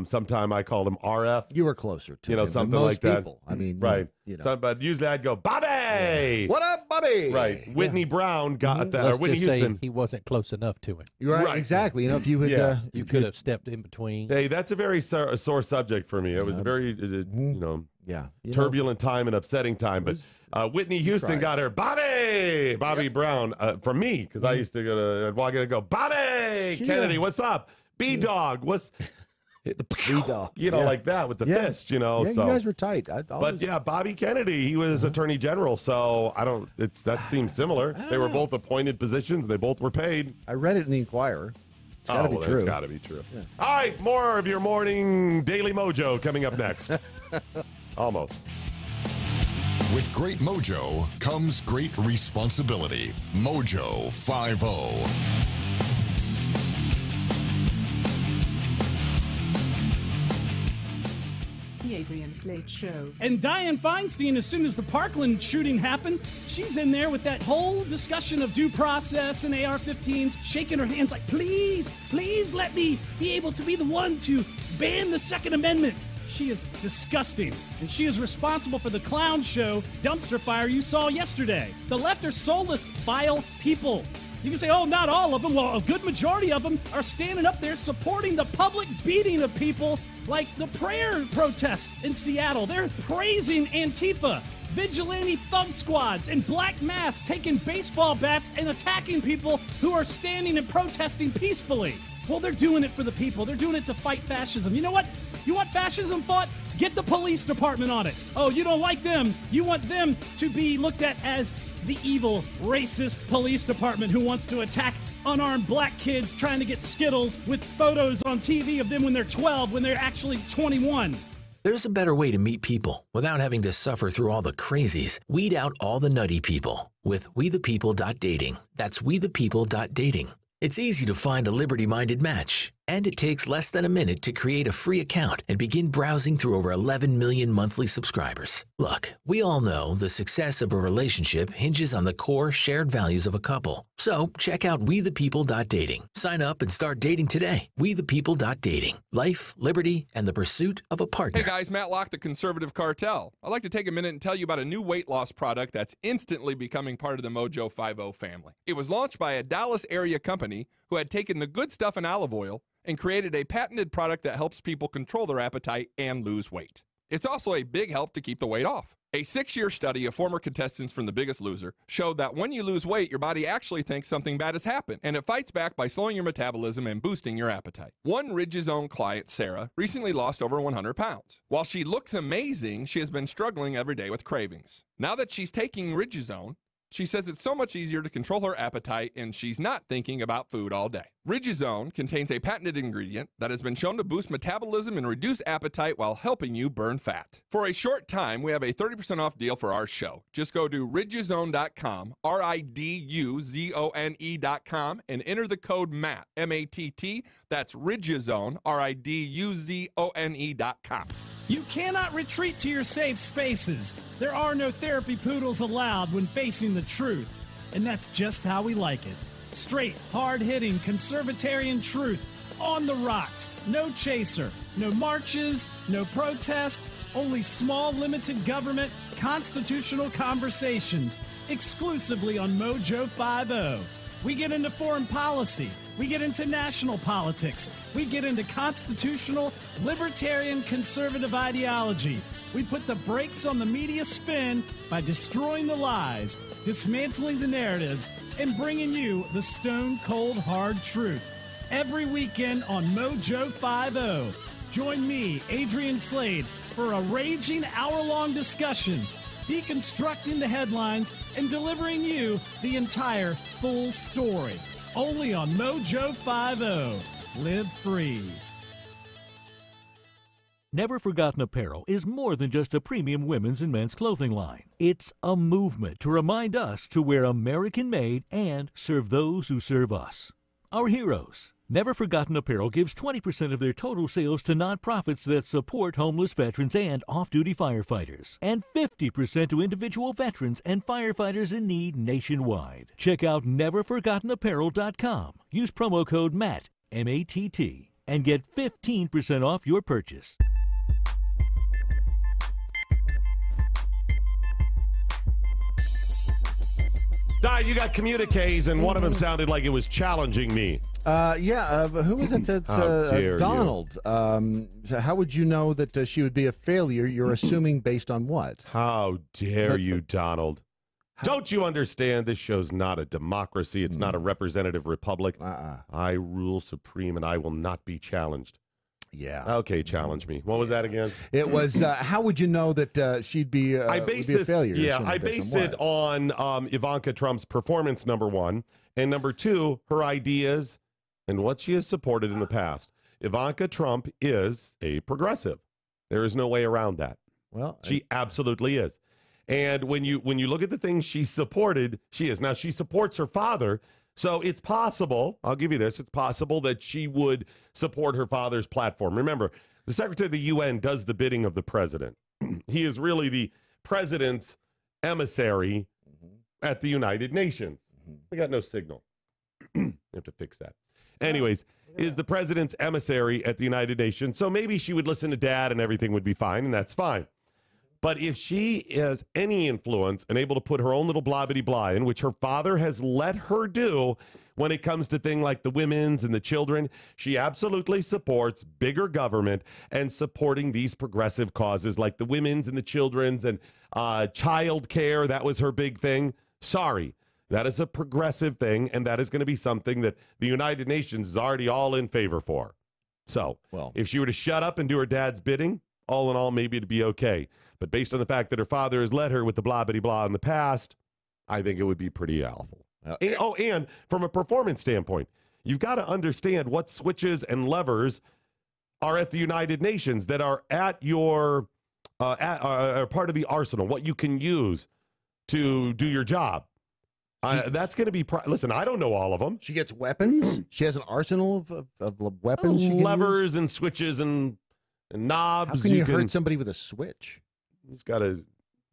Speaker 5: Sometime I called him RF.
Speaker 6: You were closer to him
Speaker 5: something
Speaker 6: than most
Speaker 5: like
Speaker 6: people.
Speaker 5: that.
Speaker 6: I mean,
Speaker 5: right. But usually I'd go, Bobby!
Speaker 6: Yeah. What up, Bobby?
Speaker 5: Right. Whitney Brown got that.
Speaker 21: Let's
Speaker 5: Or Whitney
Speaker 21: just say
Speaker 5: Houston.
Speaker 21: he wasn't close enough to him.
Speaker 6: You're right. Exactly. If you had,
Speaker 21: you could have stepped in between.
Speaker 5: Hey, that's a very sore subject for me. It was a very, turbulent time and upsetting time. But Whitney Houston got her, Bobby Brown, from me, because I used to walk in and go, Bobby Kennedy, what's up? B-Dog, what's...
Speaker 6: B-Dog.
Speaker 5: Like that with the fist,
Speaker 6: Yeah,
Speaker 5: so.
Speaker 6: you guys were tight.
Speaker 5: But yeah, Bobby Kennedy, he was Attorney General, so that seems similar. They were both appointed positions. They both were paid.
Speaker 6: I read it in the Inquirer. It's got to be true.
Speaker 5: It's got to be true. Yeah. All right, more of your morning Daily Mojo coming up next. Almost.
Speaker 13: With great mojo comes great responsibility. Mojo 50.
Speaker 7: The Adrian Slate Show.
Speaker 17: And Dianne Feinstein, as soon as the Parkland shooting happened, she's in there with that whole discussion of due process and AR-15s, shaking her hands like, please let me be able to be the one to ban the Second Amendment. She is disgusting, and she is responsible for the clown show dumpster fire you saw yesterday. The left are soulless, vile people. You can say, oh, not all of them. Well, a good majority of them are standing up there supporting the public beating of people like the prayer protest in Seattle. They're praising Antifa, vigilante thug squads, and black masks taking baseball bats and attacking people who are standing and protesting peacefully. Well, they're doing it for the people. They're doing it to fight fascism. You know what? You want fascism fought? Get the police department on it. Oh, you don't like them. You want them to be looked at as the evil, racist police department who wants to attack unarmed black kids trying to get Skittles with photos on TV of them when they're 12, when they're actually 21.
Speaker 15: There's a better way to meet people without having to suffer through all the crazies. Weed out all the nutty people with WeThePeople.dating. That's WeThePeople.dating. It's easy to find a liberty-minded match, and it takes less than a minute to create a free account and begin browsing through over 11 million monthly subscribers. Look, we all know the success of a relationship hinges on the core shared values of a couple. So check out WeThePeople.dating. Sign up and start dating today. WeThePeople.dating. Life, liberty, and the pursuit of a partner.
Speaker 14: Hey guys, Matt Locke, the Conservative Cartel. I'd like to take a minute and tell you about a new weight loss product that's instantly becoming part of the Mojo 50 family. It was launched by a Dallas area company who had taken the good stuff in olive oil and created a patented product that helps people control their appetite and lose weight. It's also a big help to keep the weight off. A 6-year study of former contestants from The Biggest Loser showed that when you lose weight, your body actually thinks something bad has happened, and it fights back by slowing your metabolism and boosting your appetite. One Ridge-Zone client, Sarah, recently lost over 100 pounds. While she looks amazing, she has been struggling every day with cravings. Now that she's taking Ridge-Zone, she says it's so much easier to control her appetite and she's not thinking about food all day. Ridge-Zone contains a patented ingredient that has been shown to boost metabolism and reduce appetite while helping you burn fat. For a short time, we have a 30% off deal for our show. Just go to ridgezone.com, RIDUZONE.com, and enter the code MATT, M-A-T-T. That's Ridgezone, RIDUZONE.com.
Speaker 17: You cannot retreat to your safe spaces. There are no therapy poodles allowed when facing the truth. And that's just how we like it. Straight, hard-hitting, conservatarian truth. On the rocks. No chaser. No marches. No protest. Only small, limited government, constitutional conversations. Exclusively on Mojo 50. We get into foreign policy. We get into national politics. We get into constitutional, libertarian, conservative ideology. We put the brakes on the media spin by destroying the lies, dismantling the narratives, and bringing you the stone-cold hard truth. Every weekend on Mojo 50. Join me, Adrian Slade, for a raging hour-long discussion, deconstructing the headlines and delivering you the entire full story. Only on Mojo 50. Live free.
Speaker 1: Never Forgotten Apparel is more than just a premium women's and men's clothing line. It's a movement to remind us to wear American-made and serve those who serve us. Our heroes. Never Forgotten Apparel gives 20% of their total sales to nonprofits that support homeless veterans and off-duty firefighters, and 50% to individual veterans and firefighters in need nationwide. Check out NeverForgottenApparel.com. Use promo code MATT, M-A-T-T, and get 15% off your purchase.
Speaker 5: Di, you got communiques, and one of them sounded like it was challenging me.
Speaker 6: Who was it? It's Donald. So how would you know that she would be a failure? You're assuming based on what?
Speaker 5: How dare you, Donald? Don't you understand this show's not a democracy? It's not a representative republic. I rule supreme, and I will not be challenged.
Speaker 6: Yeah.
Speaker 5: Okay, challenge me. What was that again?
Speaker 6: It was, how would you know that she'd be,
Speaker 5: I base
Speaker 6: would be
Speaker 5: this,
Speaker 6: a failure?
Speaker 5: Yeah, I base it on Ivanka Trump's performance, number one, and number two, her ideas and what she has supported in the past. Ivanka Trump is a progressive. There is no way around that.
Speaker 6: Well,
Speaker 5: she absolutely is. And when you look at the things she supported, she is. Now, she supports her father, so it's possible, I'll give you this, it's possible that she would support her father's platform. Remember, the Secretary of the UN does the bidding of the president. He is really the president's emissary at the United Nations. We got no signal. You have to fix that. Anyways, is the president's emissary at the United Nations. So maybe she would listen to dad and everything would be fine, and that's fine. But if she has any influence and able to put her own little blah-bitty-blah in, which her father has let her do when it comes to things like the women's and the children, she absolutely supports bigger government and supporting these progressive causes like the women's and the children's and child care. That was her big thing. Sorry. That is a progressive thing, and that is going to be something that the United Nations is already all in favor for. So, if she were to shut up and do her dad's bidding, all in all, maybe it'd be okay. But based on the fact that her father has let her with the blah-bitty-blah in the past, I think it would be pretty awful. And from a performance standpoint, you've got to understand what switches and levers are at the United Nations that are at your are part of the arsenal, what you can use to do your job. That's going to be... Listen, I don't know all of them.
Speaker 6: She gets weapons? She has an arsenal of weapons?
Speaker 5: Levers and switches and knobs.
Speaker 6: How can you hurt somebody with a switch?
Speaker 5: You gotta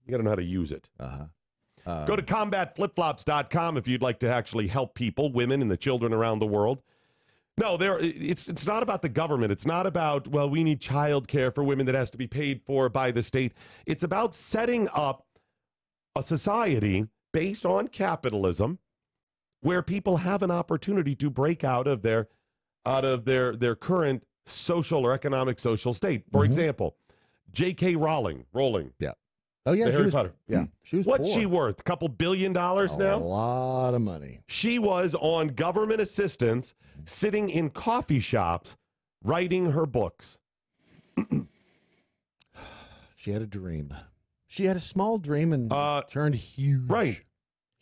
Speaker 5: know how to use it. Go to combatflipflops.com if you'd like to actually help people, women and the children around the world. No, it's not about the government. It's not about, well, we need child care for women that has to be paid for by the state. It's about setting up a society based on capitalism where people have an opportunity to break out of their current social or economic social state. For example, J.K. Rowling.
Speaker 6: Yeah. Oh, yeah.
Speaker 5: Harry Potter.
Speaker 6: Yeah. She was
Speaker 5: What's
Speaker 6: poor.
Speaker 5: she worth? A couple $1 billion now?
Speaker 6: A lot of money.
Speaker 5: She was on government assistance, sitting in coffee shops, writing her books.
Speaker 6: She had a dream. She had a small dream and turned huge.
Speaker 5: Right.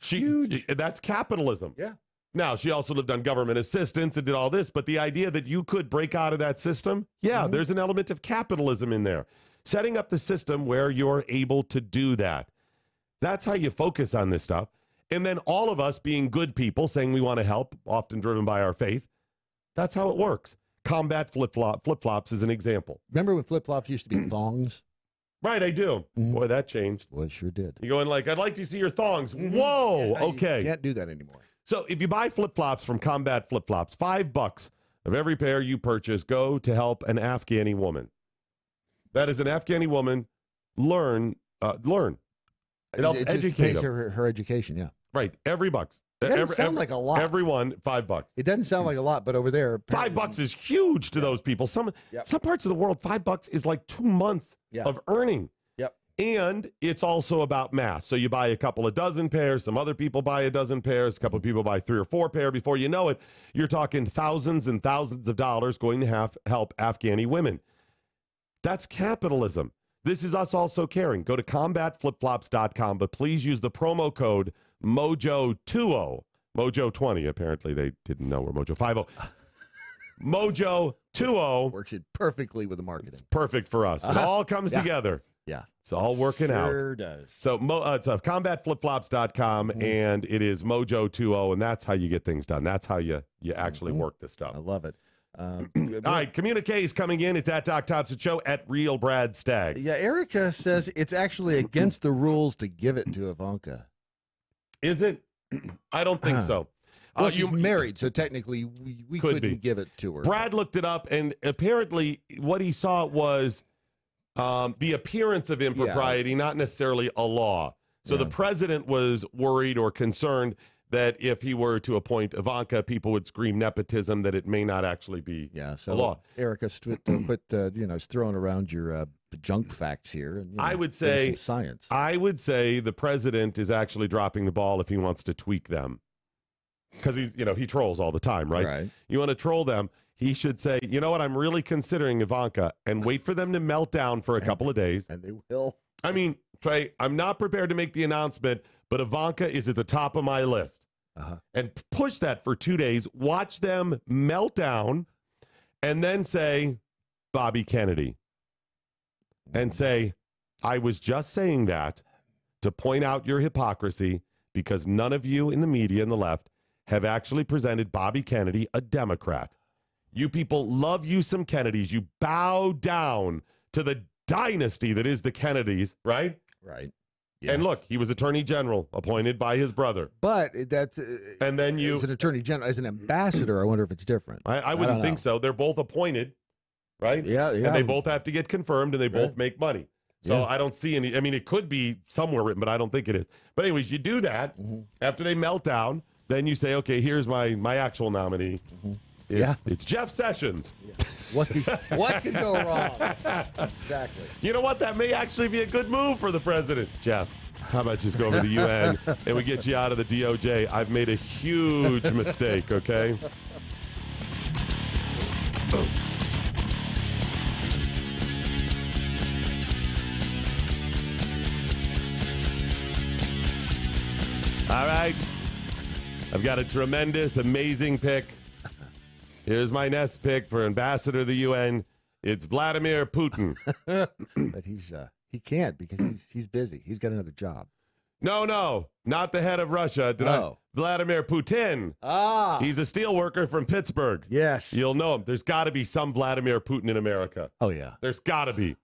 Speaker 5: Huge. That's capitalism.
Speaker 6: Yeah.
Speaker 5: Now, she also lived on government assistance and did all this, but the idea that you could break out of that system, there's an element of capitalism in there. Setting up the system where you're able to do that. That's how you focus on this stuff. And then all of us being good people, saying we want to help, often driven by our faith, that's how it works. Combat flip-flops is an example.
Speaker 6: Remember when flip-flops used to be thongs?
Speaker 5: Right, I do. Boy, that changed.
Speaker 6: Well, it sure did.
Speaker 5: You're going like, I'd like to see your thongs. Whoa, okay.
Speaker 6: You can't do that anymore.
Speaker 5: So if you buy flip-flops from Combat Flip-Flops, $5 of every pair you purchase go to help an Afghani woman. That is an Afghani woman learn. It helps educate
Speaker 6: her education, yeah.
Speaker 5: Right, every bucks.
Speaker 6: It doesn't sound like a lot.
Speaker 5: Everyone, $5.
Speaker 6: It doesn't sound like a lot, but over there,
Speaker 5: $5 is huge to those people. Some parts of the world, $5 is like 2 months of earning.
Speaker 6: Yep.
Speaker 5: And it's also about mass. So you buy a couple of dozen pairs. Some other people buy a dozen pairs. A couple of people buy 3 or 4 pairs. Before you know it, you're talking thousands and thousands of dollars going to help Afghani women. That's capitalism. This is us also caring. Go to combatflipflops.com, but please use the promo code MoJo20. MoJo20. Apparently, they didn't know we're Mojo50. MoJo20.
Speaker 6: Works it perfectly with the marketing.
Speaker 5: Perfect for us. It all comes together.
Speaker 6: Yeah.
Speaker 5: It's all working out.
Speaker 6: Sure does.
Speaker 5: So it's combatflipflops.com, and it is MoJo20, and that's how you get things done. That's how you actually work this stuff.
Speaker 6: I love it.
Speaker 5: All right, communique is coming in. It's at Doc Thompson Show, at Real Brad Staggs.
Speaker 6: Yeah, Erica says it's actually against the rules to give it to Ivanka.
Speaker 5: Is it? I don't think so.
Speaker 6: Well, she's married, so technically we couldn't give it to her.
Speaker 5: Brad looked it up, and apparently what he saw was the appearance of impropriety, not necessarily a law. So the president was worried or concerned that if he were to appoint Ivanka, people would scream nepotism, that it may not actually be a law.
Speaker 6: Erica, is throwing around your junk facts here. And,
Speaker 5: I would say
Speaker 6: some science.
Speaker 5: I would say the president is actually dropping the ball if he wants to tweak them, because he trolls all the time, right?
Speaker 6: Right.
Speaker 5: You want to troll them. He should say, you know what, I'm really considering Ivanka, and wait for them to melt down for a couple of days.
Speaker 6: And they will.
Speaker 5: I mean, Trey, I'm not prepared to make the announcement, but Ivanka is at the top of my list. And push that for 2 days, watch them melt down, and then say, Bobby Kennedy. And say, I was just saying that to point out your hypocrisy, because none of you in the media and the left have actually presented Bobby Kennedy, a Democrat. You people love you some Kennedys. You bow down to the dynasty that is the Kennedys, right?
Speaker 6: Right.
Speaker 5: And look, he was Attorney General appointed by his brother.
Speaker 6: But that's
Speaker 5: and then you
Speaker 6: as an Attorney General, as an ambassador, I wonder if it's different.
Speaker 5: I wouldn't think so. They're both appointed, right?
Speaker 6: Yeah.
Speaker 5: And they both have to get confirmed, and they both make money. So I don't see any. I mean, it could be somewhere written, but I don't think it is. But anyways, you do that after they melt down. Then you say, okay, here's my actual nominee. It's Jeff Sessions.
Speaker 6: What could go wrong? Exactly.
Speaker 5: You know what? That may actually be a good move for the president. Jeff, how about just go over to the UN and we get you out of the DoJ? I've made a huge mistake, okay? All right. I've got a tremendous, amazing pick. Here's my next pick for ambassador of the UN. It's Vladimir Putin.
Speaker 6: But he can't because he's busy. He's got another job.
Speaker 5: No, not the head of Russia. Vladimir Putin. He's a steel worker from Pittsburgh.
Speaker 6: Yes.
Speaker 5: You'll know him. There's got to be some Vladimir Putin in America.
Speaker 6: Oh, yeah.
Speaker 5: There's got to be.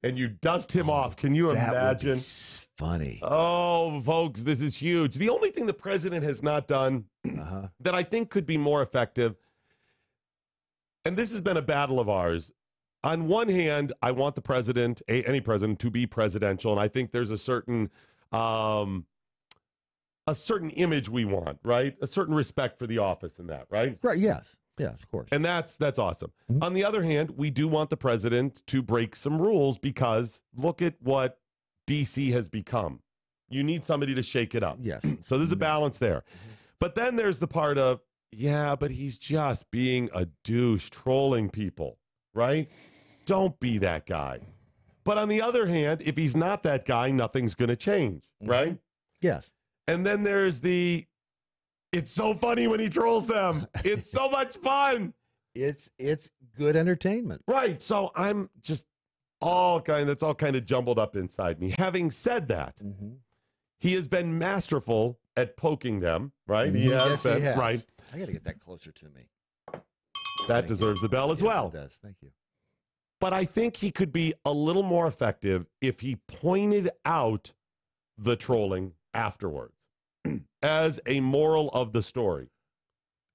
Speaker 5: And you dust him off. Can you imagine?
Speaker 6: Would be funny.
Speaker 5: Oh, folks, this is huge. The only thing the president has not done that I think could be more effective, and this has been a battle of ours. On one hand, I want the president, any president, to be presidential, and I think there's a certain image we want, right? A certain respect for the office in that, right?
Speaker 6: Right. Yes. Yeah, of course.
Speaker 5: And that's awesome. On the other hand, we do want the president to break some rules, because look at what D.C. has become. You need somebody to shake it up.
Speaker 6: Yes.
Speaker 5: So there's a balance there. But then there's the part of, yeah, but he's just being a douche, trolling people, right? Don't be that guy. But on the other hand, if he's not that guy, nothing's going to change, right?
Speaker 6: Yes.
Speaker 5: And then there's it's so funny when he trolls them. It's so much fun.
Speaker 6: It's good entertainment.
Speaker 5: Right. So I'm just that's all kind of jumbled up inside me. Having said that, he has been masterful at poking them, right? He has been, right?
Speaker 6: I got to get that closer to me.
Speaker 5: That deserves a bell as well.
Speaker 6: It does. Thank you.
Speaker 5: But I think he could be a little more effective if he pointed out the trolling afterwards as a moral of the story.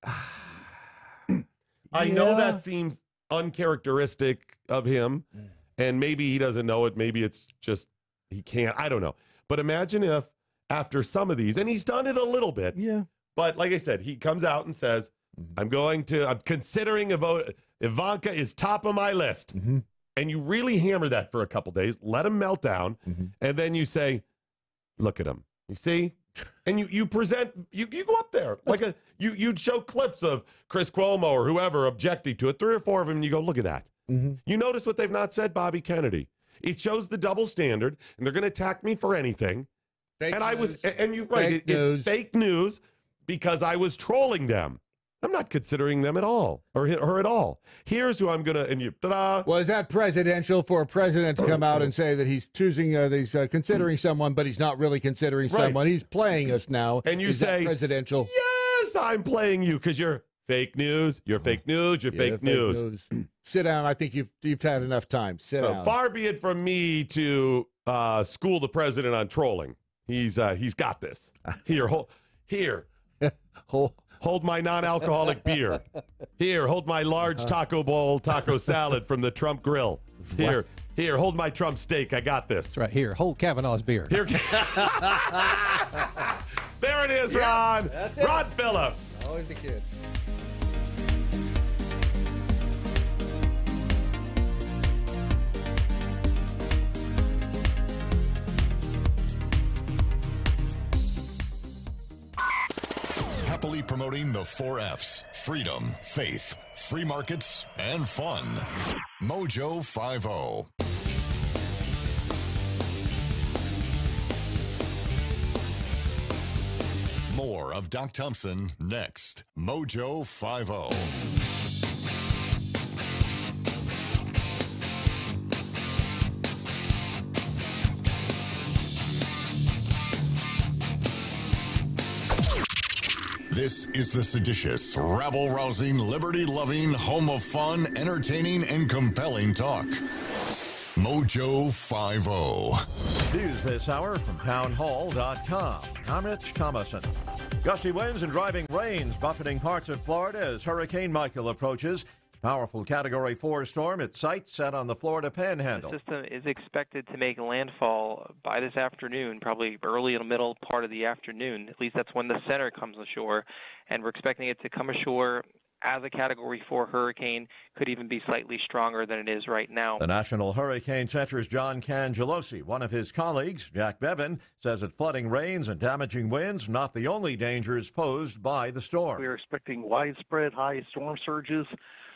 Speaker 5: I know that seems uncharacteristic of him, and maybe he doesn't know it. Maybe it's just he can't. I don't know. But imagine if after some of these, and he's done it a little bit.
Speaker 6: Yeah.
Speaker 5: But like I said, he comes out and says, I'm considering a vote. Ivanka is top of my list. And you really hammer that for a couple days, let him melt down, and then you say, look at him. You see? And you present, you go up there. You'd show clips of Chris Cuomo or whoever objecting to it, 3 or 4 of them, and you go, look at that. You notice what they've not said, Bobby Kennedy. It shows the double standard, and they're going to attack me for anything. It's fake news because I was trolling them. I'm not considering them at all, or her at all. Here's who I'm going to, and you, ta-da.
Speaker 6: Well, is that presidential for a president to come out and say that he's choosing, he's considering someone, but he's not really considering someone? He's playing us now.
Speaker 5: And you say,
Speaker 6: that presidential?
Speaker 5: Yes, I'm playing you because you're fake news. You're fake news. You're fake news.
Speaker 6: Sit down. I think you've had enough time. Sit down.
Speaker 5: So far be it from me to school the president on trolling. He's got this. Here. Hold my non-alcoholic beer. Here, hold my large taco bowl taco salad from the Trump grill. Here, hold my Trump steak. I got this.
Speaker 21: That's right. Here, hold Kavanaugh's beer.
Speaker 5: Here. There it is, Ron. Ron Phillips.
Speaker 6: Always a kid.
Speaker 13: Happily promoting the 4 F's: freedom, faith, free markets, and fun. Mojo 50. More of Doc Thompson next. Mojo 50. This is the seditious, rabble-rousing, liberty-loving, home of fun, entertaining, and compelling talk. Mojo 50.
Speaker 3: News this hour from townhall.com. I'm Rich Thomason. Gusty winds and driving rains buffeting parts of Florida as Hurricane Michael approaches. Powerful Category 4 storm at site set on the Florida Panhandle.
Speaker 8: The system is expected to make landfall by this afternoon, probably early in the middle part of the afternoon. At least that's when the center comes ashore, and we're expecting it to come ashore as a Category 4 hurricane, could even be slightly stronger than it is right now.
Speaker 3: The National Hurricane Center's John Cangelosi, one of his colleagues, Jack Bevan, says that flooding rains and damaging winds not the only dangers posed by the storm.
Speaker 22: We are expecting widespread high storm surges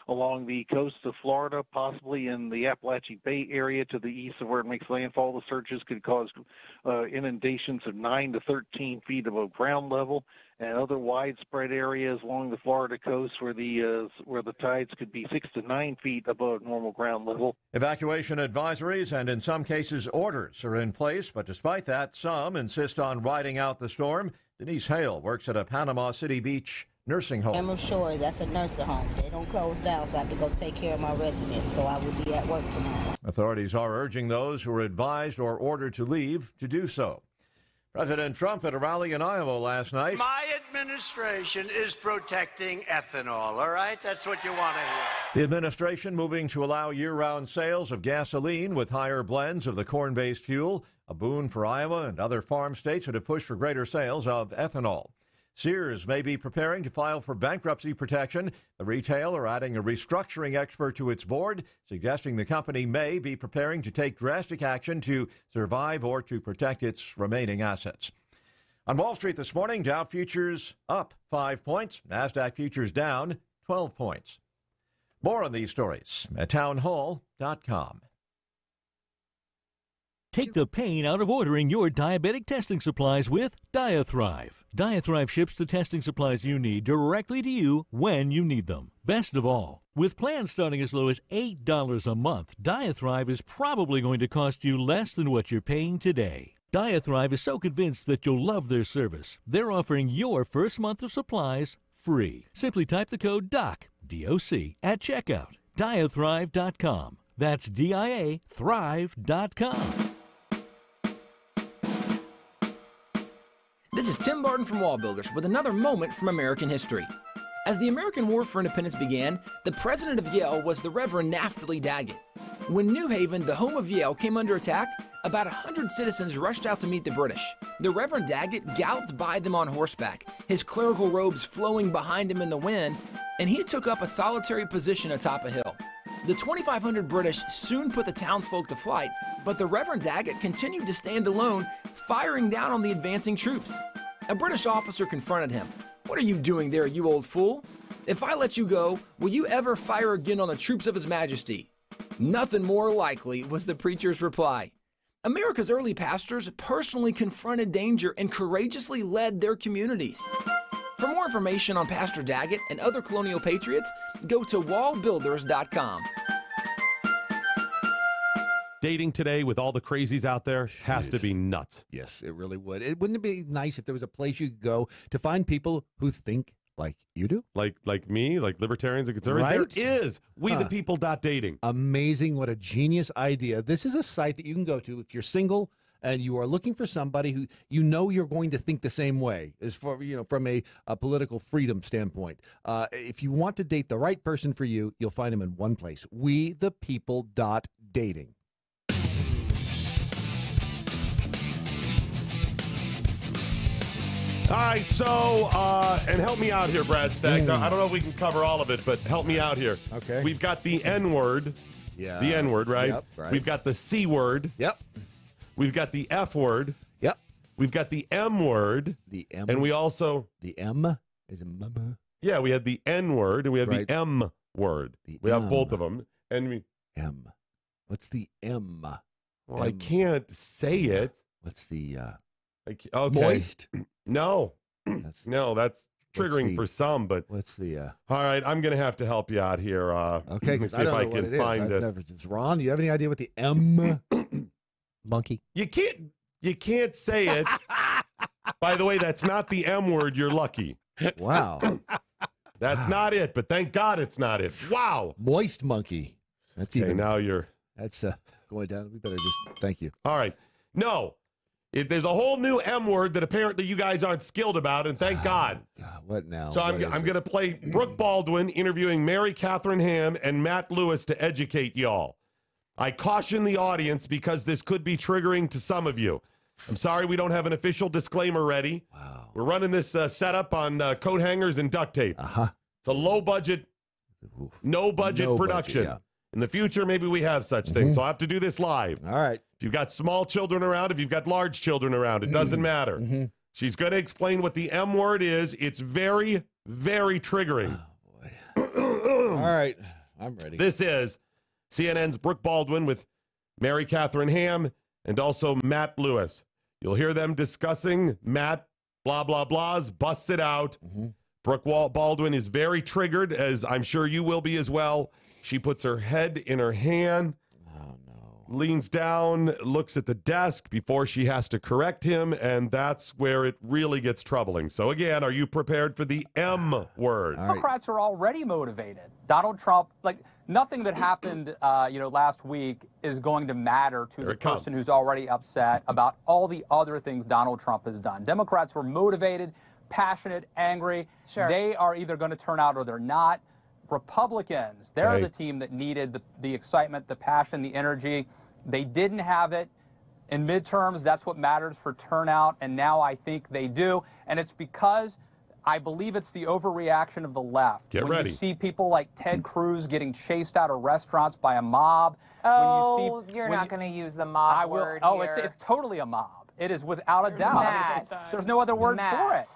Speaker 22: along the coast of Florida, possibly in the Appalachian Bay area to the east of where it makes landfall. The surges could cause inundations of 9 to 13 feet above ground level, and other widespread areas along the Florida coast where the tides could be 6 to 9 feet above normal ground level.
Speaker 3: Evacuation advisories and in some cases orders are in place, but despite that, some insist on riding out the storm. Denise Hale works at a Panama City Beach nursing home.
Speaker 9: I'm sure that's a nursing home. They don't close down, so I have to go take care of my residents, so I will be at work tomorrow.
Speaker 3: Authorities are urging those who are advised or ordered to leave to do so. President Trump at a rally in Iowa last night.
Speaker 10: My administration is protecting ethanol, all right? That's what you want to hear.
Speaker 3: The administration moving to allow year-round sales of gasoline with higher blends of the corn-based fuel, a boon for Iowa and other farm states that have pushed for greater sales of ethanol. Sears may be preparing to file for bankruptcy protection. The retailer adding a restructuring expert to its board, suggesting the company may be preparing to take drastic action to survive or to protect its remaining assets. On Wall Street this morning, Dow futures up 5 points, NASDAQ futures down 12 points. More on these stories at townhall.com.
Speaker 1: Take the pain out of ordering your diabetic testing supplies with DiaThrive. DiaThrive ships the testing supplies you need directly to you when you need them. Best of all, with plans starting as low as $8 a month, DiaThrive is probably going to cost you less than what you're paying today. DiaThrive is so convinced that you'll love their service, they're offering your first month of supplies free. Simply type the code DOC, D-O-C, at checkout. DiaThrive.com. That's D-I-A, Thrive.com.
Speaker 11: This is Tim Barton from Wall Builders with another moment from American history. As the American War for Independence began, the president of Yale was the Reverend Naftali Daggett. When New Haven, the home of Yale, came under attack, about 100 citizens rushed out to meet the British. The Reverend Daggett galloped by them on horseback, his clerical robes flowing behind him in the wind, and he took up a solitary position atop a hill. The 2,500 British soon put the townsfolk to flight, but the Reverend Daggett continued to stand alone, firing down on the advancing troops. A British officer confronted him. "What are you doing there, you old fool? If I let you go, will you ever fire again on the troops of His Majesty?" "Nothing more likely," was the preacher's reply. America's early pastors personally confronted danger and courageously led their communities. For more information on Pastor Daggett and other colonial patriots, go to wallbuilders.com.
Speaker 5: Dating today with all the crazies out there has to be nuts.
Speaker 6: Yes, it really would. Wouldn't it be nice if there was a place you could go to find people who think like you do?
Speaker 5: Like me, like libertarians and conservatives?
Speaker 6: Right?
Speaker 5: There is WeThePeople.dating.
Speaker 6: Amazing. What a genius idea. This is a site that you can go to if you're single and you are looking for somebody who you know you're going to think the same way, as for from a political freedom standpoint. If you want to date the right person for you, you'll find them in one place: wethepeople.dating.
Speaker 5: All right, so, and help me out here, Brad Staggs. I don't know if we can cover all of it, but help me out here.
Speaker 6: Okay.
Speaker 5: We've got the N-word.
Speaker 6: Yeah.
Speaker 5: The N-word, right?
Speaker 6: Yep, right.
Speaker 5: We've got the C-word.
Speaker 6: Yep.
Speaker 5: We've got the F-word.
Speaker 6: Yep.
Speaker 5: We've got the M-word.
Speaker 6: The M.
Speaker 5: And we also...
Speaker 6: The M is a mama.
Speaker 5: Yeah, we had the N-word, and we have
Speaker 6: Right.
Speaker 5: the M-word. We have both of them. And we...
Speaker 6: M. What's the M?
Speaker 5: Well, I can't say it.
Speaker 6: What's the...
Speaker 5: Okay.
Speaker 6: Moist?
Speaker 5: No. That's triggering
Speaker 6: the-
Speaker 5: for some, but...
Speaker 6: What's the...
Speaker 5: All right, I'm going to have to help you out here.
Speaker 6: Okay,
Speaker 5: let me
Speaker 6: because
Speaker 5: see
Speaker 6: I don't
Speaker 5: if I
Speaker 6: know what
Speaker 5: can
Speaker 6: it is.
Speaker 5: find
Speaker 6: I've
Speaker 5: this.
Speaker 6: never, Ron, do you have any idea what the M?
Speaker 21: Monkey.
Speaker 5: You can't say it. By the way, that's not the M word. You're lucky.
Speaker 6: Wow.
Speaker 5: That's not it, but thank God it's not it. Wow.
Speaker 6: Moist monkey. That's
Speaker 5: Okay,
Speaker 6: even...
Speaker 5: now you're...
Speaker 6: That's going down. We better just... Thank you.
Speaker 5: All right. No. There's a whole new M word that apparently you guys aren't skilled about, and thank God.
Speaker 6: God, what now?
Speaker 5: So I'm going to play Brooke Baldwin interviewing Mary Catherine Ham and Matt Lewis to educate y'all. I caution the audience because this could be triggering to some of you. I'm sorry we don't have an official disclaimer ready.
Speaker 6: Wow.
Speaker 5: We're running this setup on coat hangers and duct tape. It's a low budget, no budget production.
Speaker 6: yeah.
Speaker 5: In the future, maybe we have such things. So I'll have to do this live.
Speaker 6: All right.
Speaker 5: If you've got small children around, if you've got large children around, it doesn't matter. She's going to explain what the M word is. It's very, very triggering.
Speaker 6: All right. I'm ready.
Speaker 5: This is CNN's Brooke Baldwin with Mary Catherine Ham and also Matt Lewis. You'll hear them discussing Matt, blah, blah, blahs, busts it out. Brooke Baldwin is very triggered, as I'm sure you will be as well. She puts her head in her hand, leans down, looks at the desk before she has to correct him, and that's where it really gets troubling. So again, are you prepared for the M word?
Speaker 12: Democrats are already motivated. Donald Trump, nothing that happened, last week is going to matter to the person who's already upset about all the other things Donald Trump has done. Democrats were motivated, passionate, angry.
Speaker 19: Sure.
Speaker 12: They are either going to turn out or they're not. Republicans, they're the team that needed the excitement, the passion, the energy. They didn't have it. In midterms, that's what matters for turnout, and now I think they do. And it's because I believe it's the overreaction of the left.
Speaker 5: Get
Speaker 12: when
Speaker 5: ready.
Speaker 12: you see people like Ted Cruz getting chased out of restaurants by a mob.
Speaker 19: Oh, you're not going to use the mob word here.
Speaker 12: It's totally a mob. It is without a doubt. I mean, there's no other word for it.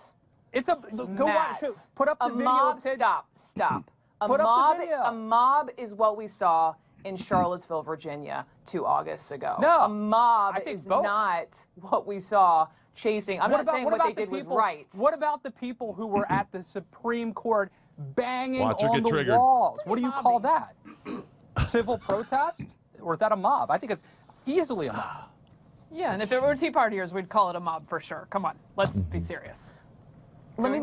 Speaker 12: It's a go watch. Put up the video.
Speaker 19: Mob.
Speaker 12: Of Ted.
Speaker 19: Stop.
Speaker 12: Put up the video.
Speaker 19: A mob is what we saw in Charlottesville, Virginia, 2 Augusts ago.
Speaker 12: No,
Speaker 19: a mob is not what we saw chasing. I'm not saying what they did was right.
Speaker 12: What about the people who were at the Supreme Court banging
Speaker 5: Watch her
Speaker 12: on
Speaker 5: get
Speaker 12: the
Speaker 5: triggered.
Speaker 12: walls? What do you call that? Civil protest? Or is that a mob? I think it's easily a mob.
Speaker 23: Yeah, and if it were Tea Partiers, we'd call it a mob for sure. Come on, let's be serious.
Speaker 19: Let me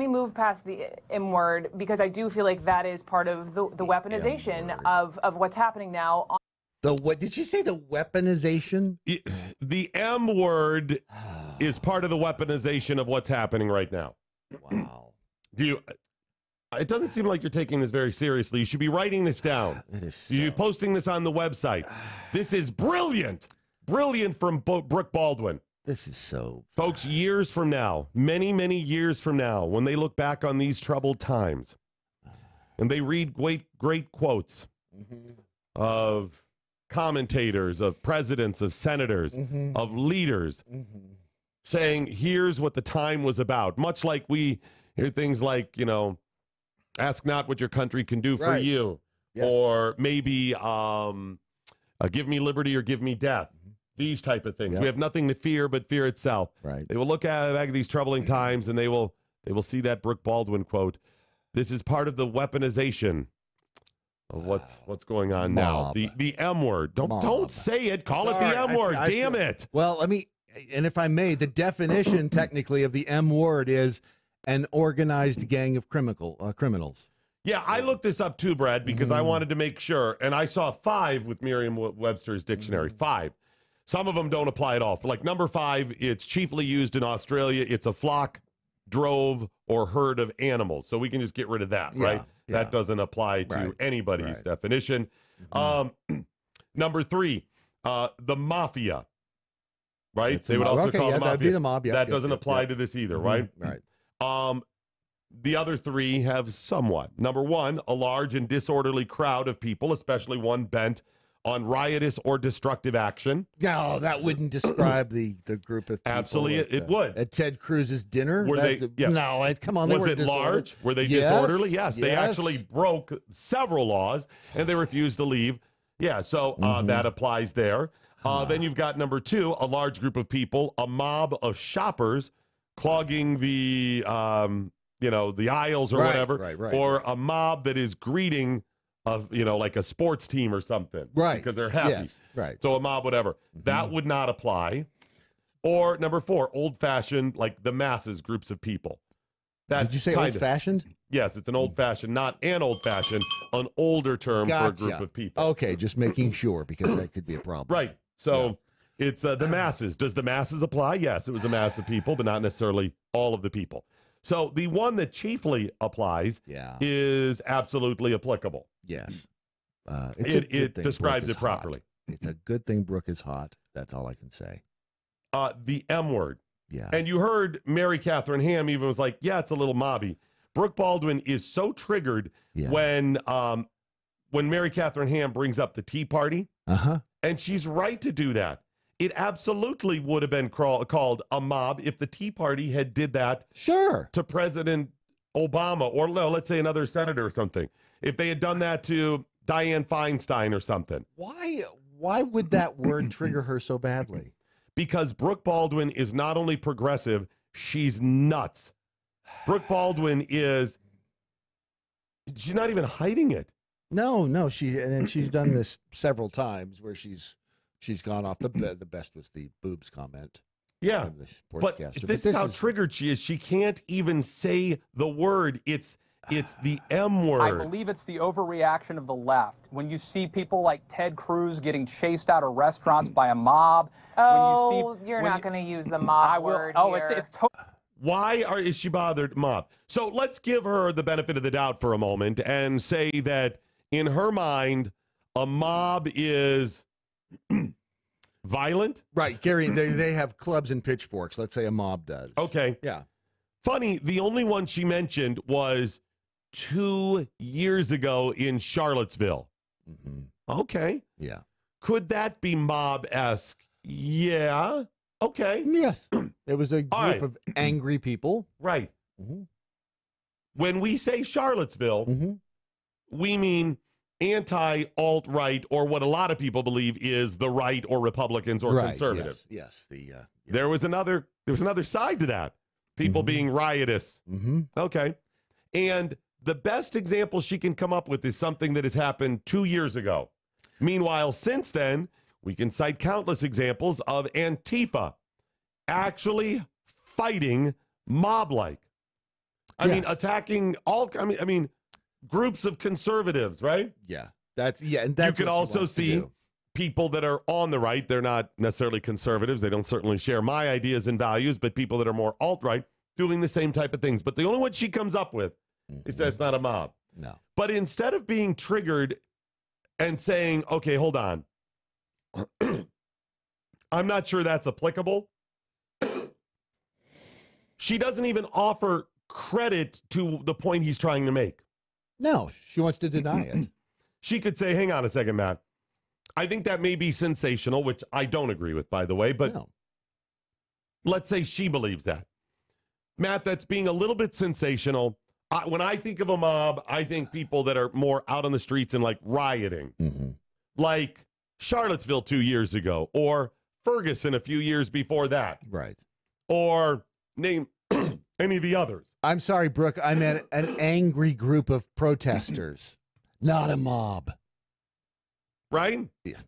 Speaker 19: move past the M word, because I do feel like that is part of the weaponization of what's happening now.
Speaker 6: What did you say? The weaponization?
Speaker 5: The M word is part of the weaponization of what's happening right now.
Speaker 6: Wow.
Speaker 5: It doesn't seem like you're taking this very seriously. You should be writing this down. You should be posting this on the website. This is brilliant. Brilliant from Brooke Baldwin.
Speaker 6: This is so...
Speaker 5: Folks, years from now, many, many years from now, when they look back on these troubled times, and they read great quotes of commentators, of presidents, of senators, of leaders, saying, here's what the time was about. Much like we hear things like, ask not what your country can do for you, or maybe give me liberty or give me death. These type of things.
Speaker 6: Yep.
Speaker 5: We have nothing to fear but fear itself.
Speaker 6: Right.
Speaker 5: They will look back at these troubling times, and they will see that Brooke Baldwin quote. This is part of the weaponization of what's going on now. The M word. Don't say it. Call it the M word. Damn it.
Speaker 6: Well, and if I may, the definition technically of the M word is an organized gang of criminals.
Speaker 5: Yeah, I looked this up too, Brad, because I wanted to make sure, and I saw 5 with Merriam-Webster's dictionary. 5. Some of them don't apply at all. For like number 5, it's chiefly used in Australia. It's a flock, drove, or herd of animals. So we can just get rid of that, right?
Speaker 6: Yeah.
Speaker 5: That doesn't apply to anybody's definition. Number 3, the mafia, right? They would also call the mafia.
Speaker 6: That'd be the mob.
Speaker 5: That doesn't apply to this either, right?
Speaker 6: Right.
Speaker 5: The other 3 have somewhat. Number 1, a large and disorderly crowd of people, especially one bent on riotous or destructive action.
Speaker 6: No, that wouldn't describe the group of people.
Speaker 5: Absolutely, it would.
Speaker 6: At Ted Cruz's dinner?
Speaker 5: Were they? Yeah.
Speaker 6: No, come on. They
Speaker 5: Was it large? Were they disorderly? Yes. They actually broke several laws, and they refused to leave. Yeah, so that applies there. Then you've got number 2, a large group of people, a mob of shoppers clogging the the aisles or whatever, or a mob that is greeting like a sports team or something,
Speaker 6: right?
Speaker 5: Because they're happy,
Speaker 6: yes. Right?
Speaker 5: So a mob, whatever, that would not apply. Or number 4, old-fashioned, like the masses, groups of people.
Speaker 6: Did you say old-fashioned?
Speaker 5: Yes, it's an old-fashioned, not an old-fashioned, an older term for a group of people.
Speaker 6: Okay, just making sure because that could be a problem.
Speaker 5: Right. So it's the masses. Does the masses apply? Yes, it was a mass of people, but not necessarily all of the people. So the one that chiefly applies is absolutely applicable.
Speaker 6: Yes.
Speaker 5: It describes it properly.
Speaker 6: It's a good thing Brooke is hot. That's all I can say.
Speaker 5: The M word.
Speaker 6: Yeah.
Speaker 5: And you heard Mary Catherine Ham even was like, yeah, it's a little mobby. Brooke Baldwin is so triggered when Mary Catherine Ham brings up the Tea Party. And she's right to do that. It absolutely would have been called a mob if the Tea Party had did that to President Obama or let's say another senator or something. If they had done that to Dianne Feinstein or something.
Speaker 6: Why would that word trigger her so badly?
Speaker 5: Because Brooke Baldwin is not only progressive, she's nuts. Brooke Baldwin she's not even hiding it.
Speaker 6: No, she's done this several times where she's gone off the best was the boobs comment.
Speaker 5: Yeah, but this is how triggered she is. She can't even say the word. It's the M word.
Speaker 12: I believe it's the overreaction of the left. When you see people like Ted Cruz getting chased out of restaurants by a mob.
Speaker 19: You're not going to use the mob word here.
Speaker 12: It's
Speaker 5: Why is she bothered, mob? So let's give her the benefit of the doubt for a moment and say that in her mind, a mob is violent.
Speaker 6: Right, Gary, they have clubs and pitchforks. Let's say a mob does.
Speaker 5: Okay.
Speaker 6: Yeah.
Speaker 5: Funny, the only one she mentioned was 2 years ago in Charlottesville. Okay.
Speaker 6: Yeah.
Speaker 5: Could that be mob-esque? Yeah. Okay.
Speaker 6: Yes. It was a group of angry people.
Speaker 5: Right. When we say Charlottesville, we mean anti-alt-right, or what a lot of people believe is the right, or Republicans or conservative.
Speaker 6: Yes.
Speaker 5: There was another side to that. People being riotous. Okay. And the best example she can come up with is something that has happened 2 years ago. Meanwhile, since then, we can cite countless examples of Antifa actually fighting mob-like. I mean, attacking groups of conservatives, right?
Speaker 6: Yeah. And that's
Speaker 5: you can also see people that are on the right. They're not necessarily conservatives. They don't certainly share my ideas and values, but people that are more alt-right doing the same type of things. But the only one she comes up with is that it's not a mob.
Speaker 6: No.
Speaker 5: But instead of being triggered and saying, okay, hold on, I'm not sure that's applicable, she doesn't even offer credit to the point he's trying to make.
Speaker 6: No, she wants to deny it.
Speaker 5: She could say, hang on a second, Matt. I think that may be sensational, which I don't agree with, by the way, but let's say she believes that. Matt, that's being a little bit sensational. When I think of a mob, I think people that are more out on the streets and like rioting, like Charlottesville 2 years ago, or Ferguson a few years before that.
Speaker 6: Right.
Speaker 5: Or name any of the others.
Speaker 6: I'm sorry, Brooke. I meant an angry group of protesters, not a mob.
Speaker 5: Right?
Speaker 6: Yeah.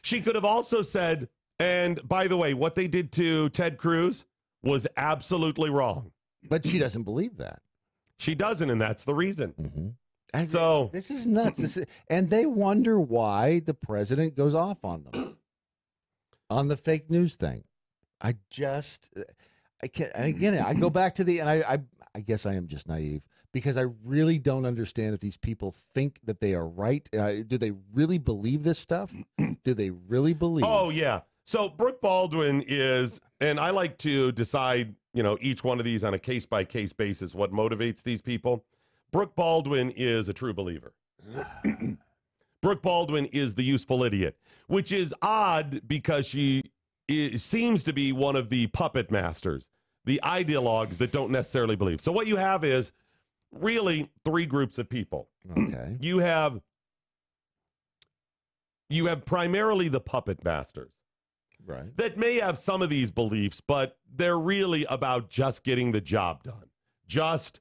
Speaker 5: She could have also said, and by the way, what they did to Ted Cruz was absolutely wrong.
Speaker 6: But she doesn't believe that.
Speaker 5: She doesn't, and that's the reason.
Speaker 6: So this is nuts. And they wonder why the president goes off on them. On the fake news thing, I can't. And again, I go back to and I guess I am just naive because I really don't understand if these people think that they are right. Do they really believe this stuff? Do they really believe?
Speaker 5: Oh, yeah. So Brooke Baldwin is, and I like to decide, each one of these on a case-by-case basis, what motivates these people. Brooke Baldwin is a true believer. Brooke Baldwin is the useful idiot, which is odd because she seems to be one of the puppet masters, the ideologues that don't necessarily believe. So what you have is really three groups of people.
Speaker 6: Okay.
Speaker 5: You have primarily the puppet masters.
Speaker 6: Right.
Speaker 5: That may have some of these beliefs, but they're really about just getting the job done. Just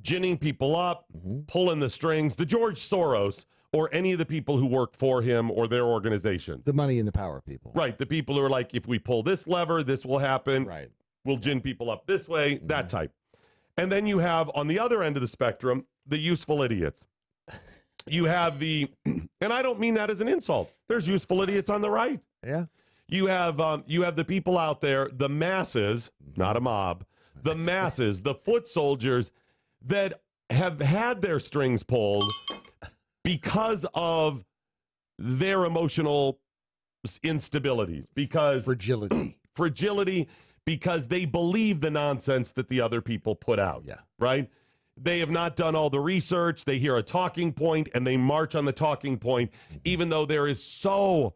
Speaker 5: ginning people up, pulling the strings. The George Soros or any of the people who work for him or their organization.
Speaker 6: The money and the power people.
Speaker 5: Right. The people who are like, if we pull this lever, this will happen.
Speaker 6: Right.
Speaker 5: We'll gin people up this way, that type. And then you have, on the other end of the spectrum, the useful idiots. You have and I don't mean that as an insult. There's useful idiots on the right.
Speaker 6: Yeah.
Speaker 5: You have the people out there, the masses, not a mob, the masses, the foot soldiers that have had their strings pulled because of their emotional instabilities, because fragility, because they believe the nonsense that the other people put out.
Speaker 6: Yeah.
Speaker 5: Right? They have not done all the research. They hear a talking point and they march on the talking point, even though there is so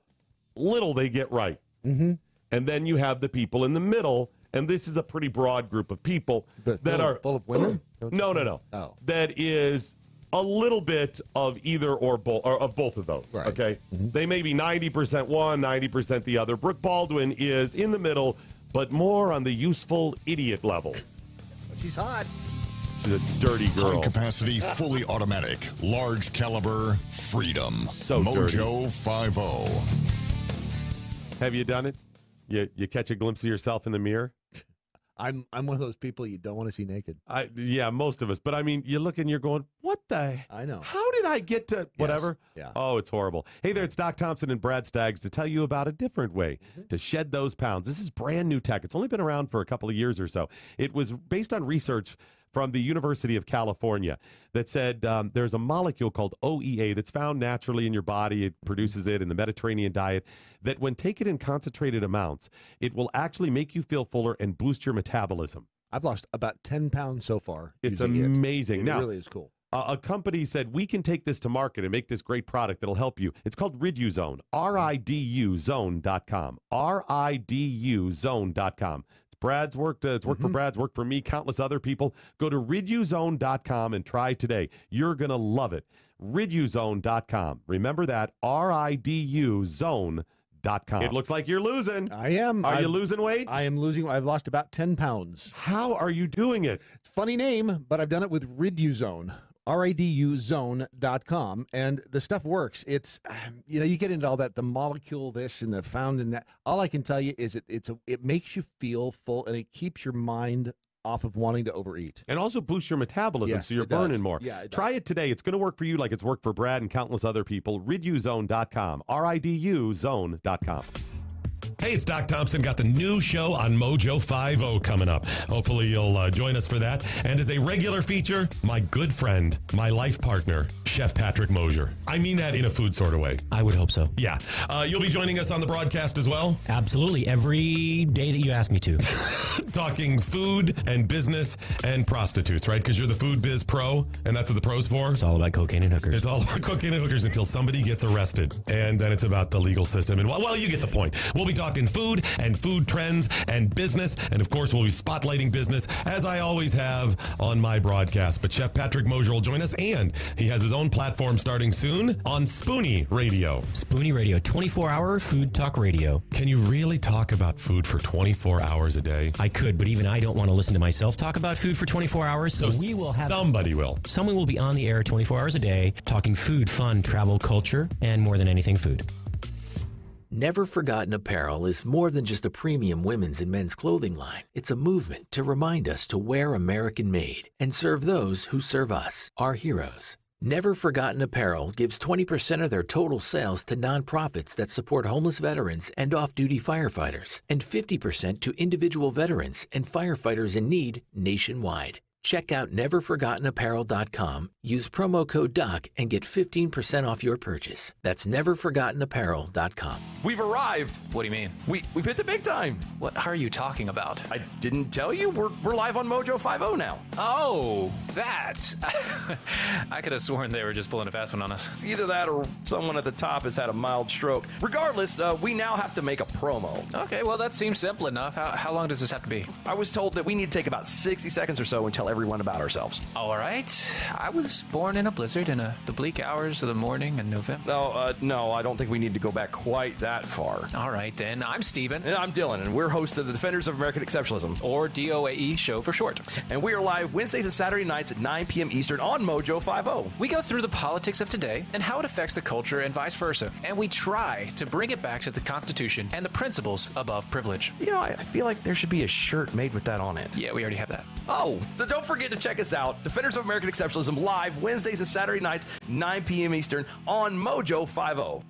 Speaker 5: little they get right.
Speaker 6: Mm-hmm.
Speaker 5: And then you have the people in the middle, and this is a pretty broad group of people that are
Speaker 6: full of women.
Speaker 5: No.
Speaker 6: Oh.
Speaker 5: That is a little bit of either or both, or of both of those.
Speaker 6: Right.
Speaker 5: Okay, they may be 90% one, 90% the other. Brooke Baldwin is in the middle, but more on the useful idiot level.
Speaker 6: She's hot.
Speaker 5: She's a dirty girl.
Speaker 13: High capacity, fully automatic, large caliber, freedom.
Speaker 5: So
Speaker 13: Mojo 50.
Speaker 5: Have you done it? You catch a glimpse of yourself in the mirror?
Speaker 6: I'm one of those people you don't want to see naked.
Speaker 5: Yeah, most of us. But I mean, you look and you're going, what the?
Speaker 6: I know.
Speaker 5: How did I get to whatever?
Speaker 6: Yeah.
Speaker 5: Oh, it's horrible. Hey there, it's Doc Thompson and Brad Staggs to tell you about a different way to shed those pounds. This is brand new tech. It's only been around for a couple of years or so. It was based on research from the University of California that said there's a molecule called OEA that's found naturally in your body. It produces it in the Mediterranean diet, that when taken in concentrated amounts, it will actually make you feel fuller and boost your metabolism.
Speaker 6: I've lost about 10 pounds so far.
Speaker 5: It's amazing.
Speaker 6: It
Speaker 5: Now,
Speaker 6: really is cool.
Speaker 5: A company said, we can take this to market and make this great product that'll help you. It's called Riduzone, RIDUZone.com, RIDUZone.com. Brad's worked. It's worked for Brad's, worked for me, countless other people. Go to riduzone.com and try today. You're going to love it. Riduzone.com. Remember that, RIDUZone.com. It looks like you're losing.
Speaker 6: I am.
Speaker 5: Are you losing weight?
Speaker 6: I am losing. I've lost about 10 pounds.
Speaker 5: How are you doing it?
Speaker 6: Funny name, but I've done it with Riduzone. RIDUZone.com, and the stuff works. It's, you get into all that, the molecule this and the found in that. All I can tell you is it makes you feel full, and it keeps your mind off of wanting to overeat.
Speaker 5: And also boosts your metabolism, so you're burning more.
Speaker 6: Yeah,
Speaker 5: try it today. It's going to work for you like it's worked for Brad and countless other people. Riduzone.com, RIDUZone.com.
Speaker 2: Hey, it's Doc Thompson. Got the new show on Mojo 50 coming up. Hopefully you'll join us for that. And as a regular feature, my good friend, my life partner, Chef Patrick Mosier. I mean that in a food sort of way.
Speaker 16: I would hope so.
Speaker 2: Yeah. You'll be joining us on the broadcast as well?
Speaker 16: Absolutely. Every day that you ask me to.
Speaker 2: Talking food and business and prostitutes, right? Because you're the food biz pro, and that's what the pro's for.
Speaker 16: It's all about cocaine and hookers.
Speaker 2: It's all about cocaine and hookers until somebody gets arrested. And then it's about the legal system. And well, you get the point. We'll be talking food and food trends and business. And of course, we'll be spotlighting business, as I always have on my broadcast. But Chef Patrick Mosier will join us, and he has his own platform starting soon on Spoonie Radio.
Speaker 16: Spoonie Radio, 24-hour food talk radio.
Speaker 2: Can you really talk about food for 24 hours a day?
Speaker 16: I could, but even I don't want to listen to myself talk about food for 24 hours. So we will have...
Speaker 2: Somebody will.
Speaker 16: Someone will be on the air 24 hours a day, talking food, fun, travel, culture, and more than anything, food.
Speaker 15: Never Forgotten Apparel is more than just a premium women's and men's clothing line. It's a movement to remind us to wear American-made and serve those who serve us, our heroes. Never Forgotten Apparel gives 20% of their total sales to nonprofits that support homeless veterans and off-duty firefighters, and 50% to individual veterans and firefighters in need nationwide. Check out neverforgottenapparel.com, use promo code DOC, and get 15% off your purchase. That's neverforgottenapparel.com.
Speaker 4: We've arrived.
Speaker 11: What do you mean?
Speaker 4: We've hit the big time.
Speaker 11: What are you talking about?
Speaker 4: I didn't tell you. We're live on Mojo 50 now.
Speaker 11: Oh, that. I could have sworn they were just pulling a fast one on us.
Speaker 4: Either that or someone at the top has had a mild stroke. Regardless, we now have to make a promo.
Speaker 11: Okay, well, that seems simple enough. How long does this have to be?
Speaker 4: I was told that we need to take about 60 seconds or so and tell everyone about ourselves.
Speaker 11: All right. I was born in a blizzard in the bleak hours of the morning in November.
Speaker 4: No, I don't think we need to go back quite that far.
Speaker 11: All right, then. I'm Steven.
Speaker 4: And I'm Dylan, and we're hosts of the Defenders of American Exceptionalism,
Speaker 11: or DOAE show for short.
Speaker 4: And we are live Wednesdays and Saturday nights at 9 p.m. Eastern on Mojo 50.
Speaker 11: We go through the politics of today and how it affects the culture and vice versa. And we try to bring it back to the Constitution and the principles above privilege.
Speaker 4: You know, I feel like there should be a shirt made with that on it.
Speaker 11: Yeah, we already have that.
Speaker 4: Oh, so don't forget to check us out. Defenders of American Exceptionalism live Wednesdays and Saturday nights, 9 p.m. Eastern on Mojo 50.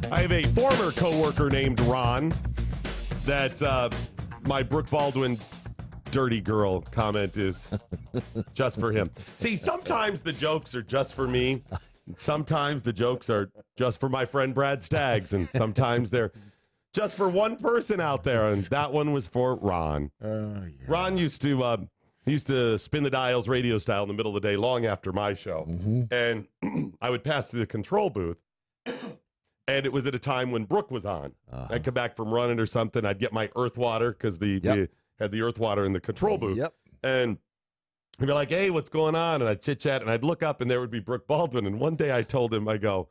Speaker 5: I have a former coworker named Ron that my Brooke Baldwin dirty girl comment is just for him. See, sometimes the jokes are just for me. Sometimes the jokes are just for my friend Brad Staggs, and sometimes they're just for one person out there, and that one was for Ron. Ron used to spin the dials radio style in the middle of the day long after my show, and I would pass through the control booth, and it was at a time when Brooke was on. I'd come back from running or something. I'd get my earth water because we had the earth water in the control booth, and he'd be like, "Hey, what's going on?" And I'd chit-chat, and I'd look up, and there would be Brooke Baldwin. And one day I told him, I go,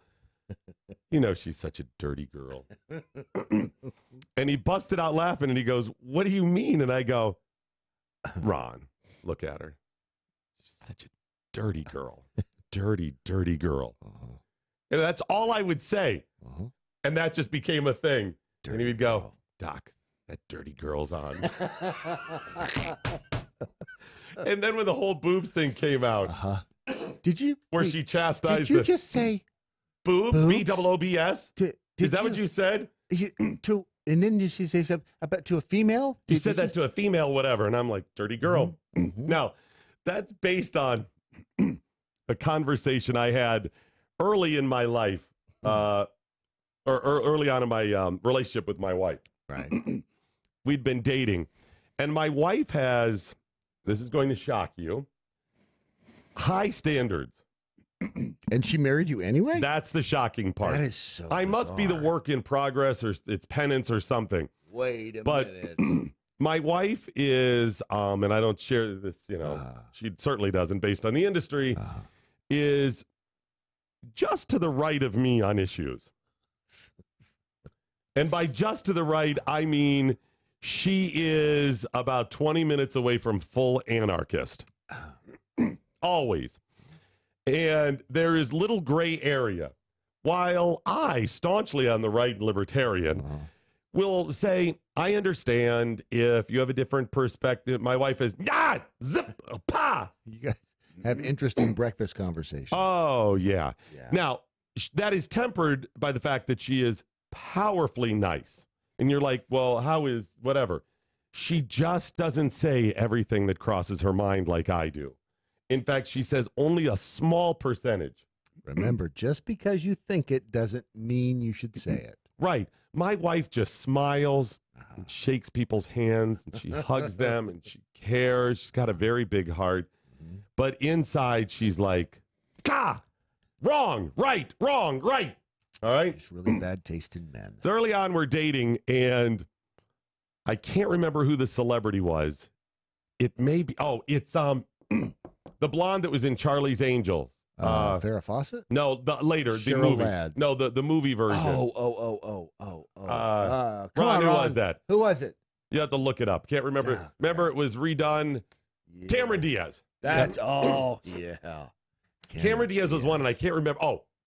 Speaker 5: "You know, she's such a dirty girl." And he busted out laughing, and he goes, "What do you mean?" And I go, "Ron, look at her. She's such a dirty girl. Dirty, dirty girl." And that's all I would say. And that just became a thing. And he would go, "Doc, that dirty girl's on." And then when the whole boobs thing came out,
Speaker 6: did you?
Speaker 5: Where she chastised?
Speaker 6: Did you just say
Speaker 5: boobs? B-O-O-B-S? Is that what you said?
Speaker 6: And then did she say something about to a female?
Speaker 5: You said that to a female, whatever, and I'm like, dirty girl. Now, that's based on a conversation I had early in my life, or early on in my relationship with my wife.
Speaker 6: Right.
Speaker 5: We'd been dating, and my wife has, this is going to shock you, high standards.
Speaker 6: And she married you anyway?
Speaker 5: That's the shocking part.
Speaker 6: That is so
Speaker 5: I must be the work in progress, or it's penance or something.
Speaker 6: Wait a
Speaker 5: minute.
Speaker 6: minute.
Speaker 5: My wife is, and I don't share this, she certainly doesn't, based on the industry, is just to the right of me on issues. And by just to the right, I mean she is about 20 minutes away from full anarchist. Always. And there is little gray area. While I, staunchly on the right libertarian, will say, I understand if you have a different perspective. My wife is, zip, pa.
Speaker 6: You guys have interesting breakfast conversations.
Speaker 5: Oh, yeah. Now, that is tempered by the fact that she is powerfully nice. And you're like, well, how is whatever? She just doesn't say everything that crosses her mind like I do. In fact, she says only a small percentage.
Speaker 6: Remember, just because you think it doesn't mean you should say it.
Speaker 5: Right. My wife just smiles and shakes people's hands, and she hugs them, and she cares. She's got a very big heart. But inside, she's like, wrong, right, wrong, right. All right?
Speaker 6: It's really bad taste in men.
Speaker 5: So early on, we're dating, and I can't remember who the celebrity was. It may be, it's the blonde that was in Charlie's Angels.
Speaker 6: Farrah Fawcett?
Speaker 5: No, later,
Speaker 6: Cheryl
Speaker 5: the movie.
Speaker 6: Ladd.
Speaker 5: No, the movie version.
Speaker 6: Come
Speaker 5: Ron,
Speaker 6: on,
Speaker 5: who was that?
Speaker 6: Who was it?
Speaker 5: You have to look it up. Can't remember. Remember, it was redone. Yeah. Cameron Diaz.
Speaker 6: That's, yeah.
Speaker 5: Cameron Diaz was one, and I can't remember.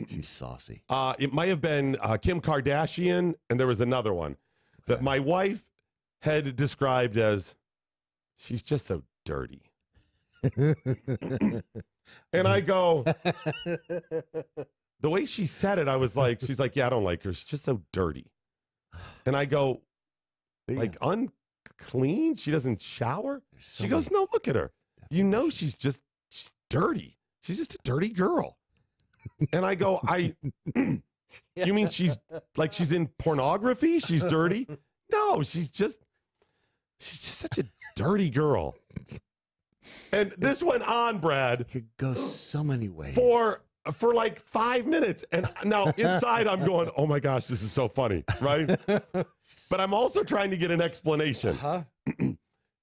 Speaker 6: She's saucy.
Speaker 5: It might have been Kim Kardashian, and there was another one that my wife had described as, she's just so dirty. And I go, the way she said it, I was like, she's like, yeah, I don't like her. She's just so dirty. And I go, like, unclean? She doesn't shower? She goes, no, look at her. You know, she's dirty. She's just a dirty girl. And I go, you mean she's in pornography? She's dirty? No, she's just such a dirty girl. And this went on, Brad.
Speaker 6: It could go so many ways.
Speaker 5: For like 5 minutes. And now inside I'm going, oh my gosh, this is so funny, right? But I'm also trying to get an explanation.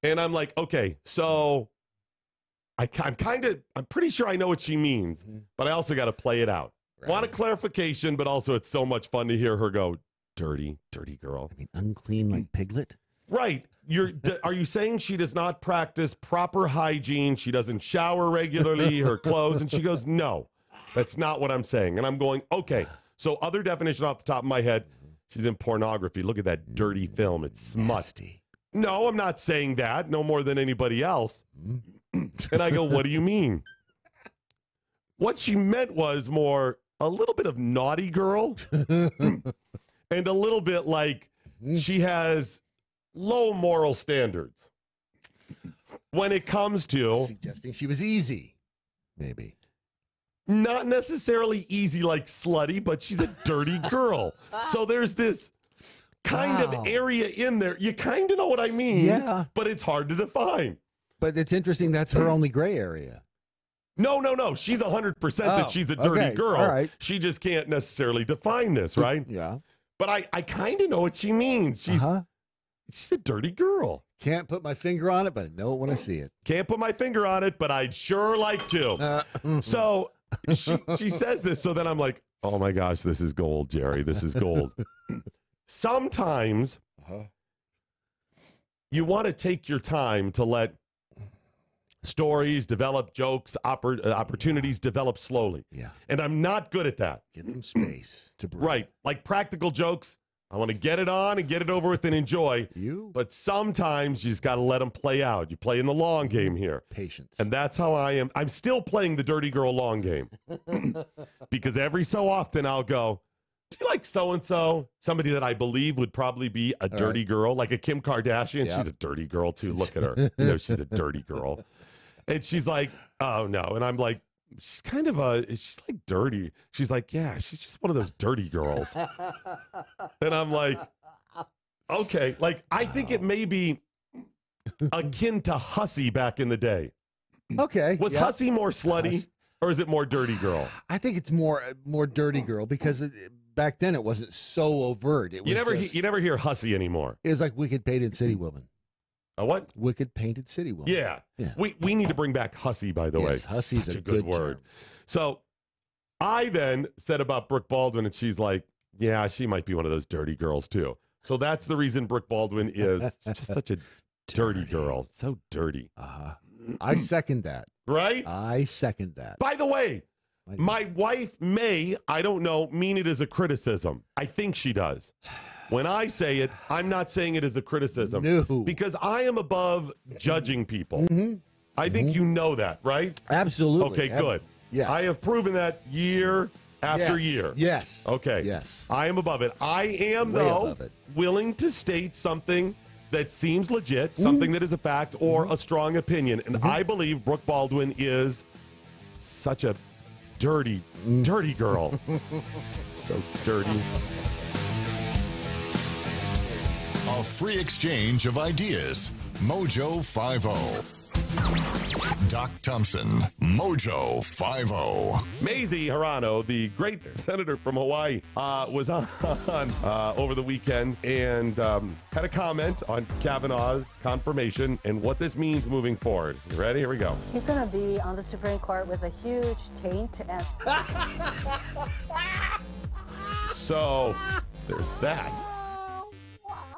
Speaker 5: And I'm like, okay, so I'm pretty sure I know what she means, but I also got to play it out. Right. Want a clarification, but also it's so much fun to hear her go, dirty, dirty girl.
Speaker 6: I mean, unclean like Piglet?
Speaker 5: Right. Are you saying she does not practice proper hygiene? She doesn't shower regularly, her clothes? And she goes, no, that's not what I'm saying. And I'm going, okay, so other definition off the top of my head, she's in pornography. Look at that dirty film. It's smut. No, I'm not saying that, no more than anybody else. And I go, what do you mean? What she meant was more a little bit of naughty girl and a little bit like she has low moral standards when it comes to
Speaker 6: suggesting she was easy, maybe.
Speaker 5: Not necessarily easy like slutty, but she's a dirty girl. So there's this kind of area in there. You kind of know what I mean, but it's hard to define.
Speaker 6: But it's interesting, that's her only gray area.
Speaker 5: No. She's 100% that she's a dirty girl.
Speaker 6: All right.
Speaker 5: She just can't necessarily define this, right?
Speaker 6: Yeah.
Speaker 5: But I kind of know what she means. She's a dirty girl.
Speaker 6: Can't put my finger on it, but I know it when I see it.
Speaker 5: Can't put my finger on it, but I'd sure like to. So she says this, so then I'm like, oh my gosh, this is gold, Jerry. This is gold. Sometimes you want to take your time to let stories develop, jokes, opportunities develop slowly.
Speaker 6: Yeah.
Speaker 5: And I'm not good at that.
Speaker 6: Give them space to breathe.
Speaker 5: Right. Like practical jokes, I want to get it on and get it over with and enjoy. But sometimes you just got to let them play out. You play in the long game here.
Speaker 6: Patience.
Speaker 5: And that's how I am. I'm still playing the dirty girl long game. Because every so often I'll go, do you like so-and-so? Somebody that I believe would probably be a dirty girl, like a Kim Kardashian.
Speaker 6: Yeah.
Speaker 5: She's a dirty girl, too. Look at her. You know, she's a dirty girl. And she's like, oh, no. And I'm like, she's like dirty. She's like, yeah, she's just one of those dirty girls. And I'm like, okay. Like, I think it may be akin to hussy back in the day.
Speaker 6: Okay.
Speaker 5: Was hussy more slutty or is it more dirty girl?
Speaker 6: I think it's more dirty girl because back then it wasn't so overt. It was
Speaker 5: you never hear hussy anymore.
Speaker 6: It was like wicked painted city woman.
Speaker 5: A what?
Speaker 6: Wicked painted city woman.
Speaker 5: Yeah. We need to bring back hussy, by the way.
Speaker 6: Hussy's
Speaker 5: such
Speaker 6: a
Speaker 5: a good word.
Speaker 6: term.
Speaker 5: So I then said about Brooke Baldwin, and she's like, yeah, she might be one of those dirty girls too. So that's the reason Brooke Baldwin is just such a dirty girl. So dirty.
Speaker 6: I second that.
Speaker 5: Right?
Speaker 6: I second that.
Speaker 5: By the way, my wife may, I don't know, mean it as a criticism. I think she does. When I say it, I'm not saying it as a criticism.
Speaker 6: No.
Speaker 5: Because I am above judging people. I think you know that, right?
Speaker 6: Absolutely.
Speaker 5: Okay, good.
Speaker 6: Yeah.
Speaker 5: I have proven that year after year.
Speaker 6: Yes.
Speaker 5: Okay.
Speaker 6: Yes.
Speaker 5: I am above it. I am,
Speaker 6: Way
Speaker 5: though,
Speaker 6: above it.
Speaker 5: willing to state something that seems legit, something that is a fact, or a strong opinion. And I believe Brooke Baldwin is such a dirty, dirty girl. So dirty.
Speaker 13: A free exchange of ideas. Mojo 50. Doc Thompson, Mojo 50.
Speaker 5: Mazie Hirano, the great senator from Hawaii, was on over the weekend and had a comment on Kavanaugh's confirmation and what this means moving forward. You ready? Here we go.
Speaker 7: He's going to be on the Supreme Court with a huge taint. And
Speaker 5: So there's that.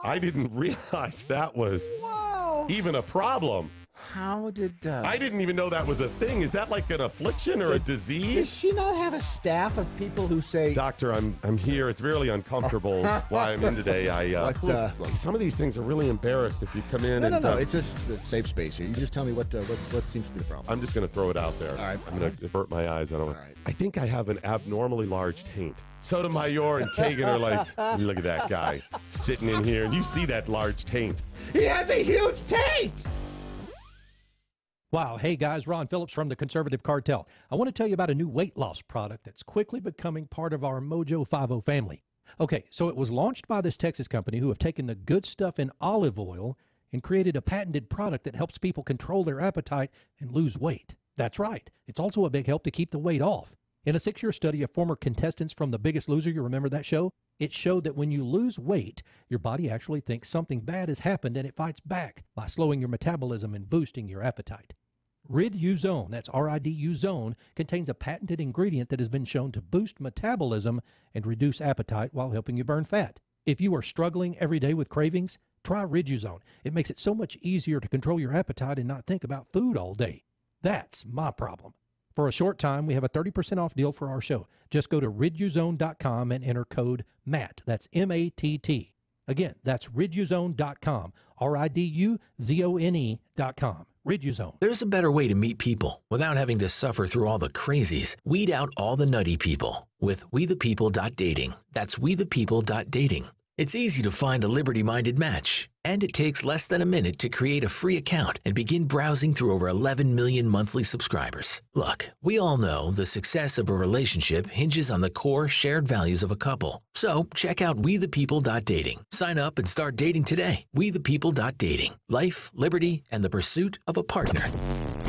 Speaker 5: I didn't realize that was even a problem.
Speaker 6: How did...
Speaker 5: I didn't even know that was a thing. Is that like an affliction or a disease?
Speaker 6: Does she not have a staff of people who say...
Speaker 5: Doctor, I'm here. It's really uncomfortable why I'm in today. Some of these things are really embarrassed if you come in
Speaker 6: No. It's a safe space here. You just tell me what seems to be the problem.
Speaker 5: I'm just going to throw it out there.
Speaker 6: All right.
Speaker 5: I'm going to avert my eyes. I think I have an abnormally large taint. Sotomayor and Kagan are like, look at that guy sitting in here, and you see that large taint.
Speaker 6: He has a huge taint!
Speaker 21: Wow. Hey, guys, Ron Phillips from the Conservative Cartel. I want to tell you about a new weight loss product that's quickly becoming part of our MoJo 50 family. Okay, so it was launched by this Texas company who have taken the good stuff in olive oil and created a patented product that helps people control their appetite and lose weight. That's right. It's also a big help to keep the weight off. In a 6-year study of former contestants from The Biggest Loser, you remember that show? It showed that when you lose weight, your body actually thinks something bad has happened and it fights back by slowing your metabolism and boosting your appetite. Rid-U-Zone, that's R-I-D-U Zone, contains a patented ingredient that has been shown to boost metabolism and reduce appetite while helping you burn fat. If you are struggling every day with cravings, try Rid-U-Zone. It makes it so much easier to control your appetite and not think about food all day. That's my problem. For a short time, we have a 30% off deal for our show. Just go to riduzone.com and enter code MATT. That's M-A-T-T. Again, that's riduzone.com, R-I-D-U-Z-O-N-E.com. Rid-U-Zone.
Speaker 15: There's a better way to meet people without having to suffer through all the crazies. Weed out all the nutty people with WeThePeople.dating. That's WeThePeople.dating. It's easy to find a liberty-minded match, and it takes less than a minute to create a free account and begin browsing through over 11 million monthly subscribers. Look, we all know the success of a relationship hinges on the core shared values of a couple. So check out WeThePeople.dating. Sign up and start dating today. WeThePeople.dating. Life, liberty, and the pursuit of a partner.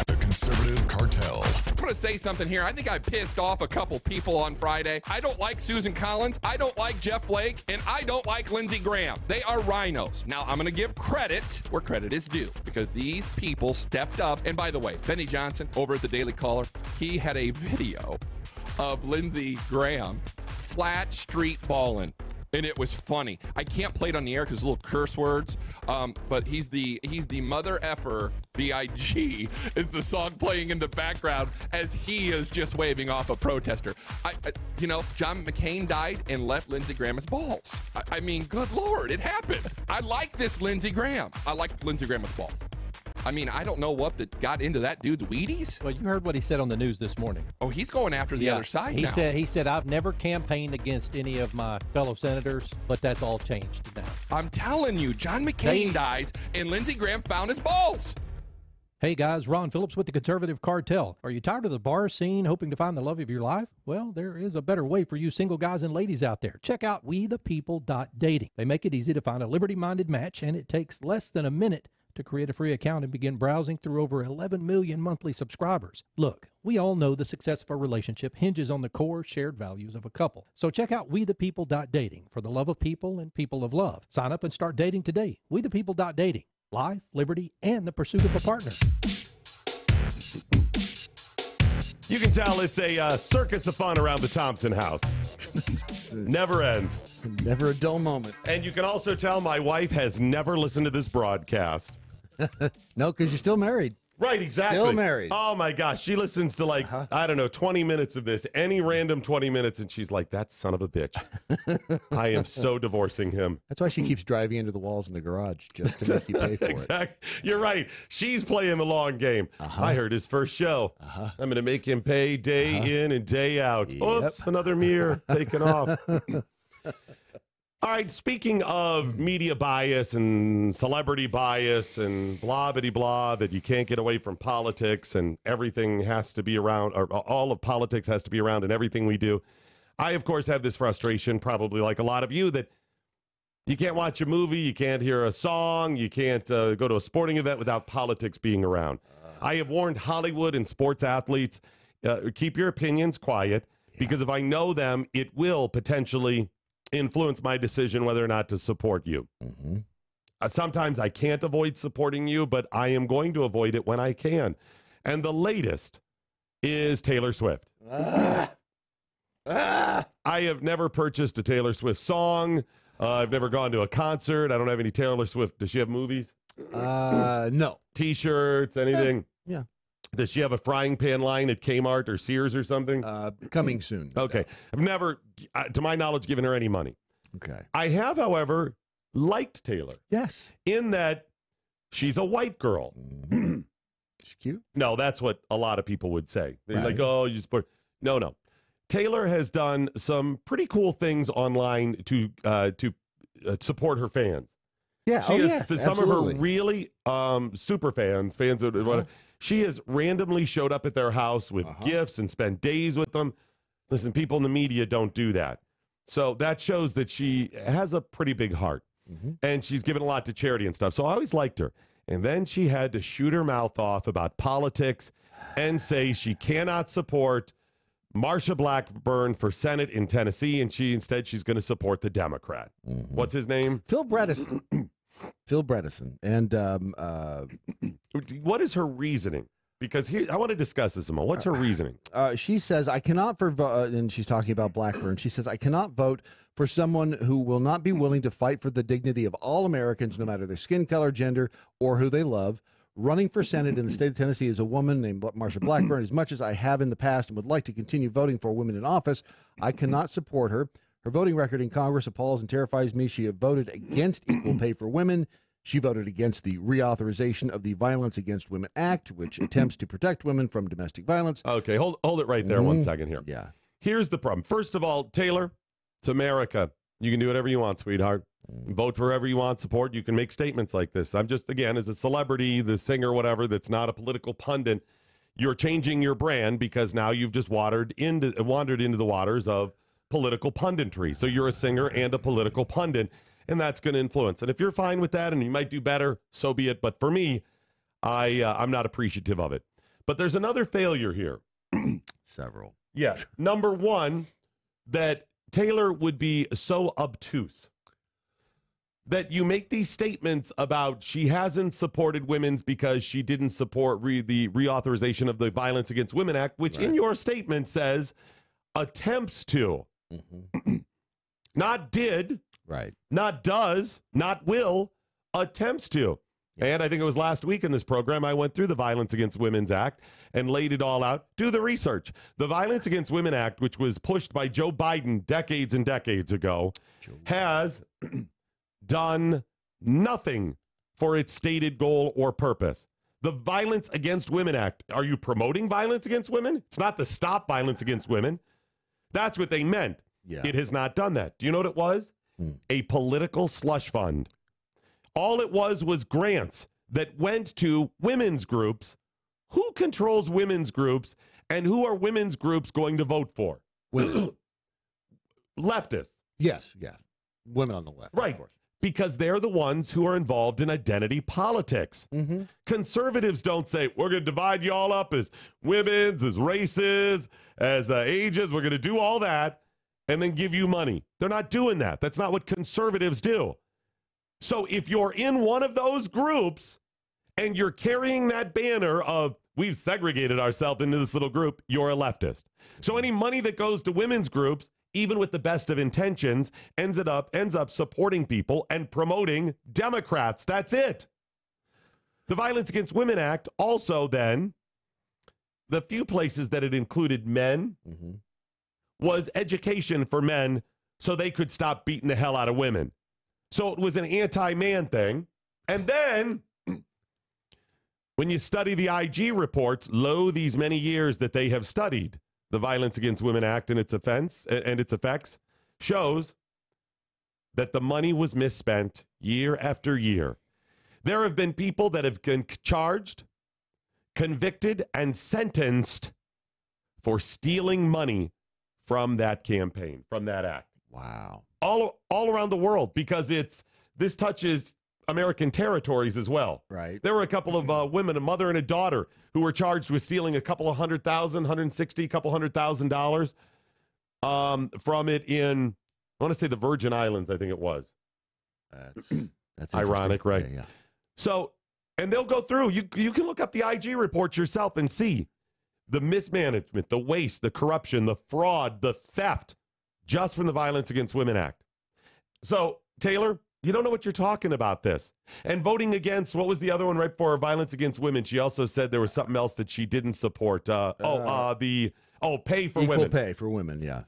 Speaker 13: The Conservative Cartel.
Speaker 14: I'm going to say something here. I think I pissed off a couple people on Friday. I don't like Susan Collins. I don't like Jeff Flake. And I don't like Lindsey Graham. They are rhinos. Now, I'm going to give credit where credit is due because these people stepped up. And by the way, Benny Johnson over at the Daily Caller, he had a video of Lindsey Graham flat street balling. And it was funny. I can't play it on the air because little curse words. But he's the mother effer. B.I.G. is the song playing in the background as he is just waving off a protester. John McCain died and left Lindsey Graham his balls. I mean, good Lord, it happened. I like this Lindsey Graham. I like Lindsey Graham with balls. I mean, I don't know what that got into that dude's Wheaties.
Speaker 21: Well, you heard what he said on the news this morning.
Speaker 14: Oh, he's going after the other side now.
Speaker 21: He said, I've never campaigned against any of my fellow senators, but that's all changed now.
Speaker 14: I'm telling you, John McCain dies, and Lindsey Graham found his balls.
Speaker 21: Hey guys, Ron Phillips with the Conservative Cartel. Are you tired of the bar scene, hoping to find the love of your life? Well, there is a better way for you single guys and ladies out there. Check out WeThePeople.dating. They make it easy to find a liberty-minded match, and it takes less than a minute to create a free account and begin browsing through over 11 million monthly subscribers. Look, we all know the success of a relationship hinges on the core shared values of a couple. So check out WeThePeople.dating for the love of people and people of love. Sign up and start dating today. WeThePeople.dating. Life, liberty, and the pursuit of a partner.
Speaker 5: You can tell it's a circus of fun around the Thompson house. Never ends.
Speaker 6: Never a dull moment.
Speaker 5: And you can also tell my wife has never listened to this broadcast.
Speaker 6: No, because you're still married.
Speaker 5: Right, exactly.
Speaker 6: Still married.
Speaker 5: Oh, my gosh. She listens to, I don't know, 20 minutes of this, any random 20 minutes, and she's like, that son of a bitch. I am so divorcing him.
Speaker 6: That's why she keeps driving into the walls in the garage, just to make you pay for
Speaker 5: it. You're right. She's playing the long game. I heard his first show. I'm going to make him pay day in and day out. Yep. Oops, another mirror taken off. All right, speaking of media bias and celebrity bias and blah, bitty blah, that you can't get away from politics and everything has to be around, or all of politics has to be around in everything we do. I, of course, have this frustration, probably like a lot of you, that you can't watch a movie, you can't hear a song, you can't go to a sporting event without politics being around. I have warned Hollywood and sports athletes, keep your opinions quiet, because if I know them, it will potentially influence my decision whether or not to support you. Sometimes I can't avoid supporting you, but I am going to avoid it when I can. And the latest is Taylor Swift. I have never purchased a Taylor Swift song. I've never gone to a concert. I don't have any Taylor Swift. Does she have movies?
Speaker 6: No.
Speaker 5: T-shirts, anything?
Speaker 6: Yeah.
Speaker 5: Does she have a frying pan line at Kmart or Sears or something?
Speaker 6: Coming soon.
Speaker 5: Okay. I've never, to my knowledge, given her any money.
Speaker 6: Okay.
Speaker 5: I have, however, liked Taylor.
Speaker 6: Yes.
Speaker 5: In that she's a white girl.
Speaker 6: She's cute.
Speaker 5: No, that's what a lot of people would say. They're
Speaker 6: Right.
Speaker 5: like, oh, you just put. No. Taylor has done some pretty cool things online to support her fans.
Speaker 6: Yeah,
Speaker 5: She has, to some
Speaker 6: absolutely.
Speaker 5: of her really super fans of she has randomly showed up at their house with gifts and spent days with them. Listen, people in the media don't do that. So that shows that she has a pretty big heart. And she's given a lot to charity and stuff. So I always liked her. And then she had to shoot her mouth off about politics and say she cannot support Marsha Blackburn for Senate in Tennessee, and she's going to support the Democrat. What's his name?
Speaker 6: Phil Bredesen. Phil Bredesen. And
Speaker 5: what is her reasoning? Because I want to discuss this, Mo. What's her reasoning?
Speaker 6: She says, I cannot and she's talking about Blackburn. She says, I cannot vote for someone who will not be willing to fight for the dignity of all Americans, no matter their skin color, gender, or who they love. Running for Senate in the state of Tennessee is a woman named Marsha Blackburn. As much as I have in the past and would like to continue voting for women in office, I cannot support her. Her voting record in Congress appalls and terrifies me. She voted against equal pay for women. She voted against the reauthorization of the Violence Against Women Act, which attempts to protect women from domestic violence.
Speaker 5: Okay, hold it right there 1 second here.
Speaker 6: Yeah.
Speaker 5: Here's the problem. First of all, Taylor, it's America. You can do whatever you want, sweetheart. Vote for whoever you want, support. You can make statements like this. I'm just, again, as a celebrity, the singer, whatever, that's not a political pundit, you're changing your brand because now you've just wandered into the waters of political punditry. So you're a singer and a political pundit, and that's going to influence. And if you're fine with that and you might do better, so be it. But for me, I'm not appreciative of it. But there's another failure here.
Speaker 6: Several.
Speaker 5: Yeah. Number one, that Taylor would be so obtuse that you make these statements about she hasn't supported women's because she didn't support the reauthorization of the Violence Against Women Act, which in your statement says attempts to. Not did.
Speaker 6: Right.
Speaker 5: Not does. Not will. Attempts to. And I think it was last week in this program, I went through the Violence Against Women's Act and laid it all out. Do the research. The Violence Against Women Act, which was pushed by Joe Biden decades and decades ago, has done nothing for its stated goal or purpose. The Violence Against Women Act, are you promoting violence against women? It's not to stop violence against women. That's what they meant.
Speaker 6: Yeah.
Speaker 5: It has not done that. Do you know what it was? A political slush fund. All it was grants that went to women's groups. Who controls women's groups, and who are women's groups going to vote for?
Speaker 6: Women.
Speaker 5: Leftists.
Speaker 6: Yes. Women on the left.
Speaker 5: Right.
Speaker 6: Of course.
Speaker 5: Because they're the ones who are involved in identity politics. Conservatives don't say, we're going to divide you all up as women's, as races, as ages. We're going to do all that and then give you money. They're not doing that. That's not what conservatives do. So if you're in one of those groups and you're carrying that banner of we've segregated ourselves into this little group, you're a leftist. So any money that goes to women's groups, even with the best of intentions, ends up supporting people and promoting Democrats. That's it. The Violence Against Women Act also then, the few places that it included men was education for men so they could stop beating the hell out of women. So it was an anti-man thing. And then when you study the IG reports, these many years that they have studied the Violence Against Women Act and its effects, shows that the money was misspent year after year. There have been people that have been charged, convicted, and sentenced for stealing money from that campaign, from that act.
Speaker 6: Wow.
Speaker 5: All around the world, because this touches American territories as well.
Speaker 6: Right.
Speaker 5: There were a couple of women, a mother and a daughter, who were charged with stealing a couple of $160,000 from it in, I want to say the Virgin Islands, I think it was.
Speaker 6: That's
Speaker 5: ironic, right?
Speaker 6: Yeah.
Speaker 5: So, and they'll go through. You can look up the IG reports yourself and see the mismanagement, the waste, the corruption, the fraud, the theft, just from the Violence Against Women Act. So, Taylor, You don't know what you're talking about this. And voting against, what was the other one right before violence against women? She also said there was something else that she didn't support. Pay for
Speaker 6: Equal
Speaker 5: women.
Speaker 6: Equal pay for women, yeah.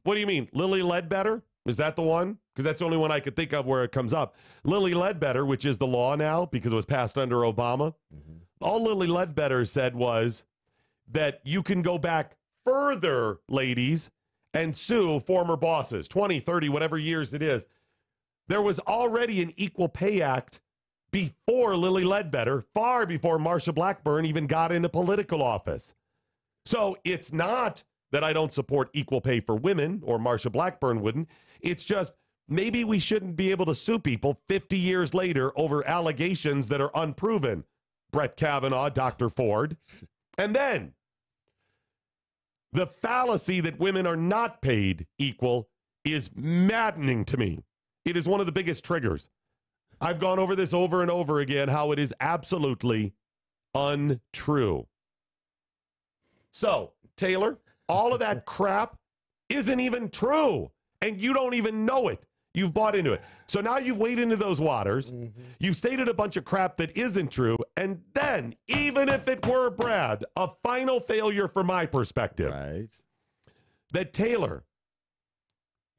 Speaker 5: What do you mean? Lily Ledbetter? Is that the one? Because that's the only one I could think of where it comes up. Lily Ledbetter, which is the law now because it was passed under Obama. All Lily Ledbetter said was that you can go back further, ladies, and sue former bosses, 20, 30, whatever years it is. There was already an Equal Pay Act before Lily Ledbetter, far before Marsha Blackburn even got into political office. So it's not that I don't support equal pay for women, or Marsha Blackburn wouldn't. It's just maybe we shouldn't be able to sue people 50 years later over allegations that are unproven. Brett Kavanaugh, Dr. Ford. And then the fallacy that women are not paid equal is maddening to me. It is one of the biggest triggers. I've gone over this over and over again, how it is absolutely untrue. So, Taylor, all of that crap isn't even true, and you don't even know it. You've bought into it. So now you've waded into those waters. You've stated a bunch of crap that isn't true, and then, even if it were, Brad, a final failure from my perspective, right? That, Taylor,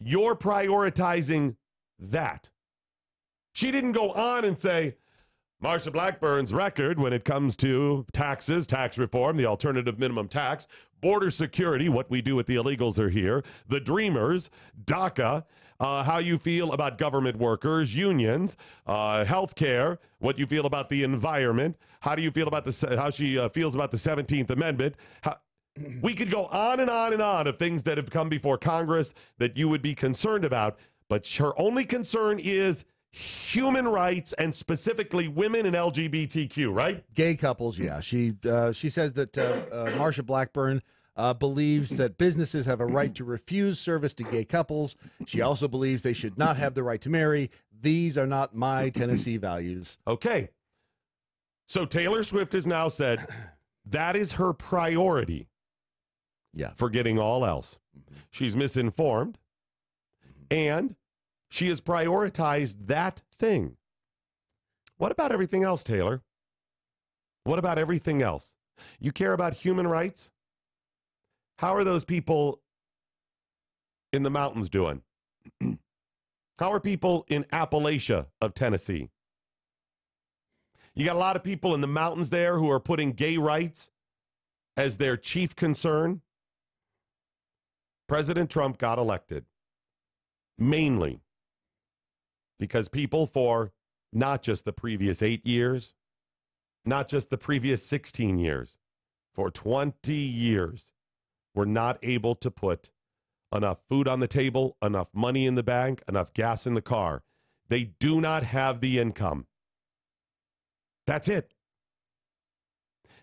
Speaker 5: you're prioritizing that. She didn't go on and say, Marsha Blackburn's record when it comes to taxes, tax reform, the alternative minimum tax, border security, what we do with the illegals are here, the Dreamers, DACA, how you feel about government workers, unions, health care, what you feel about the environment, how do you feel about how she feels about the 17th Amendment. We could go on and on and on of things that have come before Congress that you would be concerned about, but her only concern is human rights, and specifically women and LGBTQ, right?
Speaker 6: Gay couples, yeah. She says that Marsha Blackburn believes that businesses have a right to refuse service to gay couples. She also believes they should not have the right to marry. These are not my Tennessee values.
Speaker 5: Okay. So Taylor Swift has now said that is her priority.
Speaker 6: Yeah.
Speaker 5: Forgetting all else. She's misinformed. And she has prioritized that thing. What about everything else, Taylor? What about everything else? You care about human rights? How are those people in the mountains doing? How are people in Appalachia of Tennessee? You got a lot of people in the mountains there who are putting gay rights as their chief concern. President Trump got elected mainly because people for not just the previous 8 years, not just the previous 16 years, for 20 years, were not able to put enough food on the table, enough money in the bank, enough gas in the car. They do not have the income. That's it.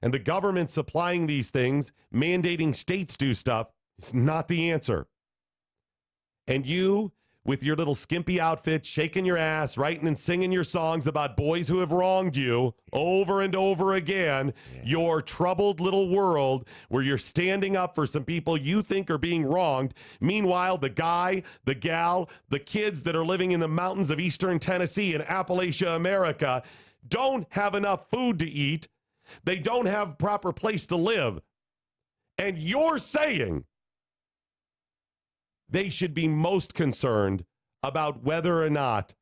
Speaker 5: And the government supplying these things, mandating states do stuff, is not the answer. And you, with your little skimpy outfit, shaking your ass, writing and singing your songs about boys who have wronged you over and over again, your troubled little world where you're standing up for some people you think are being wronged. Meanwhile, the guy, the gal, the kids that are living in the mountains of eastern Tennessee and Appalachia, America, don't have enough food to eat. They don't have a proper place to live. And you're saying they should be most concerned about whether or not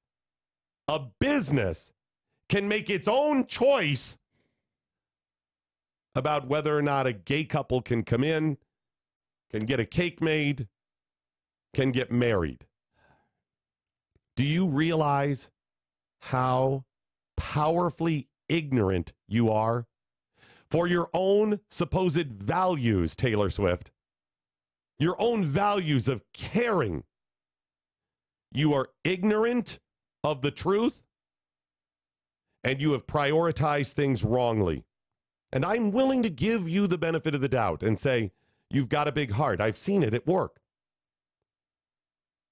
Speaker 5: a business can make its own choice about whether or not a gay couple can come in, can get a cake made, can get married. Do you realize how powerfully ignorant you are for your own supposed values, Taylor Swift? Your own values of caring. You are ignorant of the truth, and you have prioritized things wrongly. And I'm willing to give you the benefit of the doubt and say, you've got a big heart. I've seen it at work.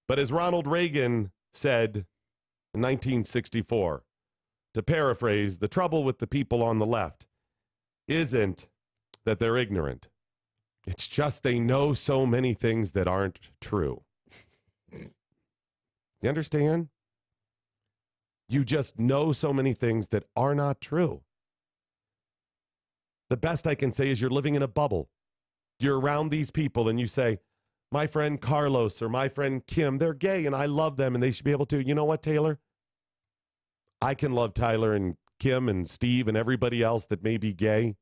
Speaker 5: But as Ronald Reagan said in 1964, to paraphrase, the trouble with the people on the left isn't that they're ignorant. It's just they know so many things that aren't true. You understand? You just know so many things that are not true. The best I can say is you're living in a bubble. You're around these people and you say, my friend Carlos or my friend Kim, they're gay and I love them and they should be able to. You know what, Taylor? I can love Tyler and Kim and Steve and everybody else that may be gay.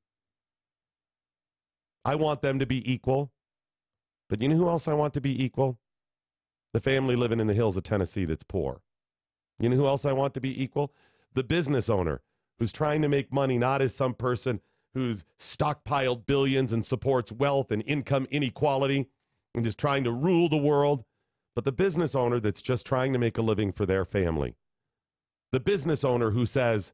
Speaker 5: I want them to be equal. But you know who else I want to be equal? The family living in the hills of Tennessee that's poor. You know who else I want to be equal? The business owner who's trying to make money, not as some person who's stockpiled billions and supports wealth and income inequality and is trying to rule the world, but the business owner that's just trying to make a living for their family. The business owner who says,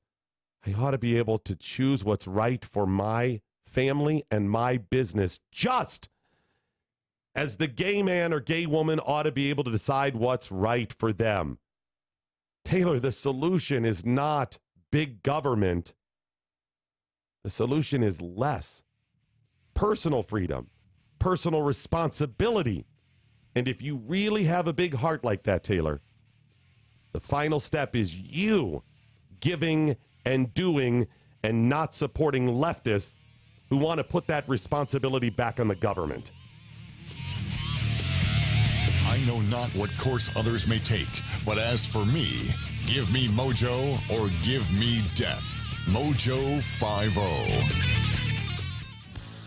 Speaker 5: I ought to be able to choose what's right for my family and my business, just as the gay man or gay woman ought to be able to decide what's right for them. Taylor, the solution is not big government. The solution is less personal freedom, personal responsibility. And if you really have a big heart like that, Taylor, the final step is you giving and doing and not supporting leftists who want to put that responsibility back on the government.
Speaker 13: I know not what course others may take, but as for me, give me mojo or give me death. Mojo 50.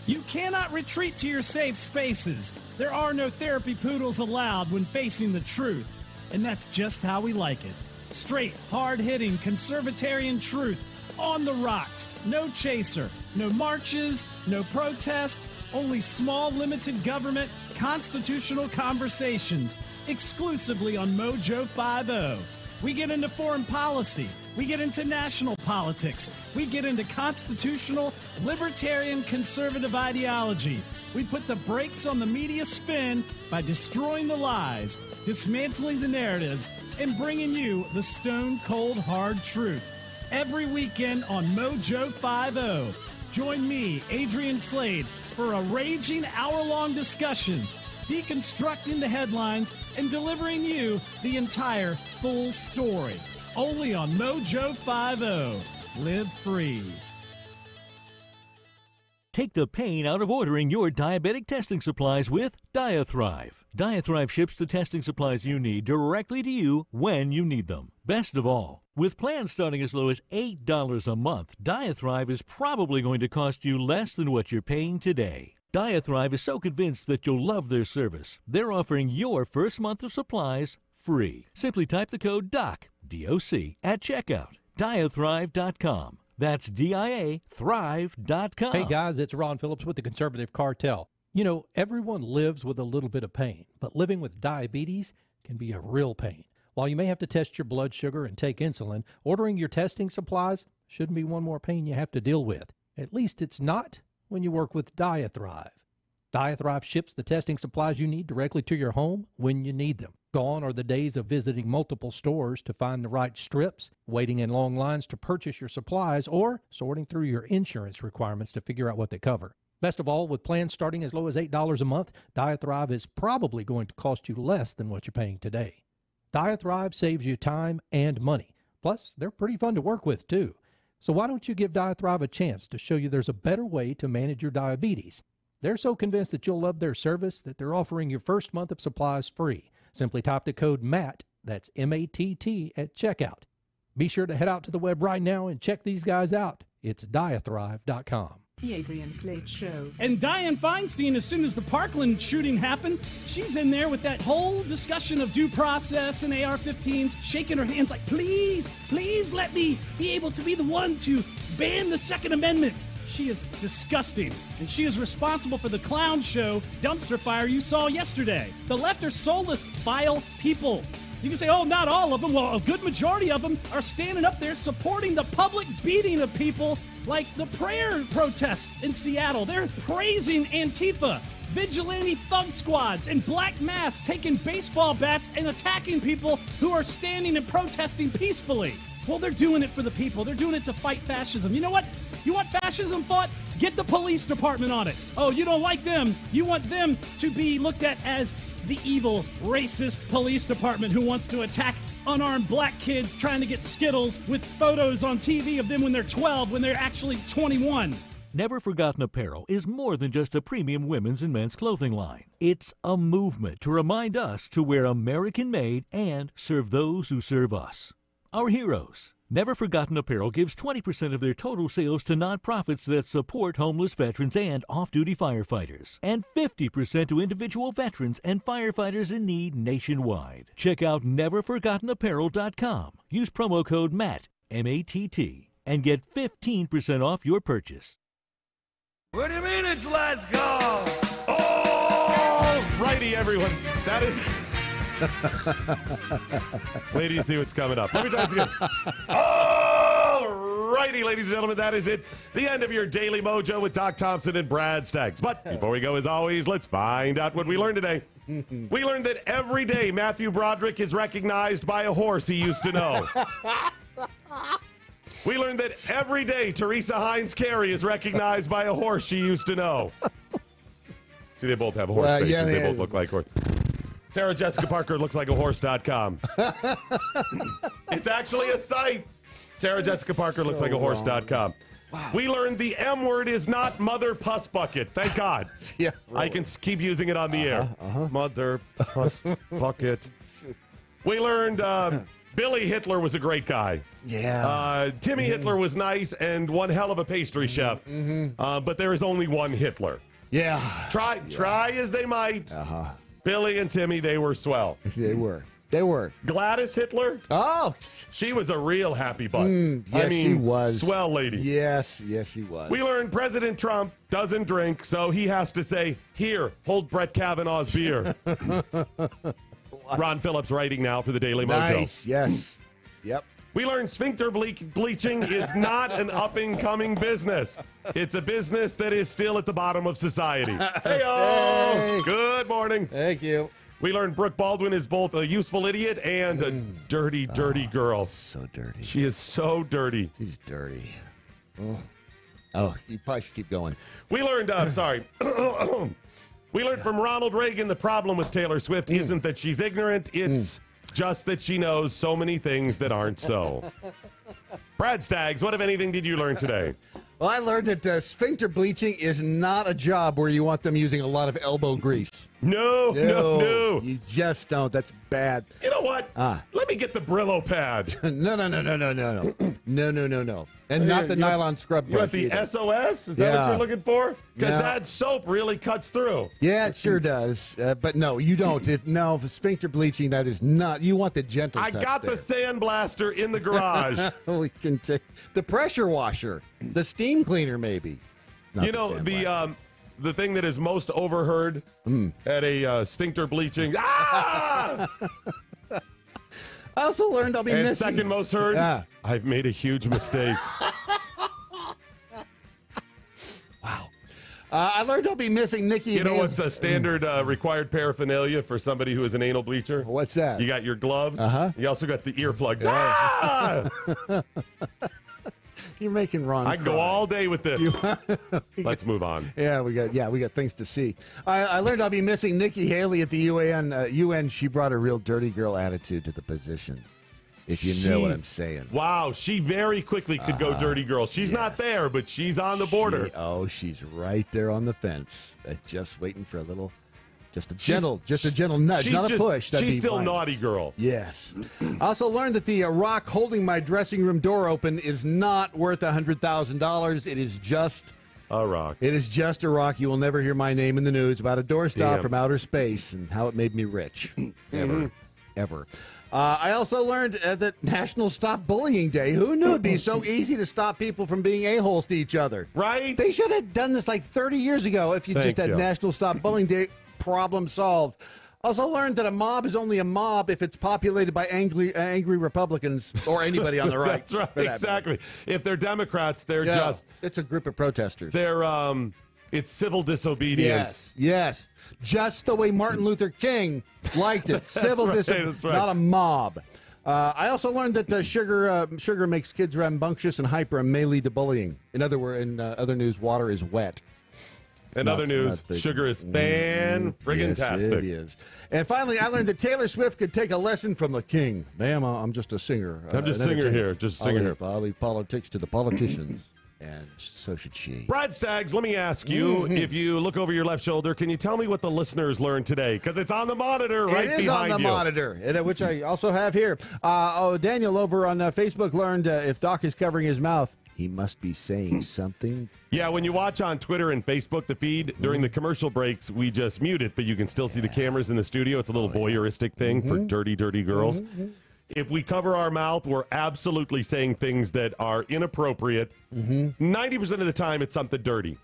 Speaker 17: You cannot retreat to your safe spaces. There are no therapy poodles allowed when facing the truth. And that's just how we like it. Straight, hard-hitting, conservatarian truth. On the rocks. No chaser. No marches. No protest. Only small, limited government, constitutional conversations. Exclusively on Mojo 50. We get into foreign policy. We get into national politics. We get into constitutional, libertarian, conservative ideology. We put the brakes on the media spin by destroying the lies, dismantling the narratives, and bringing you the stone-cold hard truth. Every weekend on Mojo 50. Join me, Adrian Slade, for a raging hour-long discussion, deconstructing the headlines and delivering you the entire full story. Only on Mojo 50. Live free.
Speaker 1: Take the pain out of ordering your diabetic testing supplies with DiaThrive. DiaThrive ships the testing supplies you need directly to you when you need them. Best of all, with plans starting as low as $8 a month, DiaThrive is probably going to cost you less than what you're paying today. DiaThrive is so convinced that you'll love their service, they're offering your first month of supplies free. Simply type the code DOC, D-O-C, at checkout. DiaThrive.com. That's D-I-A, Thrive.com.
Speaker 21: Hey guys, it's Ron Phillips with the Conservative Cartel. You know, everyone lives with a little bit of pain, but living with diabetes can be a real pain. While you may have to test your blood sugar and take insulin, ordering your testing supplies shouldn't be one more pain you have to deal with. At least it's not when you work with DiaThrive. DiaThrive ships the testing supplies you need directly to your home when you need them. Gone are the days of visiting multiple stores to find the right strips, waiting in long lines to purchase your supplies, or sorting through your insurance requirements to figure out what they cover. Best of all, with plans starting as low as $8 a month, DiaThrive is probably going to cost you less than what you're paying today. DiaThrive saves you time and money. Plus, they're pretty fun to work with, too. So why don't you give DiaThrive a chance to show you there's a better way to manage your diabetes? They're so convinced that you'll love their service that they're offering your first month of supplies free. Simply type the code MATT, that's M-A-T-T, at checkout. Be sure to head out to the web right now and check these guys out. It's DiaThrive.com.
Speaker 17: The Adrian Slade Show. And Dianne Feinstein, as soon as the Parkland shooting happened, she's in there with that whole discussion of due process and AR-15s, shaking her hands like, please, please let me be able to be the one to ban the Second Amendment. She is disgusting, and she is responsible for the clown show dumpster fire you saw yesterday. The left are soulless, vile people. You can say, oh, not all of them. Well, a good majority of them are standing up there supporting the public beating of people like the prayer protest in Seattle. They're praising Antifa, vigilante thug squads, and black masks taking baseball bats and attacking people who are standing and protesting peacefully. Well, they're doing it for the people. They're doing it to fight fascism. You know what? You want fascism fought? Get the police department on it. Oh, you don't like them. You want them to be looked at as the evil, racist police department who wants to attack unarmed black kids trying to get Skittles with photos on TV of them when they're 12 when they're actually 21.
Speaker 1: Never Forgotten Apparel is more than just a premium women's and men's clothing line. It's a movement to remind us to wear American-made and serve those who serve us. Our heroes. Never Forgotten Apparel gives 20% of their total sales to nonprofits that support homeless veterans and off-duty firefighters, and 50% to individual veterans and firefighters in need nationwide. Check out neverforgottenapparel.com. Use promo code MATT, M-A-T-T, and get 15% off your purchase.
Speaker 8: What do you mean it's last call?
Speaker 5: All righty, everyone. That is... Wait till you see what's coming up. Let me try this again. All righty, ladies and gentlemen, that is it. The end of your Daily Mojo with Doc Thompson and Brad Staggs. But before we go, as always, let's find out what we learned today. We learned that every day Matthew Broderick is recognized by a horse he used to know. We learned that every day Teresa Hines Carey is recognized by a horse she used to know. See, they both have horse faces. Yeah, they both look like horse. Sarah Jessica Parker looks like a horse.com. It's actually a site. Sarah Jessica Parker looks like a horse.com. Wow. We learned the M word is not mother puss bucket. Thank God. Yeah, really. I can keep using it on the air. Mother puss bucket. We learned Billy Hitler was a great guy.
Speaker 6: Yeah.
Speaker 5: Timmy Hitler was nice and one hell of a pastry chef. But there is only one Hitler.
Speaker 6: Yeah.
Speaker 5: Try as they might. Billy and Timmy, they were swell.
Speaker 6: They were.
Speaker 5: Gladys Hitler?
Speaker 6: Oh!
Speaker 5: She was a real happy butt.
Speaker 6: Yes, she was.
Speaker 5: Swell lady.
Speaker 6: Yes, she was.
Speaker 5: We learned President Trump doesn't drink, so he has to say, here, hold Brett Kavanaugh's beer. Ron Phillips writing now for the Daily Mojo.
Speaker 6: Nice, yes. Yep.
Speaker 5: We learned sphincter bleaching is not an up-and-coming business. It's a business that is still at the bottom of society. Hey-o!
Speaker 6: Hey.
Speaker 5: Good morning.
Speaker 6: Thank you.
Speaker 5: We learned Brooke Baldwin is both a useful idiot and a dirty girl.
Speaker 6: So dirty.
Speaker 5: She is so dirty.
Speaker 6: She's dirty. Oh, you probably should keep going.
Speaker 5: We learned, we learned from Ronald Reagan the problem with Taylor Swift isn't that she's ignorant, it's just that she knows so many things that aren't so. Brad Staggs, what, if anything, did you learn today?
Speaker 6: Well, I learned that sphincter bleaching is not a job where you want them using a lot of elbow grease.
Speaker 5: No.
Speaker 6: You just don't. That's bad.
Speaker 5: You know what? Let me get the Brillo pad.
Speaker 6: No. And not the nylon scrub brush.
Speaker 5: You want the SOS? Is that what you're looking for? Because that soap really cuts through.
Speaker 6: Yeah, it sure does. But no, you don't. For sphincter bleaching, that is not. You want the gentle touch.
Speaker 5: I got the sandblaster in the garage.
Speaker 6: We can take the pressure washer, the steam cleaner, maybe.
Speaker 5: You know, the thing that is most overheard at a sphincter bleaching. I
Speaker 6: also learned I'll be missing.
Speaker 5: And second most heard, I've made a huge mistake.
Speaker 6: Wow. I learned I'll be missing Nikki.
Speaker 5: You know what's a standard required paraphernalia for somebody who is an anal bleacher?
Speaker 6: What's that?
Speaker 5: You got your gloves. You also got the earplugs.
Speaker 6: You're making Ron
Speaker 5: I can go all day with this. Let's move on.
Speaker 6: Yeah, we got things to see. I learned I'll be missing Nikki Haley at the UN. She brought a real dirty girl attitude to the position. If you know what I'm saying.
Speaker 5: Wow, she very quickly could go dirty girl. She's not there, but she's on the border.
Speaker 6: She's right there on the fence, just waiting for a little. Just a gentle nudge, not a push.
Speaker 5: She's still naughty girl.
Speaker 6: Yes. I also learned that the rock holding my dressing room door open is not worth $100,000. It is just
Speaker 5: a rock.
Speaker 6: It is just a rock. You will never hear my name in the news about a doorstop from outer space and how it made me rich. Ever. I also learned that National Stop Bullying Day. Who knew it'd be so easy to stop people from being a-holes to each other?
Speaker 5: Right?
Speaker 6: They should have done this like 30 years ago if you just had National Stop Bullying Day. Problem solved. Also learned that a mob is only a mob if it's populated by angry Republicans or anybody on the right.
Speaker 5: That's right. Exactly. If they're Democrats, they're just...
Speaker 6: It's a group of protesters.
Speaker 5: They're, it's civil disobedience.
Speaker 6: Yes. Just the way Martin Luther King liked it. Civil disobedience, not a mob. I also learned that sugar makes kids rambunctious and hyper and may lead to bullying. In other news, water is wet.
Speaker 5: In other news, sugar is fan-friggin-tastic.
Speaker 6: Yes, it is. And finally, I learned that Taylor Swift could take a lesson from the king. Ma'am, I'm just a singer.
Speaker 5: I'm just a singer here. Just a singer here.
Speaker 6: I'll leave politics to the politicians. And so should she.
Speaker 5: Brad Staggs, let me ask you, if you look over your left shoulder, can you tell me what the listeners learned today? Because it's on the monitor right behind you.
Speaker 6: It is on the monitor, which I also have here. Daniel over on Facebook learned if Doc is covering his mouth, he must be saying something.
Speaker 5: Yeah, when you watch on Twitter and Facebook, the feed, during the commercial breaks, we just mute it, but you can still see the cameras in the studio. It's a little voyeuristic thing for dirty, dirty girls. If we cover our mouth, we're absolutely saying things that are inappropriate. 90% of the time, it's something dirty.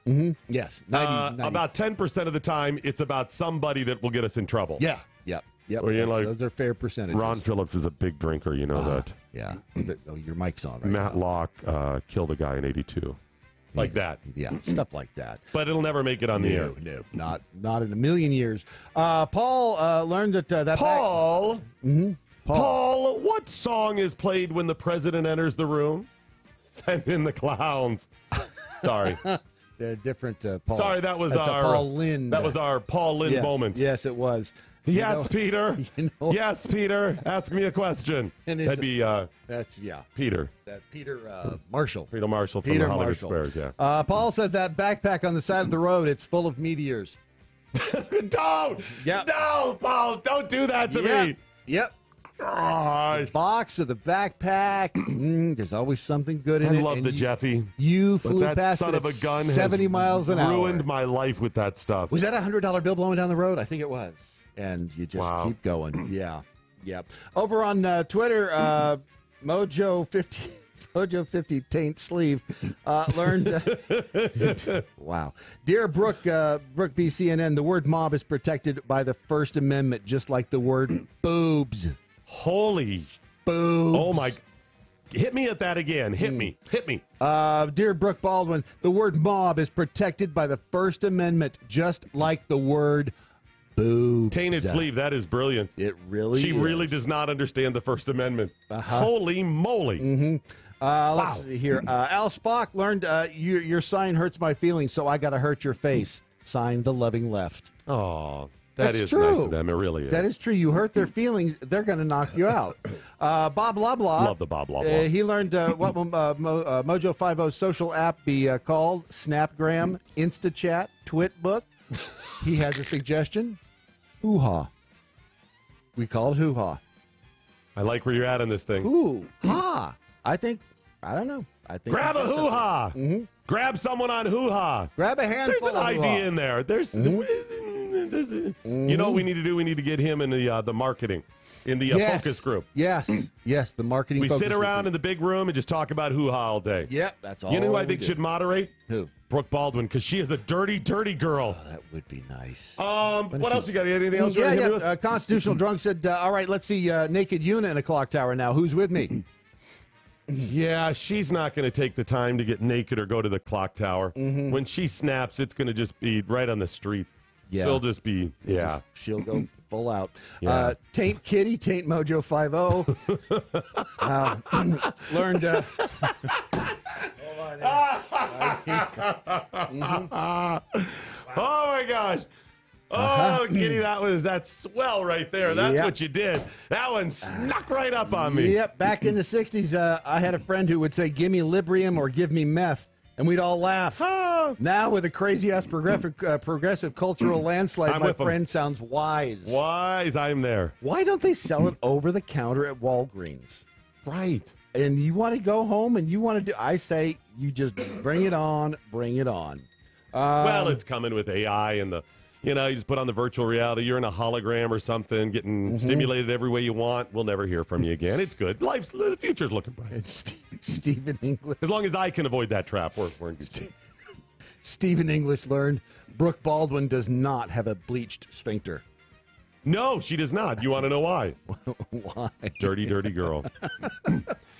Speaker 6: Yes. 90.
Speaker 5: About 10% of the time, it's about somebody that will get us in trouble.
Speaker 6: Yeah. Yep. Those are fair percentages.
Speaker 5: Ron Phillips is a big drinker, you know that.
Speaker 6: Yeah. Oh, your mic's on right
Speaker 5: Matt
Speaker 6: now.
Speaker 5: Locke killed a guy in 82. Like that.
Speaker 6: Yeah, stuff like that.
Speaker 5: But it'll never make it on the air.
Speaker 6: No, not in a million years. Paul learned that
Speaker 5: Paul? Paul, what song is played when the president enters the room? Send in the clowns. Sorry.
Speaker 6: The different Paul.
Speaker 5: Sorry, that was
Speaker 6: That's
Speaker 5: our
Speaker 6: Paul Lynn.
Speaker 5: That was our Paul Lynn moment.
Speaker 6: Yes, it was.
Speaker 5: Yes, Peter. Yes, Peter. Ask me a question. That'd be Peter.
Speaker 6: That Peter Marshall.
Speaker 5: Peter Marshall from the Hollywood Squares. Yeah.
Speaker 6: Paul said that backpack on the side of the road. It's full of meteors.
Speaker 5: Don't.
Speaker 6: Yep.
Speaker 5: No, Paul. Don't do that to me.
Speaker 6: Yep. The box of the backpack. There's always something good in it.
Speaker 5: I love the Jeffy.
Speaker 6: You flew
Speaker 5: but that
Speaker 6: past
Speaker 5: son
Speaker 6: it
Speaker 5: of a gun
Speaker 6: 70 miles an hour.
Speaker 5: Ruined my life with that stuff.
Speaker 6: Was that a $100 bill blowing down the road? I think it was. And you just keep going. Yeah. Yep. Over on Twitter, Mojo 50 taint sleeve learned. Wow. Dear Brooke BCNN, the word mob is protected by the First Amendment, just like the word boobs.
Speaker 5: Holy
Speaker 6: boobs.
Speaker 5: Oh, my. Hit me at that again. Hit me.
Speaker 6: Dear Brooke Baldwin, the word mob is protected by the First Amendment, just like the word boobs.
Speaker 5: Tainted sleeve. That is brilliant.
Speaker 6: It really
Speaker 5: She
Speaker 6: is.
Speaker 5: really does not understand the First Amendment. Holy moly.
Speaker 6: Let's see here. Al Spock learned your sign hurts my feelings, so I got to hurt your face. Signed, the loving left.
Speaker 5: Oh,
Speaker 6: That's
Speaker 5: is
Speaker 6: true.
Speaker 5: nice of them. It really is.
Speaker 6: That is true. You hurt their feelings, they're going to knock you out. Bob Loblaw.
Speaker 5: Love the Bob Loblaw.
Speaker 6: He learned what will Mojo 50's social app be called? Snapgram, InstaChat, Twitbook. He has a suggestion. Hoo-ha. We call it hoo-ha.
Speaker 5: I like where you're at on this thing.
Speaker 6: Hoo-ha. I don't know.
Speaker 5: Grab a hoo-ha. Grab someone on hoo-ha.
Speaker 6: Grab a handful.
Speaker 5: There's an idea in there. You know what we need to do? We need to get him in the marketing, in the focus group.
Speaker 6: Yes, the marketing
Speaker 5: We
Speaker 6: focus
Speaker 5: sit around
Speaker 6: group.
Speaker 5: in the big room and just talk about hoo-ha all day.
Speaker 6: Yep, that's all.
Speaker 5: You know who I
Speaker 6: we
Speaker 5: think
Speaker 6: do.
Speaker 5: should moderate?
Speaker 6: Who?
Speaker 5: Brooke Baldwin, because she is a dirty, dirty girl.
Speaker 6: That would be nice.
Speaker 5: What else you got? Anything else?
Speaker 6: Constitutional Drunk said, all right, let's see naked Una in a clock tower now. Who's with me?
Speaker 5: Yeah, she's not going to take the time to get naked or go to the clock tower. When she snaps, it's going to just be right on the street.
Speaker 6: Yeah.
Speaker 5: She'll just be,
Speaker 6: She'll go full out.
Speaker 5: Yeah.
Speaker 6: Taint Kitty, Taint Mojo 50. Learned.
Speaker 5: Oh, my gosh. Oh, Kitty, that's swell right there. That's what you did. That one snuck right up on me.
Speaker 6: Yep, back in the 60s, I had a friend who would say, give me Librium or give me meth, and we'd all laugh. Now, with a crazy-ass progressive cultural landslide, my friend sounds wise.
Speaker 5: Wise, I'm there.
Speaker 6: Why don't they sell it over the counter at Walgreens?
Speaker 5: Right.
Speaker 6: And you want to go home and you want to do, I say, you just bring it on, bring it on.
Speaker 5: Well, it's coming with AI and you just put on the virtual reality. You're in a hologram or something, getting stimulated every way you want. We'll never hear from you again. It's good. The future's looking bright.
Speaker 6: Stephen English.
Speaker 5: As long as I can avoid that trap, we're in good shape.
Speaker 6: Stephen English learned Brooke Baldwin does not have a bleached sphincter.
Speaker 5: No, she does not. You want to know why?
Speaker 6: Why?
Speaker 5: Dirty, dirty girl.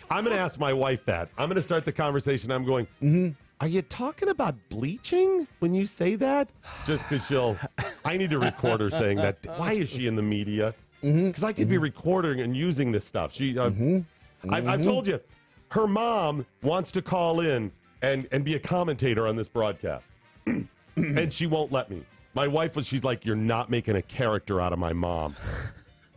Speaker 5: I'm going to ask my wife that. I'm going to start the conversation. I'm going, are you talking about bleaching when you say that? Just because I need to record her saying that. Why is she in the media? Because I could be recording and using this stuff. I've told you, her mom wants to call in and be a commentator on this broadcast. and she won't let me. My wife she's like, you're not making a character out of my mom.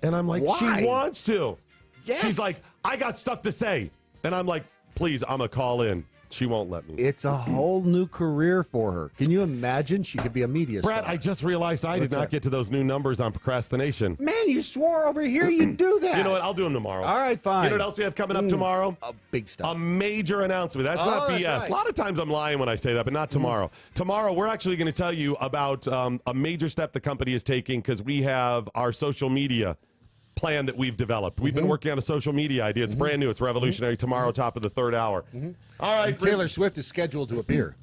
Speaker 5: And I'm like,
Speaker 6: Why?
Speaker 5: she wants to.
Speaker 6: Yes.
Speaker 5: She's like, I got stuff to say. And I'm like, please, I'm going to call in. She won't let me.
Speaker 6: It's a whole new career for her. Can you imagine? She could be a media
Speaker 5: Brad,
Speaker 6: star.
Speaker 5: I just realized I did not get to those new numbers on procrastination.
Speaker 6: Man, you swore over here you'd do that.
Speaker 5: You know what? I'll do them tomorrow.
Speaker 6: All right, fine.
Speaker 5: You know what else we have coming up tomorrow?
Speaker 6: Big stuff.
Speaker 5: A major announcement. That's not BS.
Speaker 6: That's right.
Speaker 5: A lot of times I'm lying when I say that, but not tomorrow. Tomorrow, we're actually going to tell you about a major step the company is taking because we have our social media plan that we've developed. We've been working on a social media idea. It's brand new. It's revolutionary. Tomorrow, top of the third hour. All right.
Speaker 6: And Taylor Swift is scheduled to appear.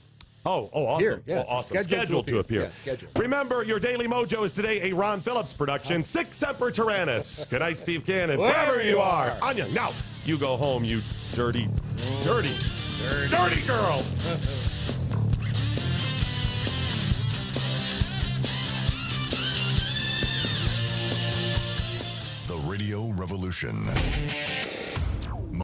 Speaker 5: Oh, awesome.
Speaker 6: Here, yeah,
Speaker 5: awesome. Scheduled to appear.
Speaker 6: Yeah, scheduled.
Speaker 5: Remember, your Daily Mojo is today a Ron Phillips production. Sic Semper Tyrannis. Good night, Steve Cannon. Wherever you are. Anya, now you go home, you dirty girl.
Speaker 13: The Radio Revolution.